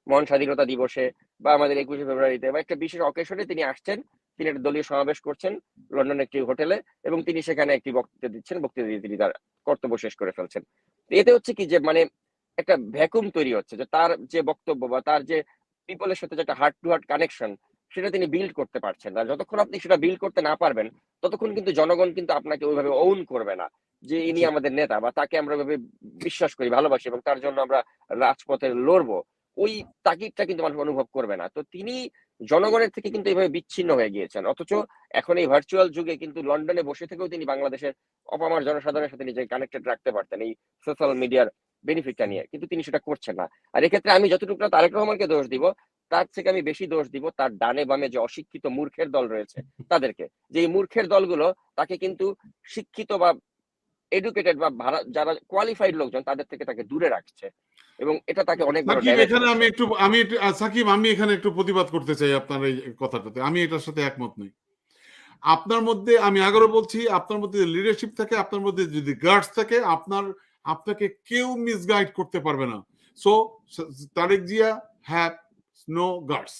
মহান স্বাধীনতা দিবসে বা আমাদের 21শে ফেব্রুয়ারিতে বা একটা বিশেষ অকেশনে তিনি আসছেন, তিনি একটা দলীয় সমাবেশ করছেন লন্ডনের একটি হোটেলে এবং তিনি সেখানে একটি বক্তৃতা দিচ্ছেন, বক্তৃতা দিয়ে তিনি তার কর্তব্য শেষ করে ফেলছেন। এতে হচ্ছে কি যে মানে একটা ভ্যাকুম তৈরি হচ্ছে, যে তার যে বক্তব্য বা তার যে পিপলের সাথে যে একটা হার্ট টু হার্ট কানেকশন, সেটা তিনি বিল্ড করতে পারছেন না। যতক্ষণ আপনি সেটা বিল্ড করতে না পারবেন, ততক্ষণ কিন্তু জনগণ কিন্তু আপনাকে ওইভাবে ওন করবে না যে ইনি আমাদের নেতা বা তাকে আমরা ওইভাবে বিশ্বাস করি, ভালোবাসি এবং তার জন্য আমরা রাজপথে লড়বো। ওই তাগিদটা কিন্তু মানুষ অনুভব করবে না। তো তিনি জনগণের থেকে কিন্তু এইভাবে বিচ্ছিন্ন হয়ে গিয়েছেন। অথচ এখন এই ভার্চুয়াল যুগে কিন্তু লন্ডনে বসে থেকেও তিনি বাংলাদেশের অপামর জনসাধারণের সাথে নিজেকে কানেক্টেড রাখতে পারতেন এই সোশ্যাল মিডিয়ার বেনিফিটটা নিয়ে, কিন্তু তিনি সেটা করছেন না। আর এক্ষেত্রে আমি যতটুকু তারেক রহমানকে দোষ দিব, তার থেকে আমি বেশি দোষ দিব তার ডানে বামে যে অশিক্ষিত মূর্খের দল রয়েছে তাদেরকে, যে এই মূর্খের দলগুলো তাকে কিন্তু শিক্ষিত বা এডুকেটেড বা যারা কোয়ালিফাইড লোকজন তাদের থেকে তাকে দূরে রাখছে এবং এটা তাকে অনেক বড় সাকিব, ড্যামেজ এখানে করছে। সাকিব, আমি এখানে একটু প্রতিবাদ করতে চাই আপনার এই কথাটাতে। আমি এটার সাথে একমত নই। আপনার মধ্যে, আমি আবারও বলছি, আপনার মধ্যে লিডারশিপ থাকে, আপনার মধ্যে যদি গার্ডস থাকে, আপনাকে কেউ মিসগাইড করতে পারবে না। So Tarique Zia have no guards,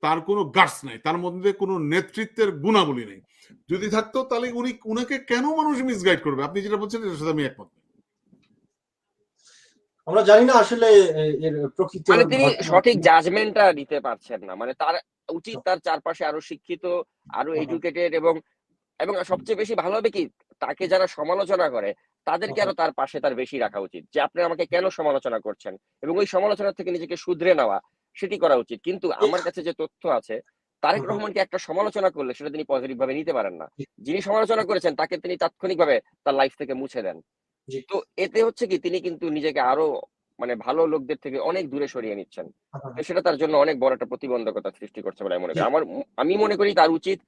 তার কোনো গার্ডস নাই, তার মধ্যে কোনো নেতৃত্বের গুণাবলী নেই। যদি থাকতো তাহলে উনাকে কেন মানুষ মিসগাইড করবে? আপনি যেটা বলছেন এটার সাথে আমি একমত নই। আমরা জানি না আসলে এর প্রকৃত মানে তিনি সঠিক জাজমেন্টটা নিতে পারছেন না। মানে তার উচিত তার চারপাশে আরো শিক্ষিত, আরো এডুকেটেড এবং এবং সবচেয়ে বেশি ভালো হবে কি, তাকে যারা সমালোচনা করে তাদেরকে আরো তার পাশে তার বেশি রাখা উচিত, যে আপনি আমাকে কেন সমালোচনা করছেন, এবং ওই সমালোচনা থেকে নিজেকে শুধরে নেওয়া, সেটি করা উচিত। কিন্তু আমার কাছে যে তথ্য আছে, তারেক রহমানকে একটা সমালোচনা করলে সেটা তিনি পজিটিভ ভাবে নিতে পারেন না। যিনি সমালোচনা করেছেন তাকে তিনি তাৎক্ষণিকভাবে তার লাইফ থেকে মুছে দেন। তো এতে হচ্ছে কি, তিনি কিন্তু নিজেকে আরো মানে ভালো লোকদের থেকে অনেক দূরে সরিয়ে নিচ্ছেন। তো সেটা তার জন্য অনেক বড় একটা প্রতিবন্ধকতা সৃষ্টি করছে বলে আমি মনে করি। আমি মনে করি তার উচিত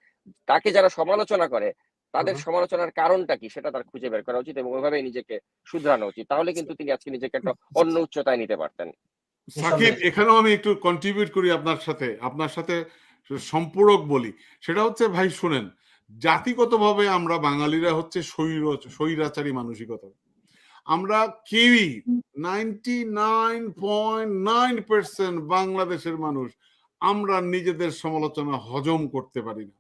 তাকে যারা সমালোচনা করে তাদের সমালোচনার কারণটা কি সেটা তার খুঁজে বের করা উচিত এবং ওইভাবে নিজেকে শুধরানো উচিত। তাহলে কিন্তু তিনি আজকে নিজেকে একটা অন্য উচ্চতায় নিতে পারতেন। সাকিব, এখানেও আমি একটু কন্ট্রিবিউট করি আপনার সাথে সম্পূরক বলি। সেটা হচ্ছে, ভাই শুনেন, জাতিগতভাবে আমরা বাঙালিরা হচ্ছে স্বৈরাচারী মানসিকতা। আমরা কেউই 99.9% বাংলাদেশের মানুষ আমরা নিজেদের সমালোচনা হজম করতে পারি না।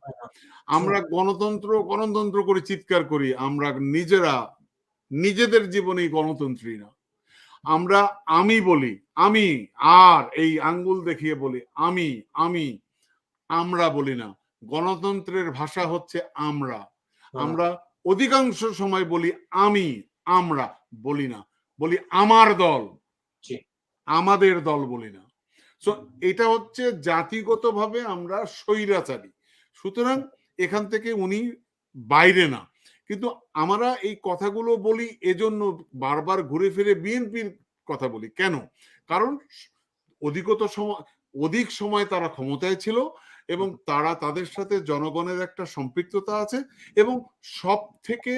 আমরা গণতন্ত্র করে চিৎকার করি, আমরা নিজেদের জীবনে গণতন্ত্রী না। আমি বলি আমি, আর এই আঙ্গুল দেখিয়ে বলি আমরা বলি না। গণতন্ত্রের ভাষা হচ্ছে আমরা অধিকাংশ সময় বলি আমরা বলি না, বলি আমার দল, আমাদের দল বলি না। সো এটা হচ্ছে জাতিগতভাবে আমরা স্বৈরাচারী। সুতরাং এখান থেকে উনি বাইরে না। কিন্তু আমরা এই কথাগুলো বলি এজন্য বারবার ঘুরে ফিরে বিএনপির কথা বলি কেন? কারণ অধিক সময় তারা ক্ষমতায় ছিল এবং তাদের সাথে জনগণের একটা সম্পৃক্ততা আছে, এবং সব থেকে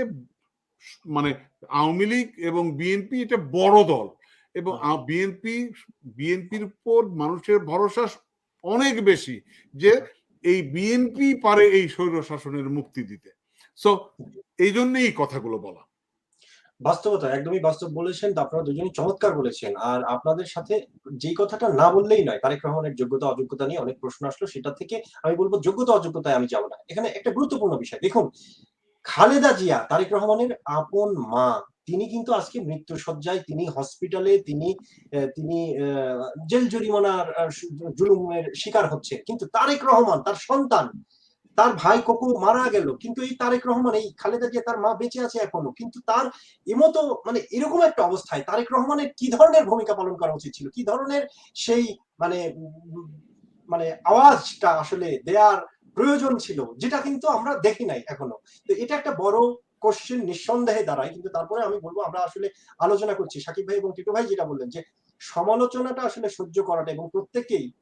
মানে আওয়ামী লীগ এবং বিএনপি এটা বড় দল, এবং বিএনপির উপর মানুষের ভরসা অনেক বেশি যে এই বিএনপি পারে এই স্বৈর শাসনের মুক্তি দিতে। সো এই জন্যই কথাগুলো বলা। বাস্তবতা একদমই বাস্তব বলেছেন। আপনারা দুজনই চমৎকার বলেছেন। আর আপনাদের সাথে যেই কথাটা না বললেই নয়, তারেক রহমানের যোগ্যতা অযোগ্যতা নিয়ে অনেক প্রশ্ন আসলো, সেটা থেকে আমি বলবো যোগ্যতা অযোগ্যতায় আমি যাবো না। এখানে একটা গুরুত্বপূর্ণ বিষয় দেখুন, খালেদা জিয়া তারেক রহমানের আপন মা, তিনি কিন্তু আজকে মৃত্যু শয্যায়, তিনি হসপিটালে, তিনি জেল জরিমানার জুলুমের শিকার হচ্ছে। কিন্তু তারেক রহমান, তার সন্তান, তার ভাই কোকো মারা গেল, কিন্তু এই তারেক রহমান, এই খালেদা জিয়া তার মা বেঁচে আছে এখনো, কিন্তু তার এমতো মানে এরকম একটা অবস্থায় তারেক রহমানের কি ধরনের ভূমিকা পালন করা উচিত ছিল, কি ধরনের সেই মানে আওয়াজটা আসলে দেয়ার প্রয়োজন ছিল, যেটা কিন্তু আমরা দেখি নাই এখনো। তো এটা একটা বড় কোশ্চেন নিঃসন্দেহে দাঁড়ায়, কিন্তু তারপরে আমি বলবো আমরা আসলে আলোচনা করছি, সাকিব ভাই এবং টিটু ভাই যেটা বললেন যে সমালোচনাটা আসলে সহ্য করাটা, এবং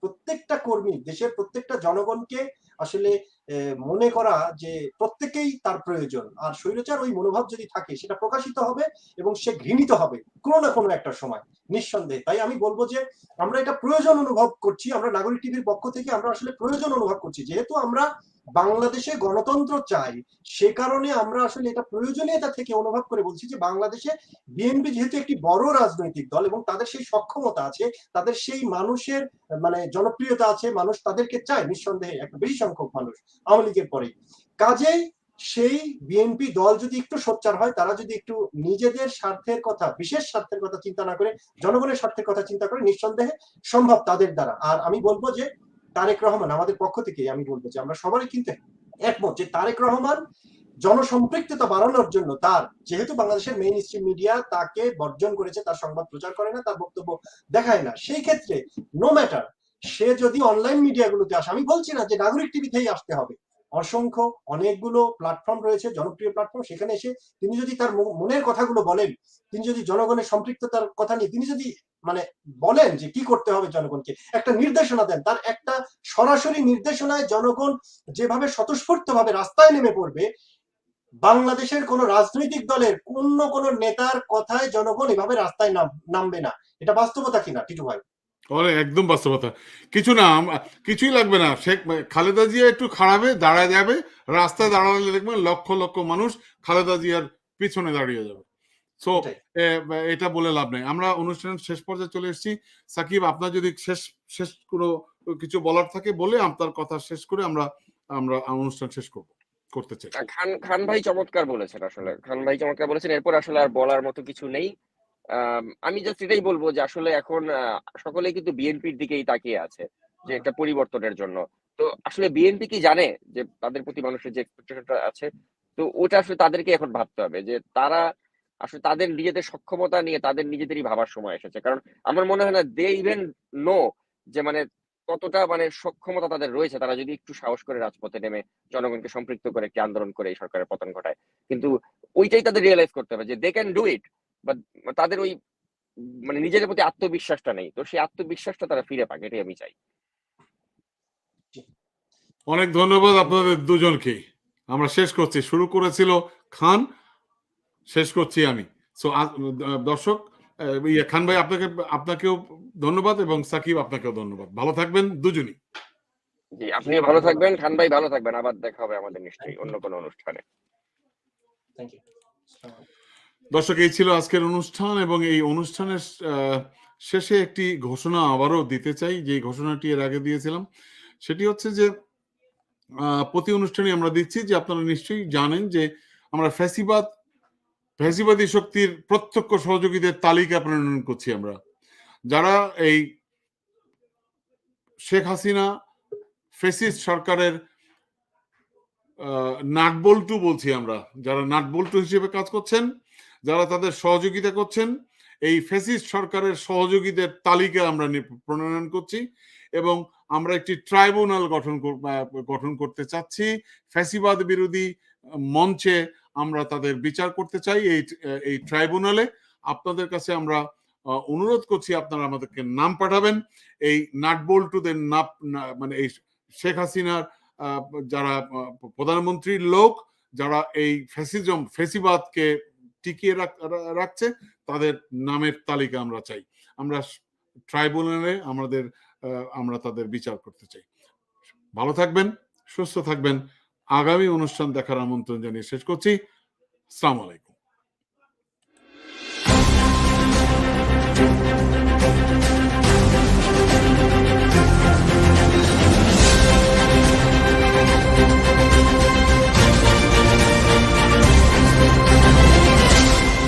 প্রত্যেকটা কর্মী, দেশের প্রত্যেকটা জনগণকে আসলে মনে করা যে প্রত্যেকেই তার প্রয়োজন, আর স্বৈরাচার ওই মনোভাব যদি থাকে সেটা প্রকাশিত হবে এবং সে ঘৃণিত হবে কোনো না কোনো একটা সময় নিঃসন্দেহে। তাই আমি বলবো যে আমরা এটা প্রয়োজন অনুভব করছি, আমরা নাগরিক টিভির পক্ষ থেকে আমরা আসলে প্রয়োজন অনুভব করছি, যেহেতু আমরা বাংলাদেশে গণতন্ত্র চাই, সে কারণে আমরা আসলে এটা প্রয়োজনীয়তা থেকে অনুভব করে বলছি যে বাংলাদেশে বিএনপি যেহেতু একটি বড় রাজনৈতিক দল এবং তাদের সেই সক্ষমতা আছে, তাদের সেই মানুষের মানে জনপ্রিয়তা আছে, মানুষ তাদেরকে চায় নিঃসন্দেহে, একটা বেশি সংখ্যক মানুষ আওয়ামী লীগের পরে। কাজেই সেই বিএনপি দল যদি একটু সোচ্চার হয়, তারা যদি একটু নিজেদের স্বার্থের কথা, বিশেষ স্বার্থের কথা চিন্তা না করে জনগণের স্বার্থের কথা চিন্তা করে, নিঃসন্দেহে সম্ভব তাদের দ্বারা। আর আমি বলবো যে তারেক রহমান, আমাদের পক্ষ থেকে আমি বলবো যে আমরা সবারই কিন্তু একমত যে তারেক রহমান জনসম্পৃক্ততা বাড়ানোর জন্য, তার যেহেতু বাংলাদেশের মেইন স্ট্রিম মিডিয়া তাকে বর্জন করেছে, তার সংবাদ প্রচার করে না, তার বক্তব্য দেখায় না, সেই ক্ষেত্রে নো ম্যাটার সে যদি অনলাইন মিডিয়াগুলোতে আসে, আমি বলছি না যে নাগরিক টিভিতেই আসতে হবে, অসংখ্য অনেকগুলো প্ল্যাটফর্ম রয়েছে, জনপ্রিয় প্ল্যাটফর্ম, সেখানে এসে তিনি যদি তার মনের কথাগুলো বলেন, তিনি যদি জনগণের সম্পৃক্ততার কথা নিয়ে তিনি যদি মানে বলেন যে কি করতে হবে, জনগণকে একটা নির্দেশনা দেন, তার একটা সরাসরি নির্দেশনায় জনগণ যেভাবে স্বতঃস্ফূর্ত ভাবে রাস্তায় নেমে পড়বে, বাংলাদেশের কোন রাজনৈতিক দলের কোন নেতার কথায় জনগণ এভাবে রাস্তায় নামবে না। এটা বাস্তবতা কিনা টিটু ভাই? একদম বাস্তবতা। কিছু না, কিছুই লাগবে না, শেখ খালেদা জিয়া একটু খারাপে দাঁড়ায় যাবে, রাস্তায় দাঁড়ালে দেখবেন লক্ষ লক্ষ মানুষ খালেদা জিয়ার পিছনে দাঁড়িয়ে যাবে। সো এটা বলে লাভ নাই। আমরা অনুষ্ঠানের শেষ পর্যায়ে চলে এসেছি। সাকিব, আপনার যদি শেষ কোনো কিছু বলার থাকে বলে আপনার কথা শেষ করে আমরা অনুষ্ঠান শেষ করতে চাই। খান ভাই চমৎকার বলেছেন, আসলে খান ভাই চমৎকার বলেছেন, এরপর আসলে আর বলার মতো কিছু নেই। আমি জাস্ট এটাই বলবো যে আসলে এখন সকলেই কিন্তু বিএনপির দিকেই তাকিয়ে আছে যে একটা পরিবর্তনের জন্য। তো আসলে বিএনপি কি জানে যে তাদের প্রতি মানুষের যে এক্সপেকটেশনটা আছে, তো ওটা আসলে তাদেরকে এখন ভাবতে হবে যে তারা আসলে তাদের নিজেদের সক্ষমতা নিয়ে তাদের নিজেদেরই ভাবার সময় এসেছে। কারণ আমার মনে হয় না দে ইভেন নো যে মানে কতটা মানে সক্ষমতা তাদের রয়েছে, তারা যদি একটু সাহস করে রাজপথে নেমে জনগণকে সম্পৃক্ত করে একটি আন্দোলন করে এই সরকারের পতন ঘটায়। কিন্তু ওইটাই তাদের রিয়েলাইজ করতে হবে যে they can do it, but তাদের ওই মানে নিজেদের প্রতি আত্মবিশ্বাসটা নেই। তো সেই আত্মবিশ্বাসটা তারা ফিরে পাক, এটাই আমি চাই। অনেক ধন্যবাদ আপনাদের দুজনকে। আমরা শেষ করছি, শুরু করেছিল খান, শেষ করছি আমি। সো দর্শক, খান ভাই আপনাকেও ধন্যবাদ এবং সাকিব আপনাকেও ধন্যবাদ। ভালো থাকবেন দুজনই। জি, আপনিও ভালো থাকবেন, খান ভাই ভালো থাকবেন। আবার দেখা হবে আমাদের নিশ্চয়ই অন্য কোনো অনুষ্ঠানে। Thank you. দর্শক, এই ছিল আজকের অনুষ্ঠান এবং এই অনুষ্ঠানের শেষে একটি ঘোষণা আবারও দিতে চাই, যে ঘোষণাটি এর আগে দিয়েছিলাম। সেটি হচ্ছে যে প্রতি অনুষ্ঠানে আমরা দিচ্ছি যে আপনারা নিশ্চয়ই জানেন যে আমরা ফ্যাসিবাদী শক্তির প্রত্যক্ষ সহযোগীদের তালিকা প্রণয়ন করছি। আমরা যারা এই শেখ হাসিনা ফ্যাসিস্ট সরকারের নাটবল্টু বলছি আমরা, যারা নাটবল্টু হিসেবে কাজ করছেন, যারা তাদের সহযোগিতা করছেন, এই ফ্যাসিস্ট সরকারের সহযোগীদের তালিকা আমরা প্রণয়ন করছি এবং আমরা একটি ট্রাইব্যুনাল গঠন করতে চাচ্ছি। ফ্যাসিবাদ বিরোধী মঞ্চে আমরা তাদের বিচার করতে চাই। এই ট্রাইব্যুনালে আপনাদের কাছে আমরা অনুরোধ করছি, আপনারা আমাদেরকে নাম পাঠাবেন। এই নাটবল্টুদের মানে এই শেখ হাসিনার যারা প্রধানমন্ত্রীর লোক, যারা এই ফ্যাসিবাদকে টিকিয়ে রাখছে, তাদের নামের তালিকা আমরা চাই। আমরা ট্রাইব্যুনালে আমরা তাদের বিচার করতে চাই। ভালো থাকবেন, সুস্থ থাকবেন। আগামী অনুষ্ঠান দেখার আমন্ত্রণ জানিয়ে শেষ করছি। আসসালামু আলাইকুম।